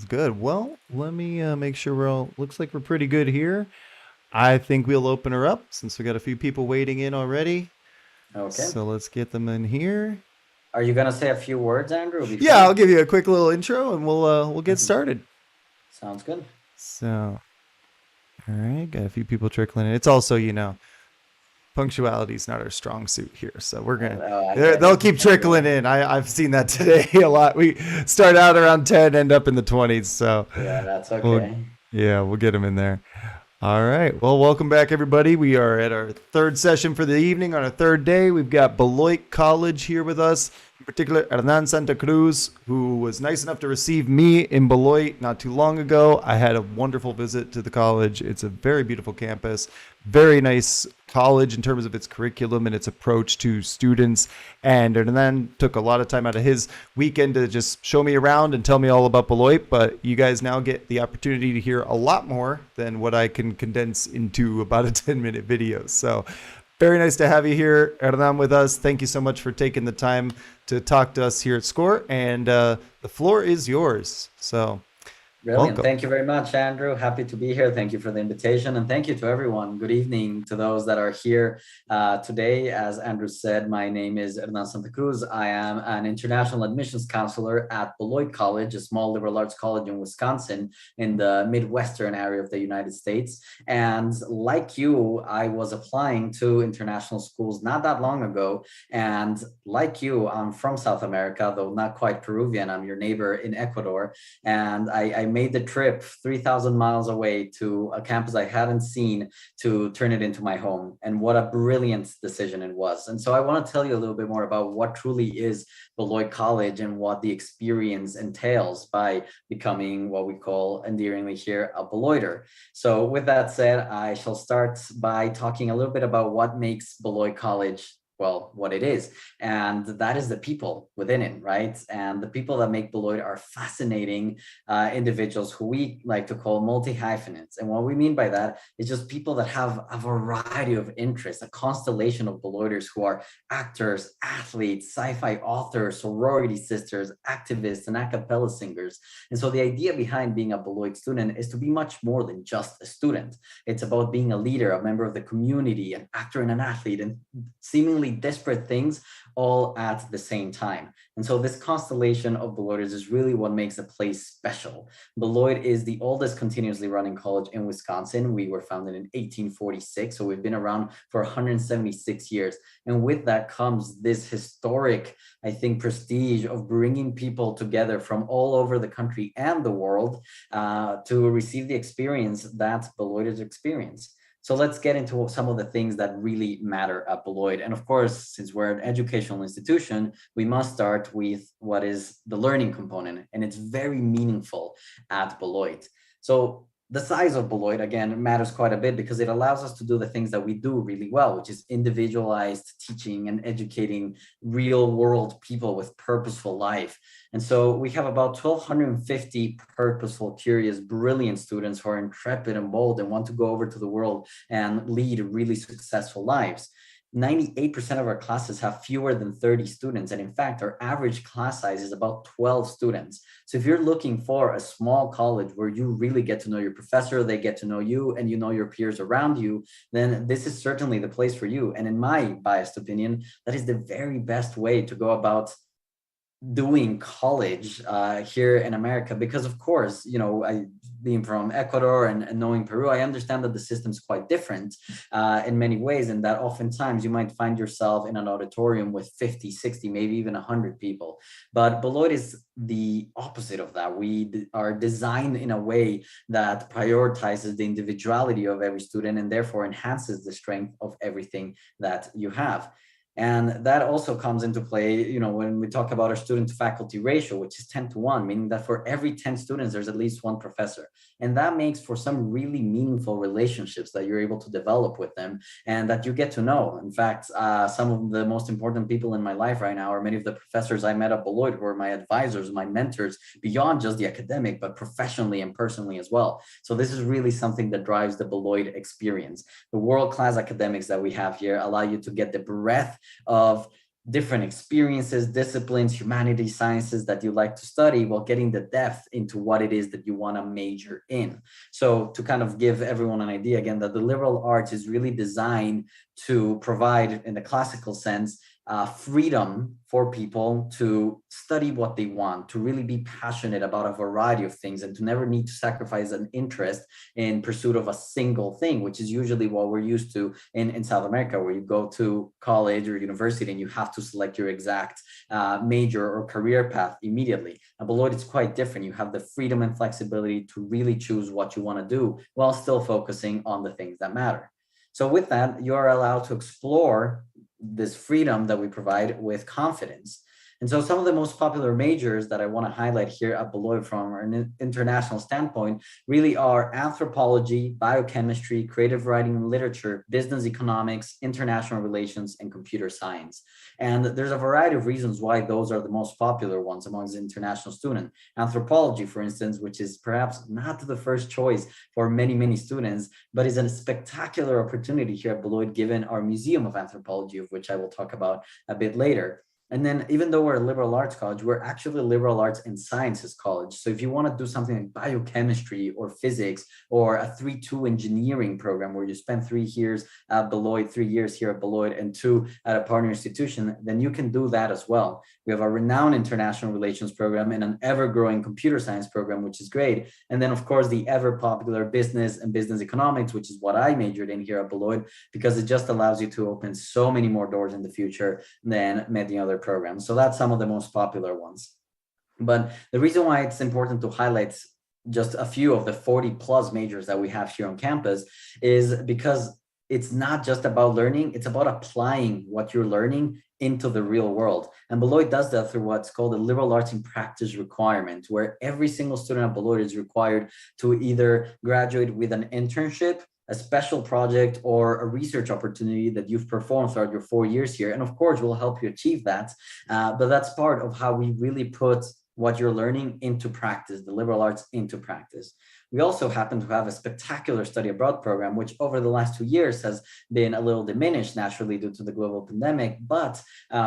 good. Well, let me make sure we're all, looks like we're pretty good here. I think we'll open her up since we got a few people waiting in already. Okay. So let's get them in here. Are you gonna say a few words, Andrew? Before? Yeah, I'll give you a quick little intro and we'll get started. Sounds good. So, all right, got a few people trickling in. It's also, you know, punctuality is not our strong suit here, so we're gonna they'll keep trickling in. I've seen that today a lot. We start out around 10, end up in the 20s. So yeah, that's okay. We'll get them in there. All right. Well, welcome back, everybody. We are at our third session for the evening. On our third day, we've got Beloit College here with us. In particular, Hernan Santa Cruz, who was nice enough to receive me in Beloit not too long ago. I had a wonderful visit to the college. It's a very beautiful campus, very nice college in terms of its curriculum and its approach to students. And Hernan took a lot of time out of his weekend to just show me around and tell me all about Beloit. But you guys now get the opportunity to hear a lot more than what I can condense into about a 10-minute video. So very nice to have you here, Hernan, with us. Thank you so much for taking the time to talk to us here at SCORE. And the floor is yours. So brilliant. welcome. Thank you very much, Andrew. Happy to be here. Thank you for the invitation. And thank you to everyone. Good evening to those that are here today. As Andrew said, my name is Hernan Santa Cruz. I am an international admissions counselor at Beloit College, a small liberal arts college in Wisconsin in the Midwestern area of the United States. And like you, I was applying to international schools not that long ago. And like you, I'm from South America, though not quite Peruvian. I'm your neighbor in Ecuador. And I made the trip 3,000 miles away to a campus I hadn't seen to turn it into my home. And what a brilliant decision it was. And so I want to tell you a little bit more about what truly is Beloit College and what the experience entails by becoming what we call endearingly here a Beloiter. So with that said, I shall start by talking a little bit about what makes Beloit College well, what it is. And that is the people within it, right? And the people that make Beloit are fascinating individuals who we like to call multi-hyphenates. And what we mean by that is just people that have a variety of interests, a constellation of Beloiters who are actors, athletes, sci-fi authors, sorority sisters, activists, and a cappella singers. And so the idea behind being a Beloit student is to be much more than just a student. It's about being a leader, a member of the community, an actor and an athlete, and seemingly disparate things all at the same time. And so this constellation of Beloiters is really what makes a place special. Beloit is the oldest continuously running college in Wisconsin. We were founded in 1846, so we've been around for 176 years. And with that comes this historic, I think, prestige of bringing people together from all over the country and the world to receive the experience that Beloiters experience. So let's get into some of the things that really matter at Beloit. And of course, since we're an educational institution, we must start with what is the learning component. And it's very meaningful at Beloit. So the size of Beloit, again, matters quite a bit because it allows us to do the things that we do really well, which is individualized teaching and educating real world people with purposeful life. And so we have about 1,250 purposeful, curious, brilliant students who are intrepid and bold and want to go over to the world and lead really successful lives. 98% of our classes have fewer than 30 students. And in fact, our average class size is about 12 students. So if you're looking for a small college where you really get to know your professor, they get to know you, and you know your peers around you, then this is certainly the place for you. And in my biased opinion, that is the very best way to go about doing college here in America, because of course, you know, being from Ecuador and knowing Peru, I understand that the system's quite different in many ways, and that oftentimes you might find yourself in an auditorium with 50, 60, maybe even 100 people. But Beloit is the opposite of that. We are designed in a way that prioritizes the individuality of every student and therefore enhances the strength of everything that you have. And that also comes into play, you know, when we talk about our student to faculty ratio, which is 10 to 1, meaning that for every 10 students, there's at least one professor. And that makes for some really meaningful relationships that you're able to develop with them and that you get to know. In fact, some of the most important people in my life right now are many of the professors I met at Beloit who are my advisors, my mentors, beyond just the academic, but professionally and personally as well. So this is really something that drives the Beloit experience. The world-class academics that we have here allow you to get the breadth of different experiences, disciplines, humanities, sciences that you like to study, while getting the depth into what it is that you want to major in. So to kind of give everyone an idea again, that the liberal arts is really designed to provide, in the classical sense, freedom for people to study what they want, to really be passionate about a variety of things, and to never need to sacrifice an interest in pursuit of a single thing, which is usually what we're used to in South America, where you go to college or university and you have to select your exact major or career path immediately. At Beloit, it's quite different. You have the freedom and flexibility to really choose what you want to do while still focusing on the things that matter. So with that, you are allowed to explore this freedom that we provide with confidence. And so some of the most popular majors that I want to highlight here at Beloit from an international standpoint really are anthropology, biochemistry, creative writing and literature, business economics, international relations, and computer science. And there's a variety of reasons why those are the most popular ones amongst international students. Anthropology, for instance, which is perhaps not the first choice for many, many students, but is a spectacular opportunity here at Beloit, given our Museum of Anthropology, of which I will talk about a bit later. And then even though we're a liberal arts college, we're actually a liberal arts and sciences college. So if you want to do something like biochemistry or physics, or a 3-2 engineering program where you spend 3 years at Beloit, 3 years here at Beloit, and 2 at a partner institution, then you can do that as well. We have a renowned international relations program and an ever-growing computer science program, which is great. And then, of course, the ever-popular business and business economics, which is what I majored in here at Beloit, because it just allows you to open so many more doors in the future than many other programs. So that's some of the most popular ones. But the reason why it's important to highlight just a few of the 40 plus majors that we have here on campus is because it's not just about learning, it's about applying what you're learning into the real world. And Beloit does that through what's called a liberal arts in practice requirement, where every single student at Beloit is required to either graduate with an internship, a special project, or a research opportunity that you've performed throughout your 4 years here. And of course, we'll help you achieve that. But that's part of how we really put what you're learning into practice, the liberal arts into practice. We also happen to have a spectacular study abroad program, which over the last 2 years has been a little diminished naturally due to the global pandemic. But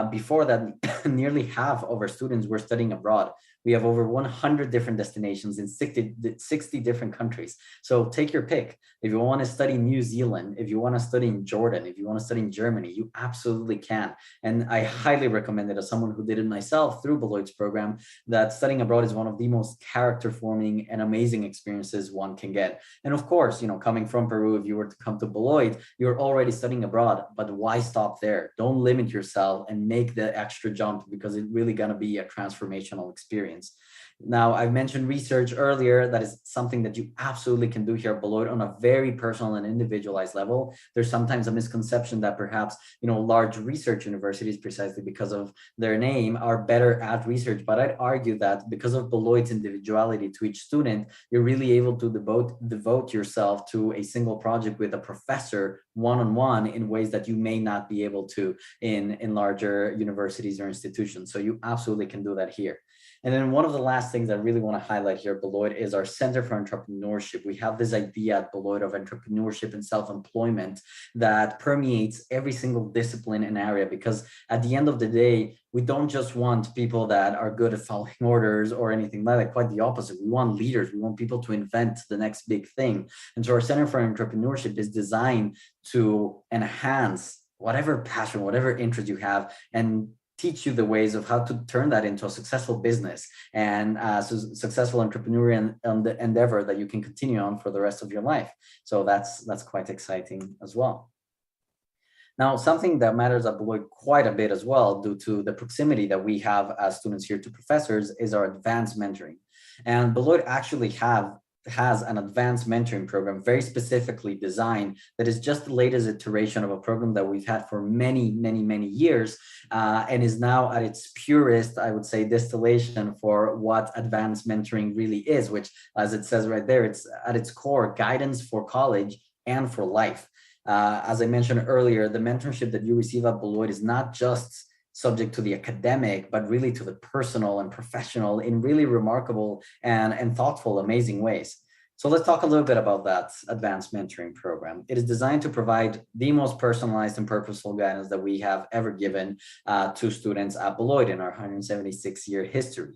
before that, nearly half of our students were studying abroad. We have over 100 different destinations in 60 different countries. So take your pick. If you want to study New Zealand, if you want to study in Jordan, if you want to study in Germany, you absolutely can. And I highly recommend it as someone who did it myself through Beloit's program, that studying abroad is one of the most character forming and amazing experiences one can get. And of course, coming from Peru, if you were to come to Beloit, you're already studying abroad, but why stop there? Don't limit yourself and make the extra jump, because it's really going to be a transformational experience. Now, I've mentioned research earlier. That is something that you absolutely can do here at Beloit on a very personal and individualized level. There's sometimes a misconception that perhaps, large research universities, precisely because of their name, are better at research. But I'd argue that because of Beloit's individuality to each student, you're really able to devote yourself to a single project with a professor one-on-one in ways that you may not be able to in larger universities or institutions. So you absolutely can do that here. And then one of the last things I really want to highlight here at Beloit is our Center for Entrepreneurship. We have this idea at Beloit of entrepreneurship and self-employment that permeates every single discipline and area, because at the end of the day, we don't just want people that are good at following orders or anything like that. Quite the opposite. We want leaders. We want people to invent the next big thing. And so our Center for Entrepreneurship is designed to enhance whatever passion, whatever interest you have, and teach you the ways of how to turn that into a successful business and a successful entrepreneurial endeavor that you can continue on for the rest of your life. So that's quite exciting as well. Now, something that matters at Beloit quite a bit as well, due to the proximity that we have as students here to professors, is our advanced mentoring. And Beloit actually has an advanced mentoring program very specifically designed, that is just the latest iteration of a program that we've had for many, many, many years, and is now at its purest, I would say, distillation for what advanced mentoring really is, which, as it says right there, it's at its core guidance for college and for life. As I mentioned earlier, the mentorship that you receive at Beloit is not just subject to the academic, but really to the personal and professional in really remarkable and thoughtful, amazing ways. So let's talk a little bit about that advanced mentoring program. It is designed to provide the most personalized and purposeful guidance that we have ever given to students at Beloit in our 176-year history.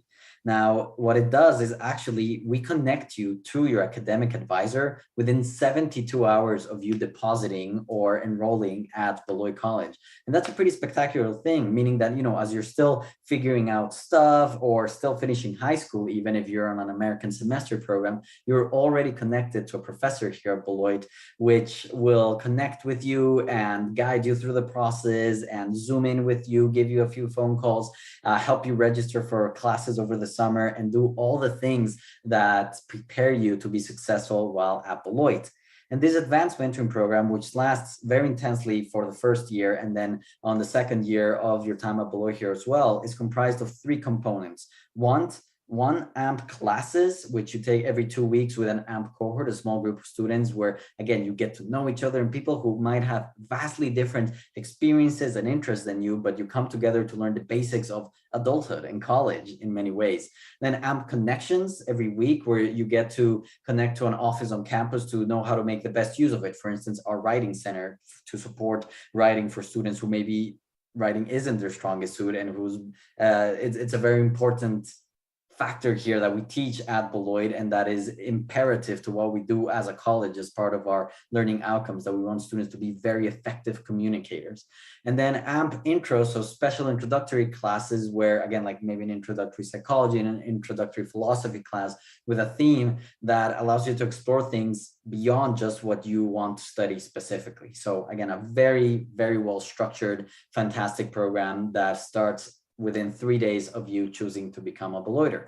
Now, what it does is actually we connect you to your academic advisor within 72 hours of you depositing or enrolling at Beloit College. And that's a pretty spectacular thing, meaning that, as you're still figuring out stuff or still finishing high school, even if you're on an American semester program, you're already connected to a professor here at Beloit, which will connect with you and guide you through the process and zoom in with you, give you a few phone calls, help you register for classes over the summer, and do all the things that prepare you to be successful while at Beloit. And this advanced mentoring program, which lasts very intensely for the first year, and then on the second year of your time at Beloit here as well, is comprised of three components. One AMP classes, which you take every 2 weeks with an AMP cohort, a small group of students where, again, you get to know each other and people who might have vastly different experiences and interests than you, but you come together to learn the basics of adulthood and college in many ways. Then AMP connections every week, where you get to connect to an office on campus to know how to make the best use of it. For instance, our writing center to support writing for students who maybe writing isn't their strongest suit, and who's it's a very important factor here that we teach at Beloit, and that is imperative to what we do as a college as part of our learning outcomes, that we want students to be very effective communicators. And then AMP intro, so special introductory classes where, again, like maybe an introductory psychology and an introductory philosophy class with a theme that allows you to explore things beyond just what you want to study specifically. So again, a very, very well structured, fantastic program that starts within 3 days of you choosing to become a Beloiter.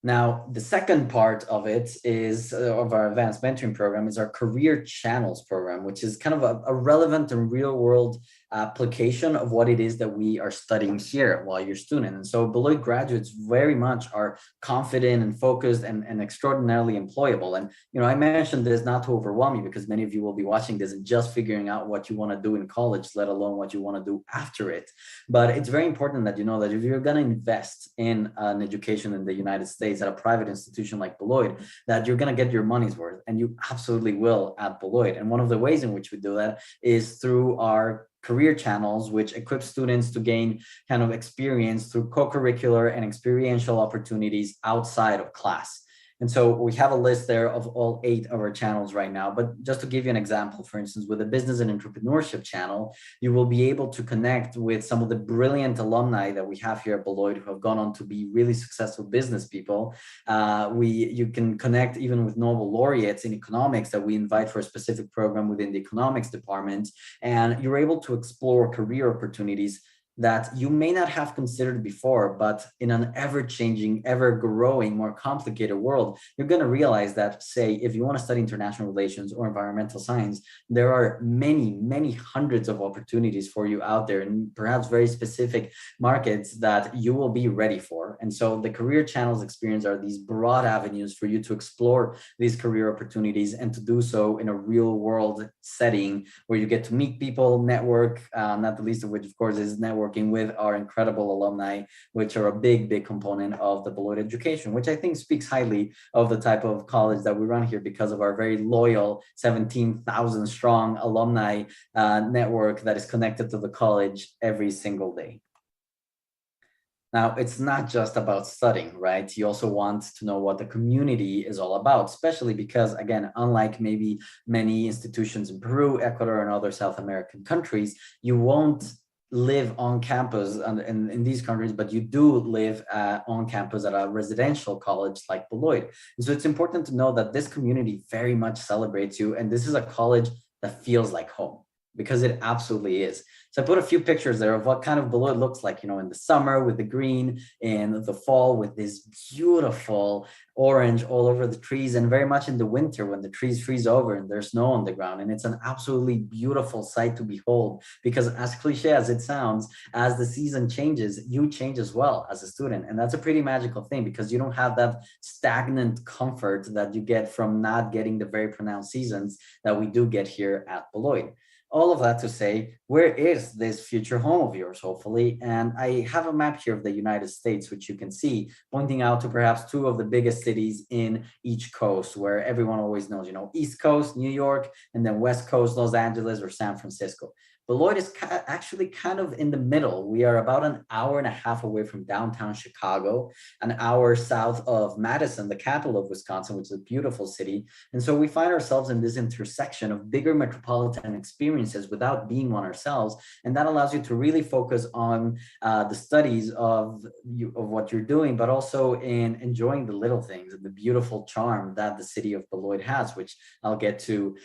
Now, the second part of it is of our advanced mentoring program is our career channels program, which is kind of a relevant and real world application of what it is that we are studying here while you're student. And so Beloit graduates very much are confident and focused and extraordinarily employable. And, I mentioned this not to overwhelm you, because many of you will be watching this and just figuring out what you want to do in college, let alone what you want to do after it. But it's very important that you know that if you're going to invest in an education in the United States at a private institution like Beloit, that you're going to get your money's worth, and you absolutely will at Beloit. And one of the ways in which we do that is through our career channels, which equip students to gain kind of experience through co-curricular and experiential opportunities outside of class. And so we have a list there of all 8 of our channels right now. But just to give you an example, for instance, with the business and entrepreneurship channel, you will be able to connect with some of the brilliant alumni that we have here at Beloit who have gone on to be really successful business people. You can connect even with Nobel laureates in economics that we invite for a specific program within the economics department. And you're able to explore career opportunities that you may not have considered before, but in an ever-changing, ever-growing, more complicated world, you're going to realize that, say, if you want to study international relations or environmental science, there are many, many hundreds of opportunities for you out there, and perhaps very specific markets that you will be ready for. And so the career channels experience are these broad avenues for you to explore these career opportunities, and to do so in a real-world setting where you get to meet people, network, not the least of which, of course, is networking with our incredible alumni, which are a big, big component of the Beloit education, which I think speaks highly of the type of college that we run here, because of our very loyal 17,000 strong alumni network that is connected to the college every single day. Now, it's not just about studying, right? You also want to know what the community is all about, especially because, again, unlike maybe many institutions in Peru, Ecuador, and other South American countries, you won't live on campus in these countries, but you do live on campus at a residential college like Beloit. And so it's important to know that this community very much celebrates you, and this is a college that feels like home, because it absolutely is. So I put a few pictures there of what kind of Beloit looks like, in the summer with the green, in the fall with this beautiful orange all over the trees, and very much in the winter when the trees freeze over and there's snow on the ground. And it's an absolutely beautiful sight to behold, because as cliche as it sounds, as the season changes, you change as well as a student. And that's a pretty magical thing, because you don't have that stagnant comfort that you get from not getting the very pronounced seasons that we do get here at Beloit. all of that to say, where is this future home of yours, hopefully? And I have a map here of the United States, which you can see, pointing out to perhaps two of the biggest cities in each coast, where everyone always knows, East Coast, New York, and then West Coast, Los Angeles or San Francisco. Beloit is actually kind of in the middle. We are about an hour and a half away from downtown Chicago, an hour south of Madison, the capital of Wisconsin, which is a beautiful city. And so we find ourselves in this intersection of bigger metropolitan experiences without being one ourselves. And that allows you to really focus on the studies of what you're doing, but also in enjoying the little things and the beautiful charm that the city of Beloit has, which I'll get to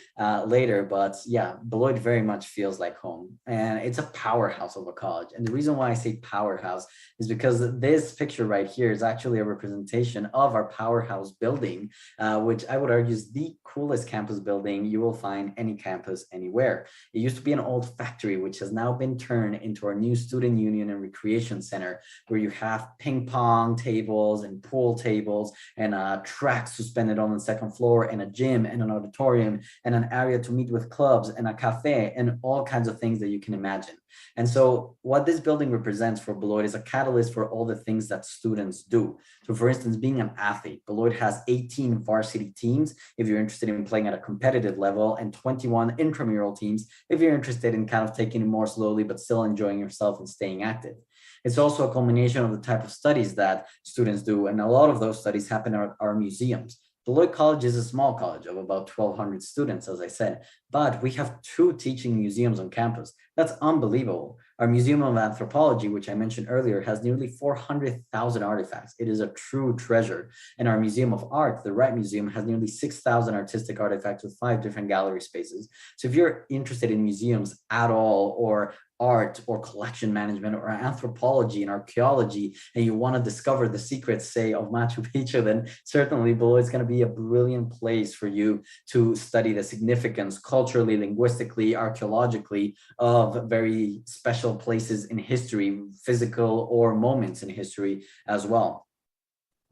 later. But yeah, Beloit very much feels like home. And it's a powerhouse of a college. And the reason why I say powerhouse is because this picture right here is actually a representation of our powerhouse building, which I would argue is the coolest campus building you will find any campus anywhere. It used to be an old factory, which has now been turned into our new student union and recreation center, where you have ping pong tables and pool tables and tracks suspended on the second floor, and a gym and an auditorium and an area to meet with clubs and a cafe and all kinds of things that you can imagine. And so what this building represents for Beloit is a catalyst for all the things that students do. So for instance, being an athlete, Beloit has 18 varsity teams if you're interested in playing at a competitive level, and 21 intramural teams if you're interested in kind of taking it more slowly but still enjoying yourself and staying active. It's also a culmination of the type of studies that students do, and a lot of those studies happen at our museums. Beloit College is a small college of about 1,200 students, as I said, but we have 2 teaching museums on campus. That's unbelievable. Our Museum of Anthropology, which I mentioned earlier, has nearly 400,000 artifacts. It is a true treasure. And our Museum of Art, the Wright Museum, has nearly 6,000 artistic artifacts with 5 different gallery spaces. So if you're interested in museums at all, or art or collection management or anthropology and archaeology, and you want to discover the secrets, say, of Machu Picchu, then certainly Beloit is going to be a brilliant place for you to study the significance culturally, linguistically, archaeologically of very special places in history, physical or moments in history as well.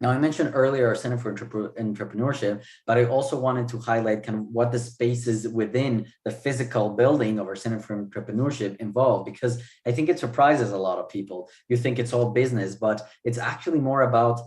Now, I mentioned earlier our Center for Entrepreneurship, but I also wanted to highlight kind of what the spaces within the physical building of our Center for Entrepreneurship involve, because I think it surprises a lot of people. You think it's all business, but it's actually more about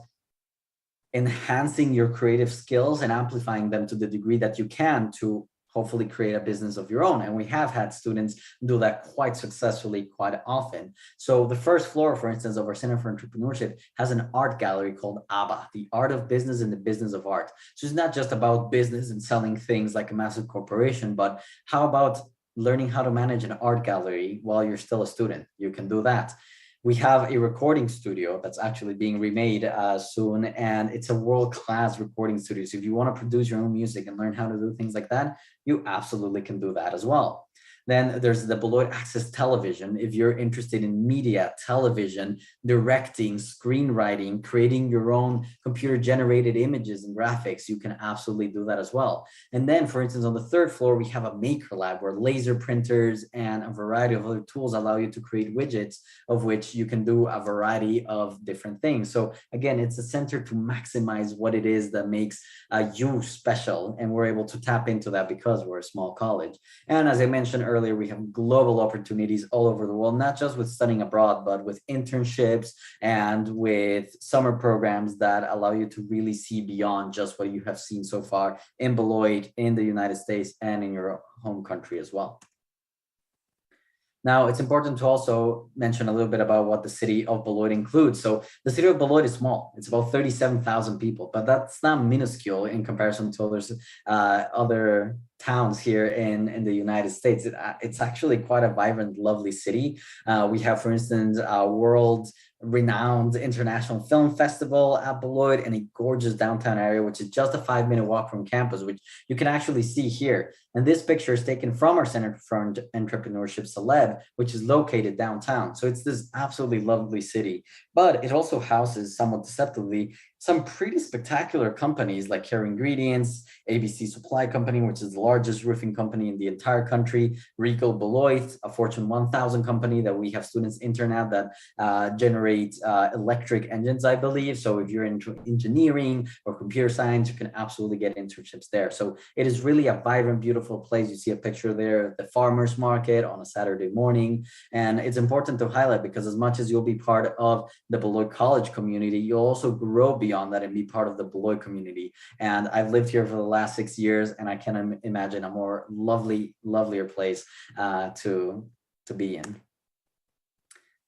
enhancing your creative skills and amplifying them to the degree that you can to hopefully create a business of your own. And we have had students do that quite successfully quite often. So the first floor, for instance, of our Center for Entrepreneurship has an art gallery called ABBA, the Art of Business and the Business of Art. So it's not just about business and selling things like a massive corporation, but how about learning how to manage an art gallery while you're still a student? You can do that. We have a recording studio that's actually being remade soon, and it's a world-class recording studio. So if you want to produce your own music and learn how to do things like that, you absolutely can do that as well. Then there's the Beloit Access Television. If you're interested in media, television, directing, screenwriting, creating your own computer-generated images and graphics, you can absolutely do that as well. And then, for instance, on the third floor, we have a maker lab where laser printers and a variety of other tools allow you to create widgets, of which you can do a variety of different things. So again, it's a center to maximize what it is that makes you special. And we're able to tap into that because we're a small college. And as I mentioned earlier, we have global opportunities all over the world, not just with studying abroad, but with internships and with summer programs that allow you to really see beyond just what you have seen so far in Beloit, in the United States, and in your home country as well. Now, it's important to also mention a little bit about what the city of Beloit includes. So the city of Beloit is small. It's about 37,000 people, but that's not minuscule in comparison to other towns here in the United States. It's actually quite a vibrant, lovely city. We have, for instance, a world-renowned international film festival at Beloit and a gorgeous downtown area, which is just a 5-minute walk from campus, which you can actually see here. And this picture is taken from our Center for Entrepreneurship Celeb, which is located downtown. So it's this absolutely lovely city, but it also houses, somewhat deceptively, some pretty spectacular companies like Care Ingredients, ABC Supply Company, which is the largest roofing company in the entire country, Rico Beloit, a Fortune 1000 company that we have students intern at that generate electric engines, I believe. So if you're into engineering or computer science, you can absolutely get internships there. So it is really a vibrant, beautiful place. You see a picture there, the farmers market on a Saturday morning. And it's important to highlight because as much as you'll be part of the Beloit College community, you'll also grow beyond that and be part of the Beloit community. And I've lived here for the last 6 years, and I can imagine a more lovelier place to be in.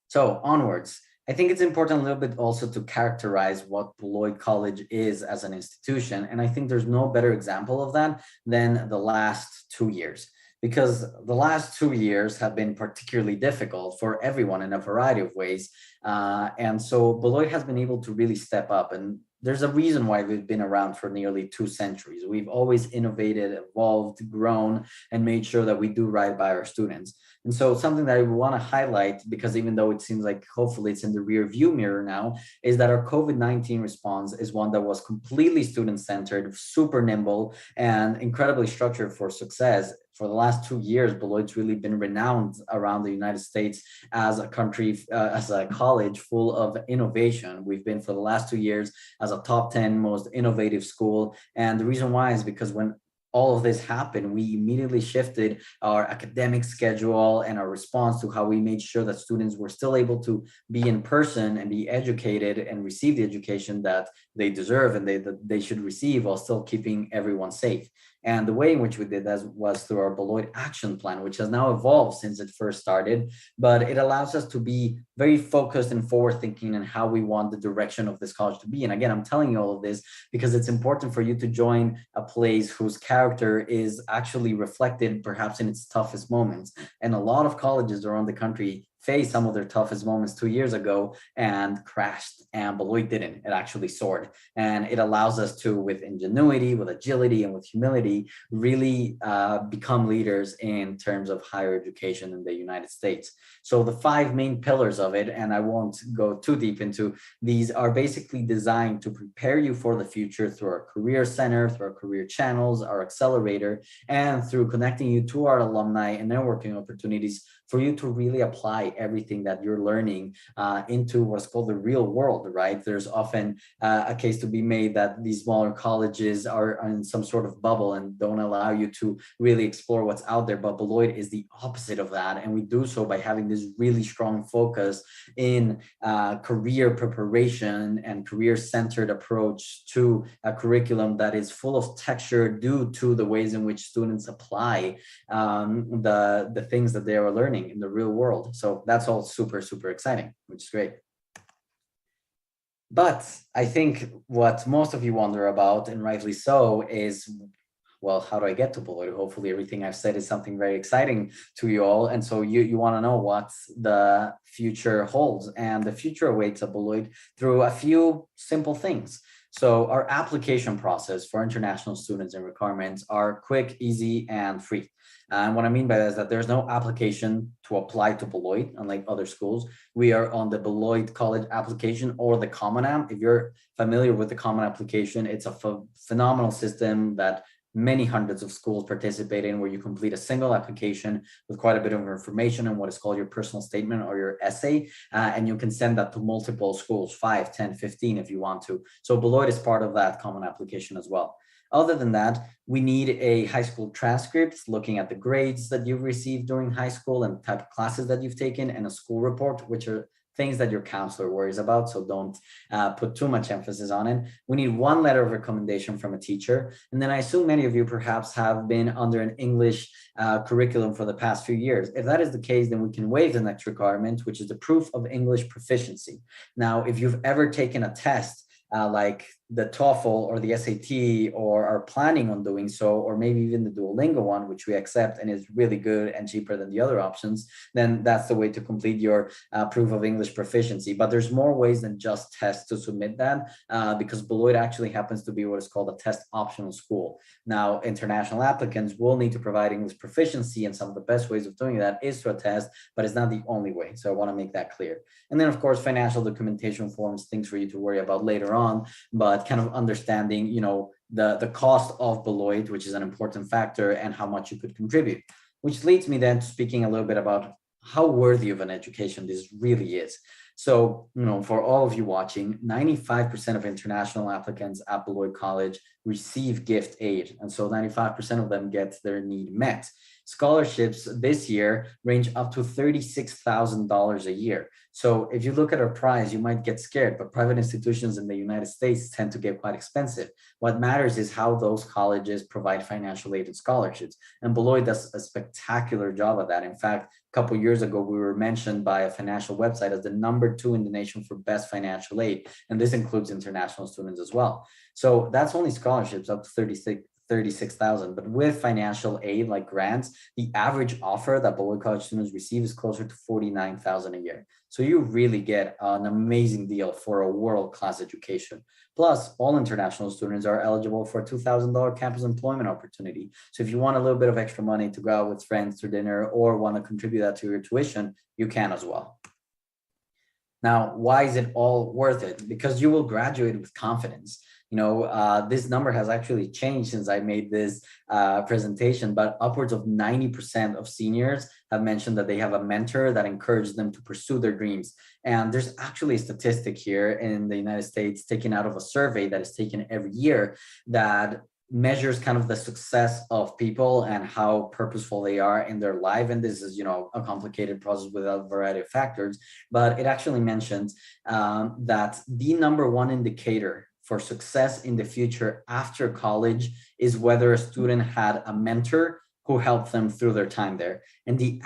So onwards, I think it's important a little bit also to characterize what Beloit College is as an institution. And I think there's no better example of that than the last 2 years, because the last 2 years have been particularly difficult for everyone in a variety of ways. And so Beloit has been able to really step up, and there's a reason why we've been around for nearly 2 centuries. We've always innovated, evolved, grown, and made sure that we do right by our students. And so something that I want to highlight, because even though it seems like hopefully it's in the rear view mirror now, is that our COVID-19 response is one that was completely student-centered, super nimble, and incredibly structured for success. For the last 2 years, Beloit's really been renowned around the United States as a country, as a college full of innovation. We've been for the last 2 years as a top 10 most innovative school. And the reason why is because when all of this happened, we immediately shifted our academic schedule and our response to how we made sure that students were still able to be in person and be educated and receive the education that they deserve and they should receive, while still keeping everyone safe. And the way in which we did that was through our Beloit Action Plan, which has now evolved since it first started, but it allows us to be very focused and forward thinking in how we want the direction of this college to be. And again, I'm telling you all of this because it's important for you to join a place whose character is actually reflected perhaps in its toughest moments. And a lot of colleges around the country faced some of their toughest moments 2 years ago and crashed, and Beloit didn't. It actually soared. And it allows us to, with ingenuity, with agility, and with humility, really become leaders in terms of higher education in the United States. So the 5 main pillars of it, and I won't go too deep into these, are basically designed to prepare you for the future through our career center, through our career channels, our accelerator, and through connecting you to our alumni and networking opportunities for you to really apply everything that you're learning into what's called the real world, right? There's often a case to be made that these smaller colleges are in some sort of bubble and don't allow you to really explore what's out there. But Beloit is the opposite of that. And we do so by having this really strong focus in career preparation and career-centered approach to a curriculum that is full of texture due to the ways in which students apply the things that they are learning in the real world. So that's all super, super exciting, which is great. But I think what most of you wonder about, and rightly so, is, well, how do I get to Beloit? Hopefully everything I've said is something very exciting to you all. And so you want to know what the future holds. And the future awaits at Beloit through a few simple things. So our application process for international students and requirements are quick, easy, and free. And what I mean by that is that there's no application to apply to Beloit, unlike other schools. We are on the Beloit College application or the Common App. If you're familiar with the Common Application, it's a phenomenal system that many hundreds of schools participate in, where you complete a single application with quite a bit of information on what is called your personal statement or your essay, and you can send that to multiple schools, 5, 10, 15 if you want to. So Beloit is part of that common application as well. Other than that, we need a high school transcript looking at the grades that you've received during high school and type of classes that you've taken, and a school report, which are things that your counselor worries about, so don't put too much emphasis on it. We need 1 letter of recommendation from a teacher. And then I assume many of you perhaps have been under an English curriculum for the past few years. If that is the case, then we can waive the next requirement, which is the proof of English proficiency. Now, if you've ever taken a test like the TOEFL or the SAT, or are planning on doing so, or maybe even the Duolingo one, which we accept and is really good and cheaper than the other options, then that's the way to complete your proof of English proficiency. But there's more ways than just tests to submit that, because Beloit actually happens to be what is called a test optional school. Now, international applicants will need to provide English proficiency, and some of the best ways of doing that is through a test, but it's not the only way. So I want to make that clear. And then, of course, financial documentation forms, things for you to worry about later on, but kind of understanding, the cost of Beloit, which is an important factor, and how much you could contribute. Which leads me then to speaking a little bit about how worthy of an education this really is. So, for all of you watching, 95% of international applicants at Beloit College receive gift aid. And so 95% of them get their need met. Scholarships this year range up to $36,000 a year. So if you look at our price, you might get scared, but private institutions in the United States tend to get quite expensive. What matters is how those colleges provide financial aid and scholarships. And Beloit does a spectacular job of that. In fact, a couple of years ago, we were mentioned by a financial website as the #2 in the nation for best financial aid. And this includes international students as well. So that's only scholarships up to 36,000. But with financial aid like grants, the average offer that Beloit College students receive is closer to 49,000 a year. So you really get an amazing deal for a world-class education. Plus, all international students are eligible for a $2,000 campus employment opportunity. So if you want a little bit of extra money to go out with friends to dinner, or want to contribute that to your tuition, you can as well. Now, why is it all worth it? Because you will graduate with confidence. This number has actually changed since I made this presentation, but upwards of 90% of seniors have mentioned that they have a mentor that encouraged them to pursue their dreams. And there's actually a statistic here in the United States taken out of a survey that is taken every year that measures kind of the success of people and how purposeful they are in their life. And this is, a complicated process with a variety of factors, but it actually mentions that the #1 indicator for success in the future after college is whether a student had a mentor who helped them through their time there. And the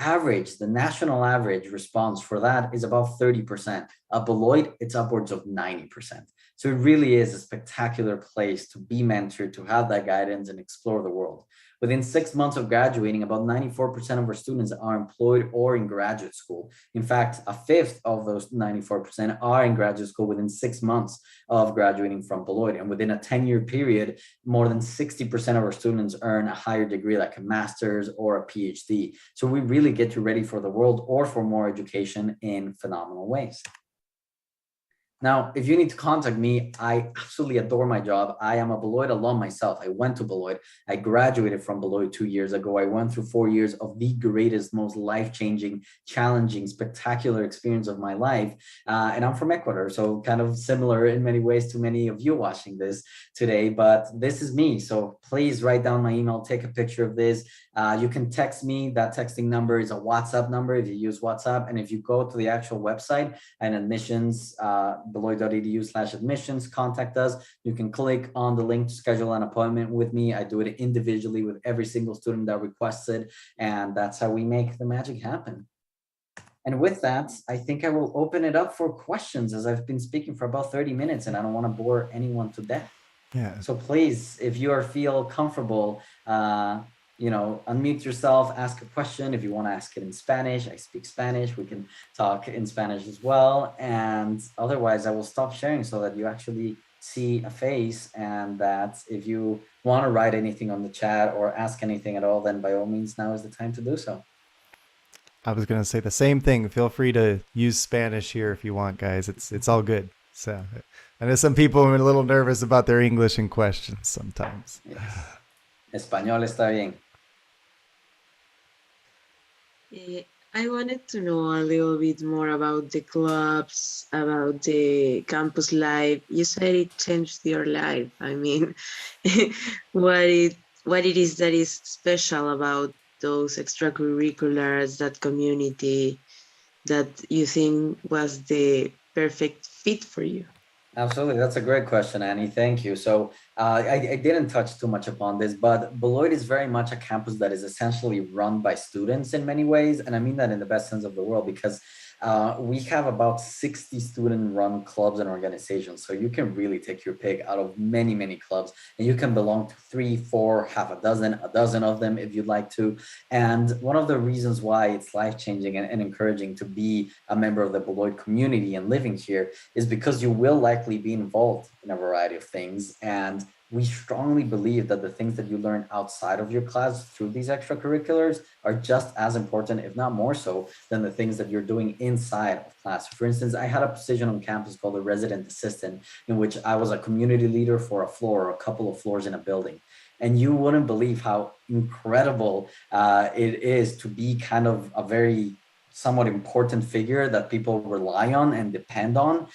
national average response for that is about 30%. At Beloit, it's upwards of 90%. So it really is a spectacular place to be mentored, to have that guidance and explore the world. Within 6 months of graduating, about 94% of our students are employed or in graduate school. In fact, a fifth of those 94% are in graduate school within 6 months of graduating from Beloit. And within a 10-year period, more than 60% of our students earn a higher degree, like a master's or a PhD. So we really get you ready for the world or for more education in phenomenal ways. Now, if you need to contact me, I absolutely adore my job. I am a Beloit alum myself. I went to Beloit. I graduated from Beloit 2 years ago. I went through 4 years of the greatest, most life-changing, challenging, spectacular experience of my life. And I'm from Ecuador, so kind of similar in many ways to many of you watching this today. But this is me. So please write down my email, take a picture of this. You can text me. That texting number is a WhatsApp number if you use WhatsApp. And if you go to the actual website and admissions, beloit.edu/admissions, contact us. You can click on the link to schedule an appointment with me. I do it individually with every single student that requests it. And that's how we make the magic happen. And with that, I think I will open it up for questions, as I've been speaking for about 30 minutes and I don't want to bore anyone to death. Yeah. So please, if you feel comfortable, unmute yourself, ask a question. If you want to ask it in Spanish, I speak Spanish. We can talk in Spanish as well. And otherwise, I will stop sharing so that you actually see a face, and that if you want to write anything on the chat or ask anything at all, then by all means, now is the time to do so. I was going to say the same thing. Feel free to use Spanish here if you want, guys. It's all good. So I know some people are a little nervous about their English in questions sometimes. Yes. Español está bien. I wanted to know a little bit more about the clubs, about the campus life. You said it changed your life. I mean, what it is that is special about those extracurriculars, that community, that you think was the perfect fit for you? Absolutely. That's a great question, Annie. Thank you. So I didn't touch too much upon this, but Beloit is very much a campus that is essentially run by students in many ways. And I mean that in the best sense of the world, because we have about 60 student-run clubs and organizations. So you can really take your pick out of many, many clubs, and you can belong to 3, 4, half a dozen of them if you'd like to. And one of the reasons why it's life-changing and encouraging to be a member of the Beloit community and living here is because you will likely be involved in a variety of things. And we strongly believe that the things that you learn outside of your class through these extracurriculars are just as important, if not more so, than the things that you're doing inside of class. For instance, I had a position on campus called a resident assistant, in which I was a community leader for a floor or a couple of floors in a building. And you wouldn't believe how incredible it is to be kind of a very somewhat important figure that people rely on and depend on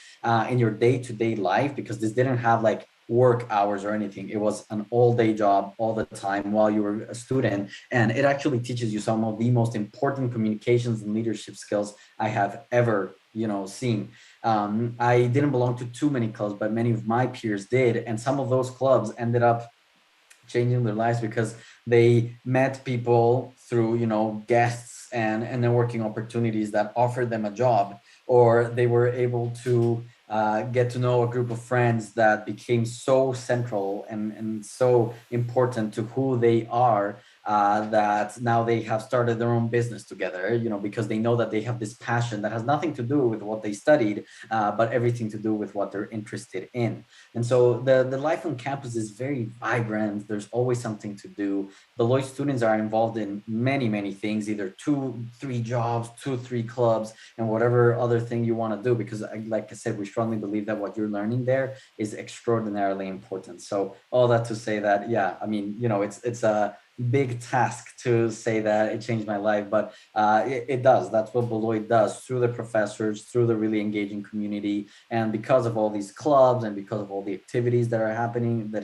in your day-to-day life, because this didn't have like work hours or anything. It was an all-day job all the time while you were a student, and it actually teaches you some of the most important communications and leadership skills I have ever seen. I didn't belong to too many clubs, but many of my peers did, and some of those clubs ended up changing their lives because they met people through guests and networking opportunities that offered them a job, or they were able to get to know a group of friends that became so central and so important to who they are, that now they have started their own business together, because they know that they have this passion that has nothing to do with what they studied, but everything to do with what they're interested in. And so the life on campus is very vibrant. There's always something to do. Beloit students are involved in many, many things, either 2, 3 jobs, 2, 3 clubs, and whatever other thing you want to do, because like I said, we strongly believe that what you're learning there is extraordinarily important. So all that to say that, yeah, I mean, it's a big task to say that it changed my life, but it does. That's what Beloit does, through the professors, through the really engaging community, and because of all these clubs and because of all the activities that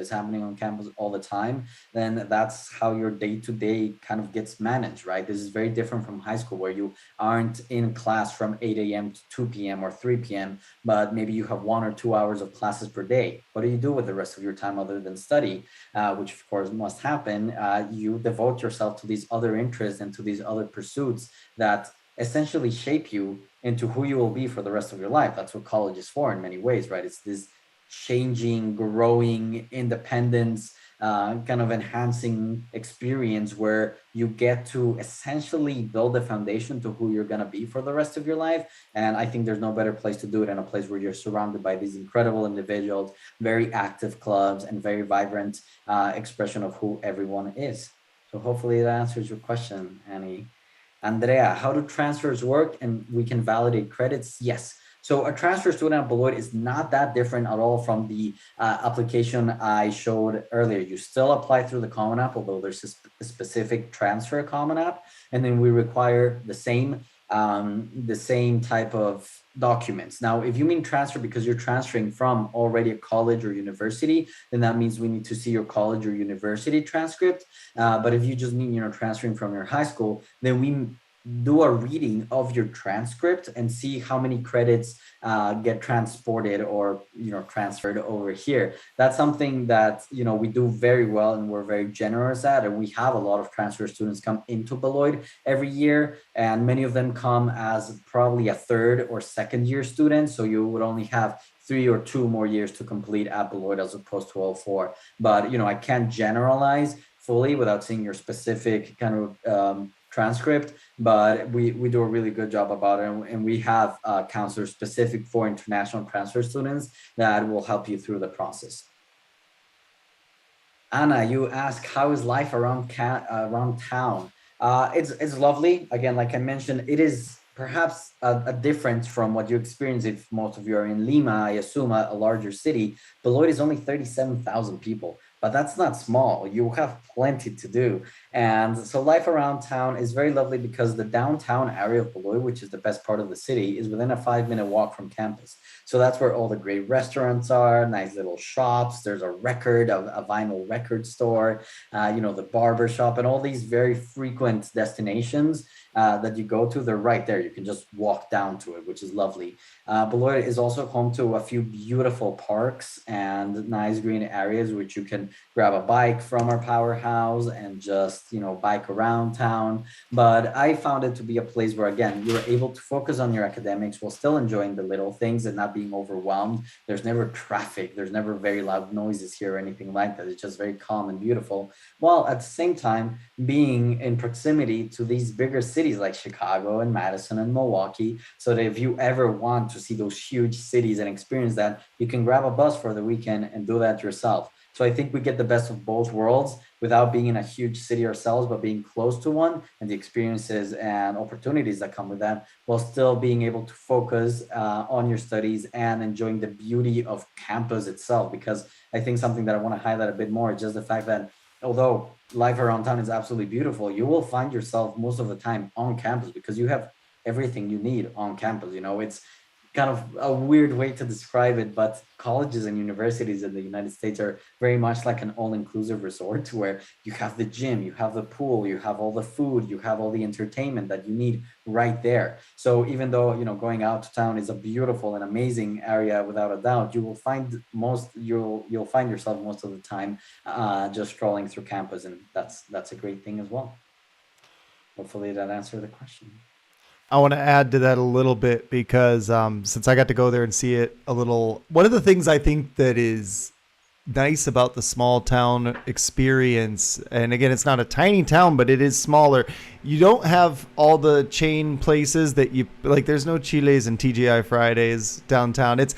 is happening on campus all the time, then that's how your day-to-day kind of gets managed, right? This is very different from high school, where you aren't in class from 8 a.m. to 2 p.m. or 3 p.m., but maybe you have 1 or 2 hours of classes per day. What do you do with the rest of your time other than study, which of course must happen? You devote yourself to these other interests and to these other pursuits that essentially shape you into who you will be for the rest of your life. That's what college is for in many ways, right? It's this changing, growing, independence, kind of enhancing experience where you get to essentially build a foundation to who you're going to be for the rest of your life. And I think there's no better place to do it than a place where you're surrounded by these incredible individuals, very active clubs, and very vibrant expression of who everyone is. So hopefully that answers your question, Annie. Andrea, how do transfers work and we can validate credits? Yes. So a transfer student at Beloit is not that different at all from the application I showed earlier. You still apply through the Common App, although there's a specific transfer Common App, and then we require the same type of documents. Now, if you mean transfer because you're transferring from already a college or university, then that means we need to see your college or university transcript. But if you just mean, transferring from your high school, then we do a reading of your transcript and see how many credits get transported or transferred over here. That's something that we do very well and we're very generous at, and we have a lot of transfer students come into Beloit every year, and many of them come as probably a third or second year student, so you would only have 3 or 2 more years to complete at Beloit as opposed to all 4. But I can't generalize fully without seeing your specific kind of transcript, but we do a really good job about it, and we have counselors specific for international transfer students that will help you through the process. Anna, you ask, how is life around town? It's lovely. Again, like I mentioned, it is perhaps a difference from what you experience if most of you are in Lima, I assume, a larger city. Beloit is only 37,000 people, but that's not small. You have plenty to do. And so life around town is very lovely because the downtown area of Beloit, which is the best part of the city, is within a 5-minute walk from campus. So that's where all the great restaurants are, nice little shops. There's a vinyl record store, the barber shop, and all these very frequent destinations that you go to. They're right there. You can just walk down to it, which is lovely. Beloit is also home to a few beautiful parks and nice green areas, which you can grab a bike from our powerhouse and just just, bike around town. But I found it to be a place where, again, you're able to focus on your academics while still enjoying the little things and not being overwhelmed. There's never traffic, there's never very loud noises here or anything like that. It's just very calm and beautiful, while at the same time being in proximity to these bigger cities like Chicago and Madison and Milwaukee, so that if you ever want to see those huge cities and experience that, you can grab a bus for the weekend and do that yourself. So I think we get the best of both worlds without being in a huge city ourselves, but being close to one, and the experiences and opportunities that come with that, while still being able to focus on your studies and enjoying the beauty of campus itself. Because I think something that I want to highlight a bit more is just the fact that although life around town is absolutely beautiful, you will find yourself most of the time on campus because you have everything you need on campus. It's kind of a weird way to describe it, but colleges and universities in the United States are very much like an all-inclusive resort where you have the gym, you have the pool, you have all the food, you have all the entertainment that you need right there. So even though, going out to town is a beautiful and amazing area without a doubt, you'll find yourself most of the time just strolling through campus, and that's a great thing as well. Hopefully that answered the question. I want to add to that a little bit because since I got to go there and see it a little, one of the things I think that is nice about the small town experience, and again, it's not a tiny town, but it is smaller. You don't have all the chain places that you like. There's no Chiles and TGI Fridays downtown. It's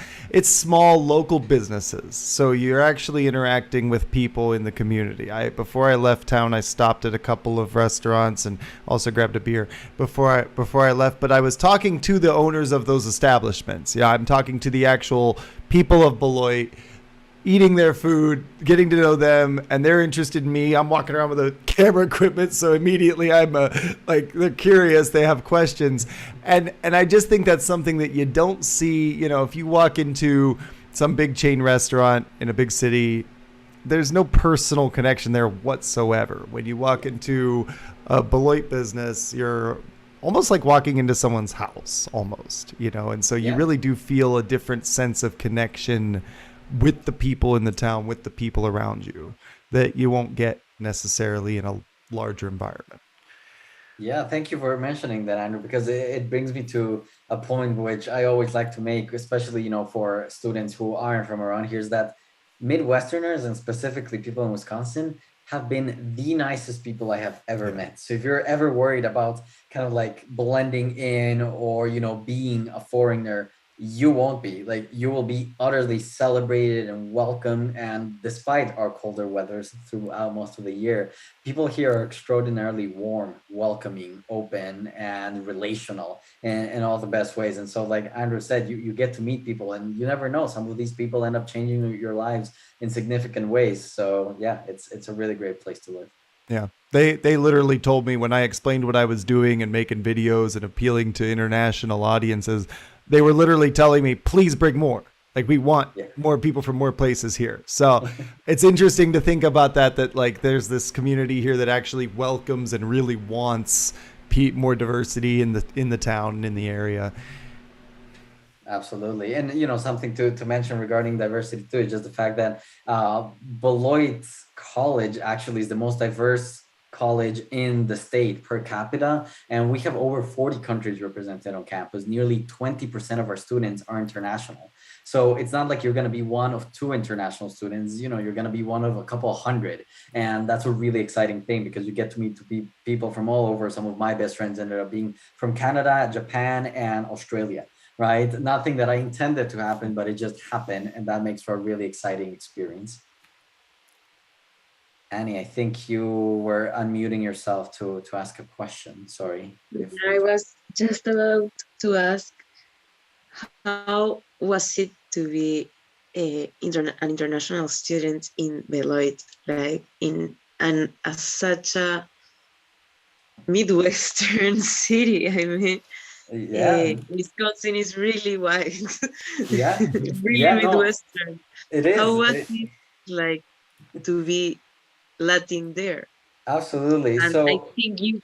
small local businesses, so you're actually interacting with people in the community. Before I left town, I stopped at a couple of restaurants and also grabbed a beer before I left. But I was talking to the owners of those establishments. Yeah, I'm talking to the actual people of Beloit, eating their food, getting to know them, and they're interested in me. I'm walking around with the camera equipment, so immediately I'm they're curious, they have questions, and I just think that's something that you don't see. If you walk into some big chain restaurant in a big city, there's no personal connection there whatsoever. When you walk into a Beloit business, you're almost like walking into someone's house, almost, and so you really do feel a different sense of connection with the people in the town, with the people around you, that you won't get necessarily in a larger environment. Yeah, thank you for mentioning that, Andrew, because it brings me to a point which I always like to make, especially, for students who aren't from around here, is that Midwesterners, and specifically people in Wisconsin, have been the nicest people I have ever met. So if you're ever worried about kind of like blending in or, being a foreigner, you won't be. You will be utterly celebrated and welcomed. And despite our colder weathers throughout most of the year, people here are extraordinarily warm, welcoming, open, and relational in all the best ways. And so, like Andrew said, you get to meet people, and you never know, some of these people end up changing your lives in significant ways. So yeah, it's a really great place to live. Yeah. They literally told me when I explained what I was doing and making videos and appealing to international audiences, they were literally telling me, please bring more. We want more people from more places here. So it's interesting to think about that there's this community here that actually welcomes and really wants more diversity in the town and in the area. Absolutely. And, something to mention regarding diversity too, is just the fact that Beloit College actually is the most diverse college in the state per capita, and we have over 40 countries represented on campus. Nearly 20% of our students are international. So it's not like you're going to be one of two international students, you're going to be one of a couple hundred. And that's a really exciting thing because you get to meet people from all over. Some of my best friends ended up being from Canada, Japan, and Australia. Right? Nothing that I intended to happen, but it just happened. And that makes for a really exciting experience. Annie, I think you were unmuting yourself to ask a question. Sorry. I was just about to ask, how was it to be an international student in Beloit, such a Midwestern city? I mean, Wisconsin is really wide. Yeah, really Midwestern. It is. How was it like to be Latin there? Absolutely. And So I think you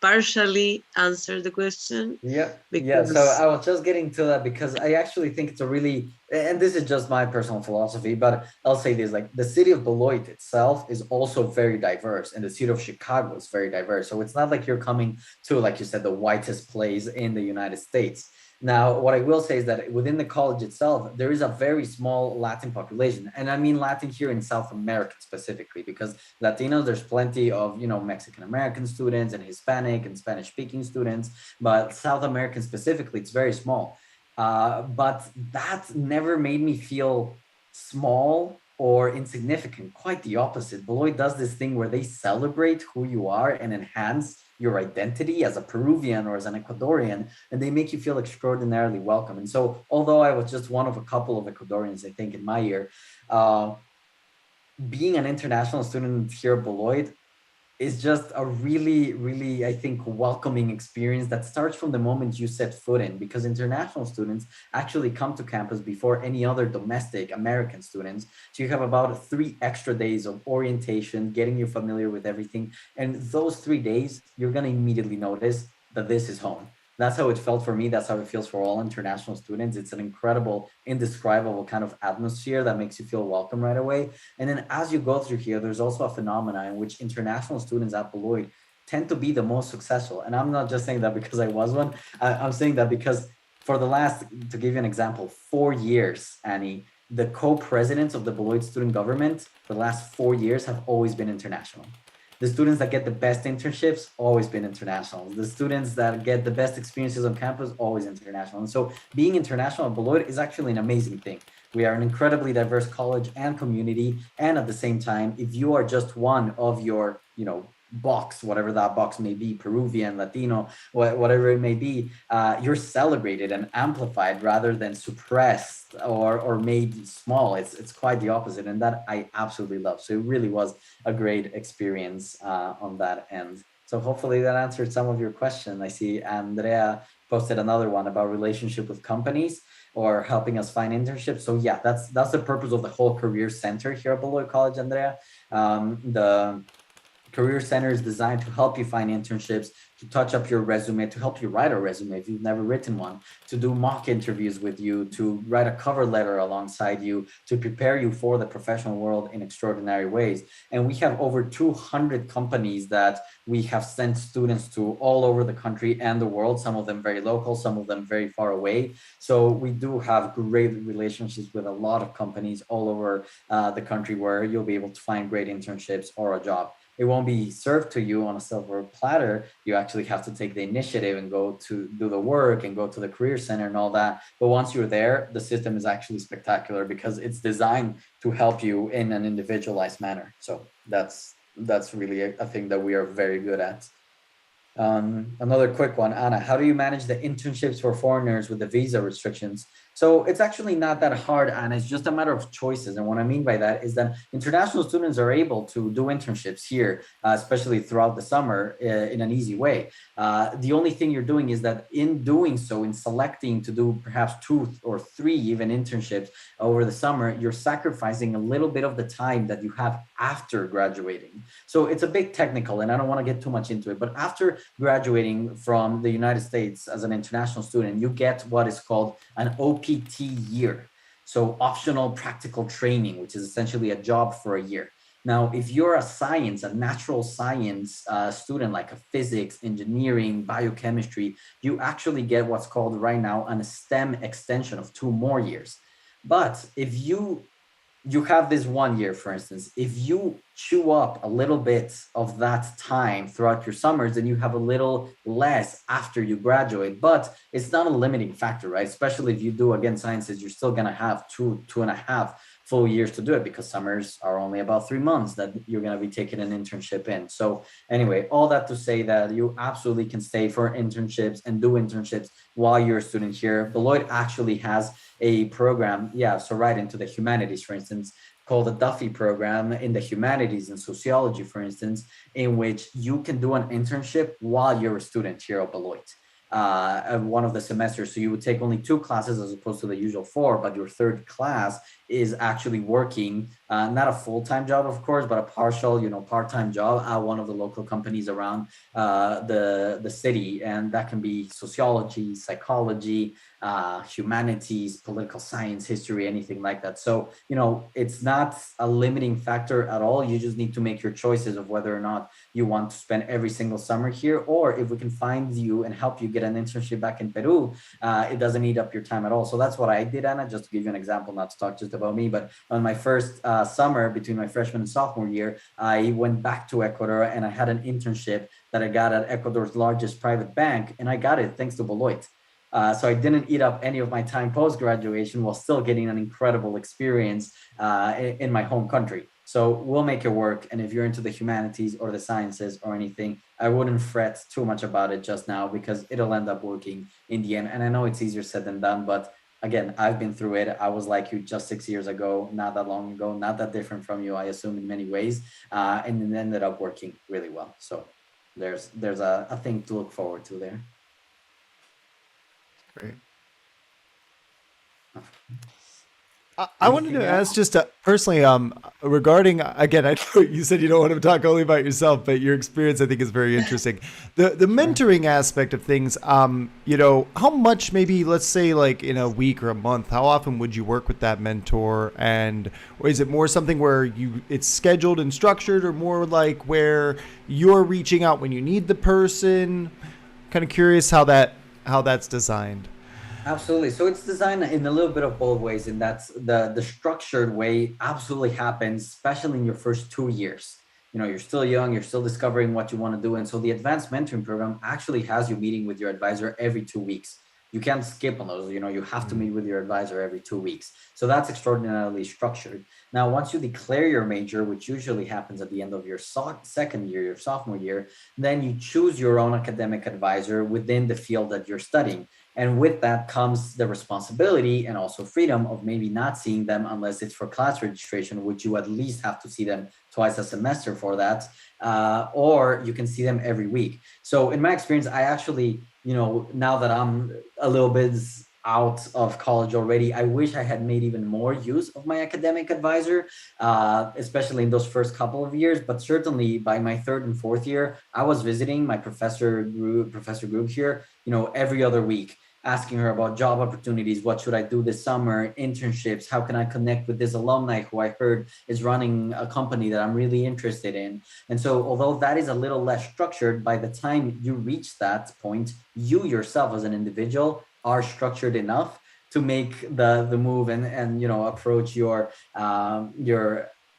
partially answer the question. Yeah. Yeah. So Because I was just getting to that because I actually think it's a really, and this is just my personal philosophy, but I'll say this, like the city of Beloit itself is also very diverse, and the city of Chicago is very diverse. So it's not like you're coming to, like you said, the whitest place in the United States. Now, what I will say is that within the college itself, there is a very small Latin population. And I mean Latin here in South America specifically, because Latinos, there's plenty of, Mexican American students and Hispanic and Spanish speaking students, but South American specifically, it's very small. But that never made me feel small or insignificant. Quite the opposite. Beloit does this thing where they celebrate who you are and enhance your identity as a Peruvian or as an Ecuadorian, and they make you feel extraordinarily welcome. And so, although I was just one of a couple of Ecuadorians, I think, in my year, being an international student here at Beloit is just a really, really, I think, welcoming experience that starts from the moment you set foot in, because international students actually come to campus before any other domestic American students. So you have about 3 extra days of orientation, getting you familiar with everything. And those 3 days, you're going to immediately notice that this is home. That's how it felt for me. That's how it feels for all international students. It's an incredible, indescribable kind of atmosphere that makes you feel welcome right away. And then as you go through here, there's also a phenomenon in which international students at Beloit tend to be the most successful. And I'm not just saying that because I was one. I'm saying that because for the last, to give you an example, 4 years, Annie, the co-presidents of the Beloit student government for the last 4 years have always been international. The students that get the best internships, always been international. The students that get the best experiences on campus, always international. And so being international at Beloit is actually an amazing thing. We are an incredibly diverse college and community. And at the same time, if you are just one of your, box, whatever that box may be, Peruvian, Latino, whatever it may be, you're celebrated and amplified rather than suppressed or made small. It's quite the opposite, and that I absolutely love. So it really was a great experience on that end. So hopefully that answered some of your question. I see Andrea posted another one about relationship with companies or helping us find internships. So yeah, that's the purpose of the whole career center here at Beloit College, Andrea. The Career Center is designed to help you find internships, to touch up your resume, to help you write a resume if you've never written one, to do mock interviews with you, to write a cover letter alongside you, to prepare you for the professional world in extraordinary ways. And we have over 200 companies that we have sent students to all over the country and the world, some of them very local, some of them very far away. So we do have great relationships with a lot of companies all over the country where you'll be able to find great internships or a job. It won't be served to you on a silver platter. You actually have to take the initiative and go to do the work and go to the career center and all that. But once you're there, the system is actually spectacular because it's designed to help you in an individualized manner. So that's really a thing that we are very good at. Another quick one, Anna, how do you manage the internships for foreigners with the visa restrictions? So it's actually not that hard, and it's just a matter of choices. And what I mean by that is that international students are able to do internships here, especially throughout the summer in an easy way. The only thing you're doing is that in doing so, in selecting to do perhaps 2 or 3 even internships over the summer, you're sacrificing a little bit of the time that you have after graduating. So it's a bit technical, and I don't want to get too much into it, but after graduating from the United States as an international student, you get what is called an OPT year. So optional practical training, which is essentially a job for a year. Now, if you're a natural science student, like a physics, engineering, biochemistry, you actually get what's called right now an STEM extension of 2 more years. But if you have this 1 year, for instance, if you chew up a little bit of that time throughout your summers, then you have a little less after you graduate, but it's not a limiting factor, right? Especially if you do, again, sciences, you're still gonna have 2.5 full years to do it because summers are only about 3 months that you're gonna be taking an internship in. So anyway, all that to say that you absolutely can stay for internships and do internships while you're a student here. Beloit actually has a program, so right into the humanities, for instance, called the Duffy program in the humanities and sociology, for instance, in which you can do an internship while you're a student here at Beloit. one of the semesters. So you would take only 2 classes as opposed to the usual 4, but your third class is actually working, not a full-time job, of course, but a partial, part-time job at one of the local companies around the city. And that can be sociology, psychology, humanities, political science, history, anything like that. So, it's not a limiting factor at all. You just need to make your choices of whether or not you want to spend every single summer here, or if we can find you and help you get an internship back in Peru, it doesn't eat up your time at all. So that's what I did, Anna, just to give you an example, not to talk just about me, but on my first summer between my freshman and sophomore year, I went back to Ecuador and I had an internship that I got at Ecuador's largest private bank, and I got it thanks to Beloit. So I didn't eat up any of my time post-graduation while still getting an incredible experience in my home country. So we'll make it work. And if you're into the humanities or the sciences or anything, I wouldn't fret too much about it just now, because it'll end up working in the end. And I know it's easier said than done, but again, I've been through it. I was like you just 6 years ago, not that long ago, not that different from you, I assume, in many ways. And it ended up working really well. So there's a thing to look forward to there. Great. I wanted to ask just personally, regarding, again, I know you said you don't want to talk only about yourself, but your experience I think is very interesting. The mentoring aspect of things, how much, maybe let's say like in a week or a month, how often would you work with that mentor? And or is it more something where it's scheduled and structured, or more like where you're reaching out when you need the person? Kind of curious how that's designed. Absolutely. So it's designed in a little bit of both ways, and that's the structured way absolutely happens, especially in your first 2 years. You're still young, you're still discovering what you want to do. And so the advanced mentoring program actually has you meeting with your advisor every 2 weeks. You can't skip on those. You have to meet with your advisor every 2 weeks. So that's extraordinarily structured. Now, once you declare your major, which usually happens at the end of your second year, your sophomore year, then you choose your own academic advisor within the field that you're studying. And with that comes the responsibility and also freedom of maybe not seeing them unless it's for class registration, which you at least have to see them twice a semester for that, or you can see them every week. So in my experience, I actually, now that I'm a little bit out of college already, I wish I had made even more use of my academic advisor, especially in those first couple of years. But certainly by my third and fourth year, I was visiting my professor group here, every other week, asking her about job opportunities. What should I do this summer? Internships. How can I connect with this alumni who I heard is running a company that I'm really interested in? And so although that is a little less structured, by the time you reach that point, you yourself as an individual are structured enough to make the move and approach your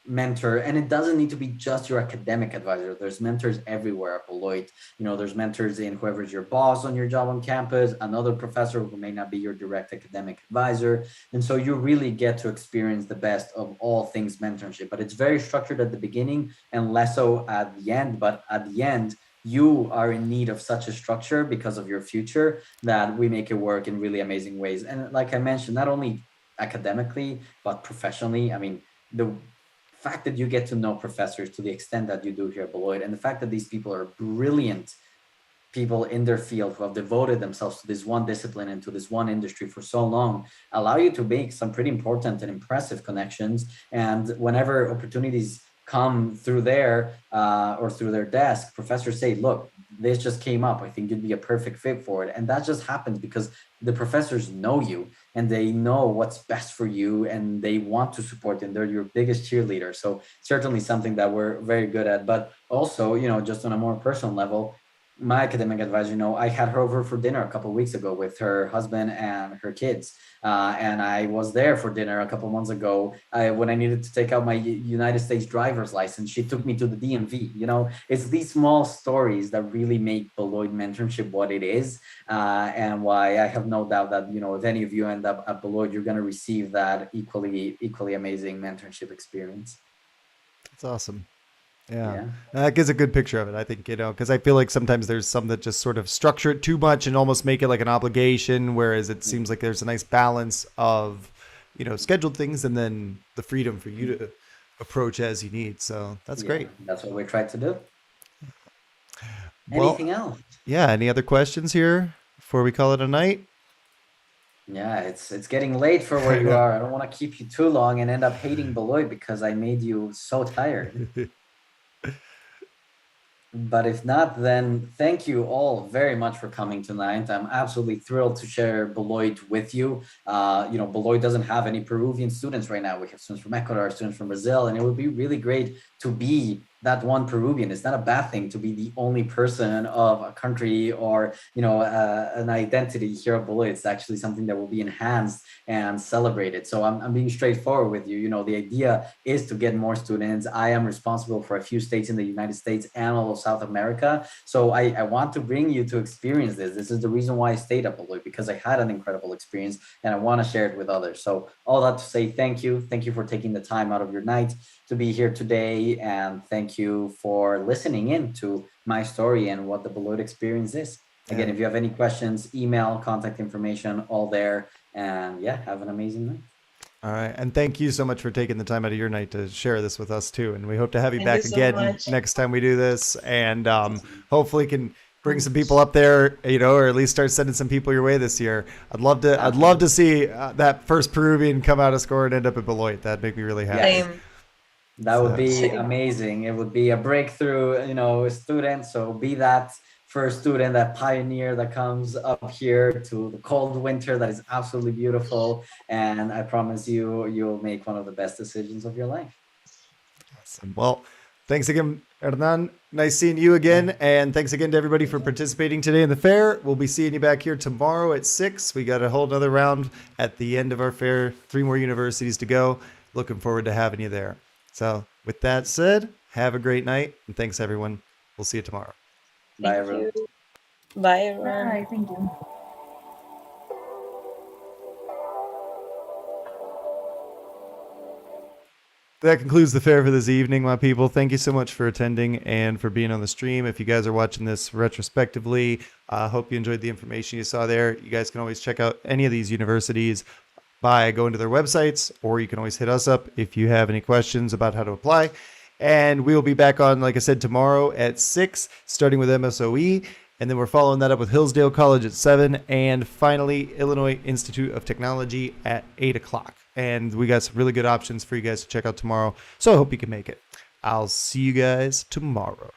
mentor. And it doesn't need to be just your academic advisor. There's mentors everywhere at Beloit. There's mentors in whoever's your boss on your job on campus, another professor who may not be your direct academic advisor. And so you really get to experience the best of all things mentorship. But it's very structured at the beginning and less so at the end. But at the end, you are in need of such a structure because of your future that we make it work in really amazing ways. And like I mentioned, not only academically, but professionally. I mean, the fact that you get to know professors to the extent that you do here at Beloit, and the fact that these people are brilliant people in their field who have devoted themselves to this one discipline and to this one industry for so long, allow you to make some pretty important and impressive connections. And whenever opportunities come through there or through their desk, professors say, look, this just came up. I think you'd be a perfect fit for it. And that just happens because the professors know you and they know what's best for you and they want to support you and they're your biggest cheerleader. So certainly something that we're very good at. But also, just on a more personal level, my academic advisor, I had her over for dinner a couple of weeks ago with her husband and her kids. And I was there for dinner a couple of months ago when I needed to take out my United States driver's license. She took me to the DMV. It's these small stories that really make Beloit mentorship what it is. And why I have no doubt that, if any of you end up at Beloit, you're going to receive that equally amazing mentorship experience. That's awesome. Yeah. That gives a good picture of it, I think, because I feel like sometimes there's some that just sort of structure it too much and almost make it like an obligation, whereas it seems like there's a nice balance of, scheduled things and then the freedom for you to approach as you need. So that's great. That's what we tried to do. Anything else? Yeah. Any other questions here before we call it a night? Yeah, it's getting late for where you are. I don't want to keep you too long and end up hating Beloit because I made you so tired. But if not, then thank you all very much for coming tonight. I'm absolutely thrilled to share Beloit with you. Beloit doesn't have any Peruvian students right now. We have students from Ecuador, students from Brazil, and it would be really great to be that one Peruvian. It's not a bad thing to be the only person of a country or an identity here at Beloit. It's actually something that will be enhanced and celebrated. So I'm being straightforward with you. The idea is to get more students. I am responsible for a few states in the United States and all of South America. So I want to bring you to experience this. This is the reason why I stayed at Beloit, because I had an incredible experience and I want to share it with others. So all that to say, thank you. Thank you for taking the time out of your night to be here today. And thank you for listening in to my story and what the Beloit experience is. Again, if you have any questions, email, contact information, all there. And yeah, have an amazing night. All right. And thank you so much for taking the time out of your night to share this with us too. And we hope to have you Thank back you so again much. next time we do this. And hopefully can bring some people up there, or at least start sending some people your way this year. I'd love to see that first Peruvian come out of score and end up at Beloit. That'd make me really happy. Same. That would be amazing. It would be a breakthrough, student. So be that first student, that pioneer that comes up here to the cold winter that is absolutely beautiful. And I promise you'll make one of the best decisions of your life. Awesome. Well, thanks again, Hernan. Nice seeing you again. And thanks again to everybody for participating today in the fair. We'll be seeing you back here tomorrow at 6. We got a whole nother round at the end of our fair. 3 more universities to go. Looking forward to having you there. So with that said, have a great night. And thanks, everyone. We'll see you tomorrow. Bye, everyone. Bye, everyone. Bye, thank you. That concludes the fair for this evening, my people. Thank you so much for attending and for being on the stream. If you guys are watching this retrospectively, I hope you enjoyed the information you saw there. You guys can always check out any of these universities by going to their websites, or you can always hit us up if you have any questions about how to apply. And we will be back on, like I said, tomorrow at 6, starting with MSOE. And then we're following that up with Hillsdale College at 7. And finally, Illinois Institute of Technology at 8 o'clock. And we got some really good options for you guys to check out tomorrow. So I hope you can make it. I'll see you guys tomorrow.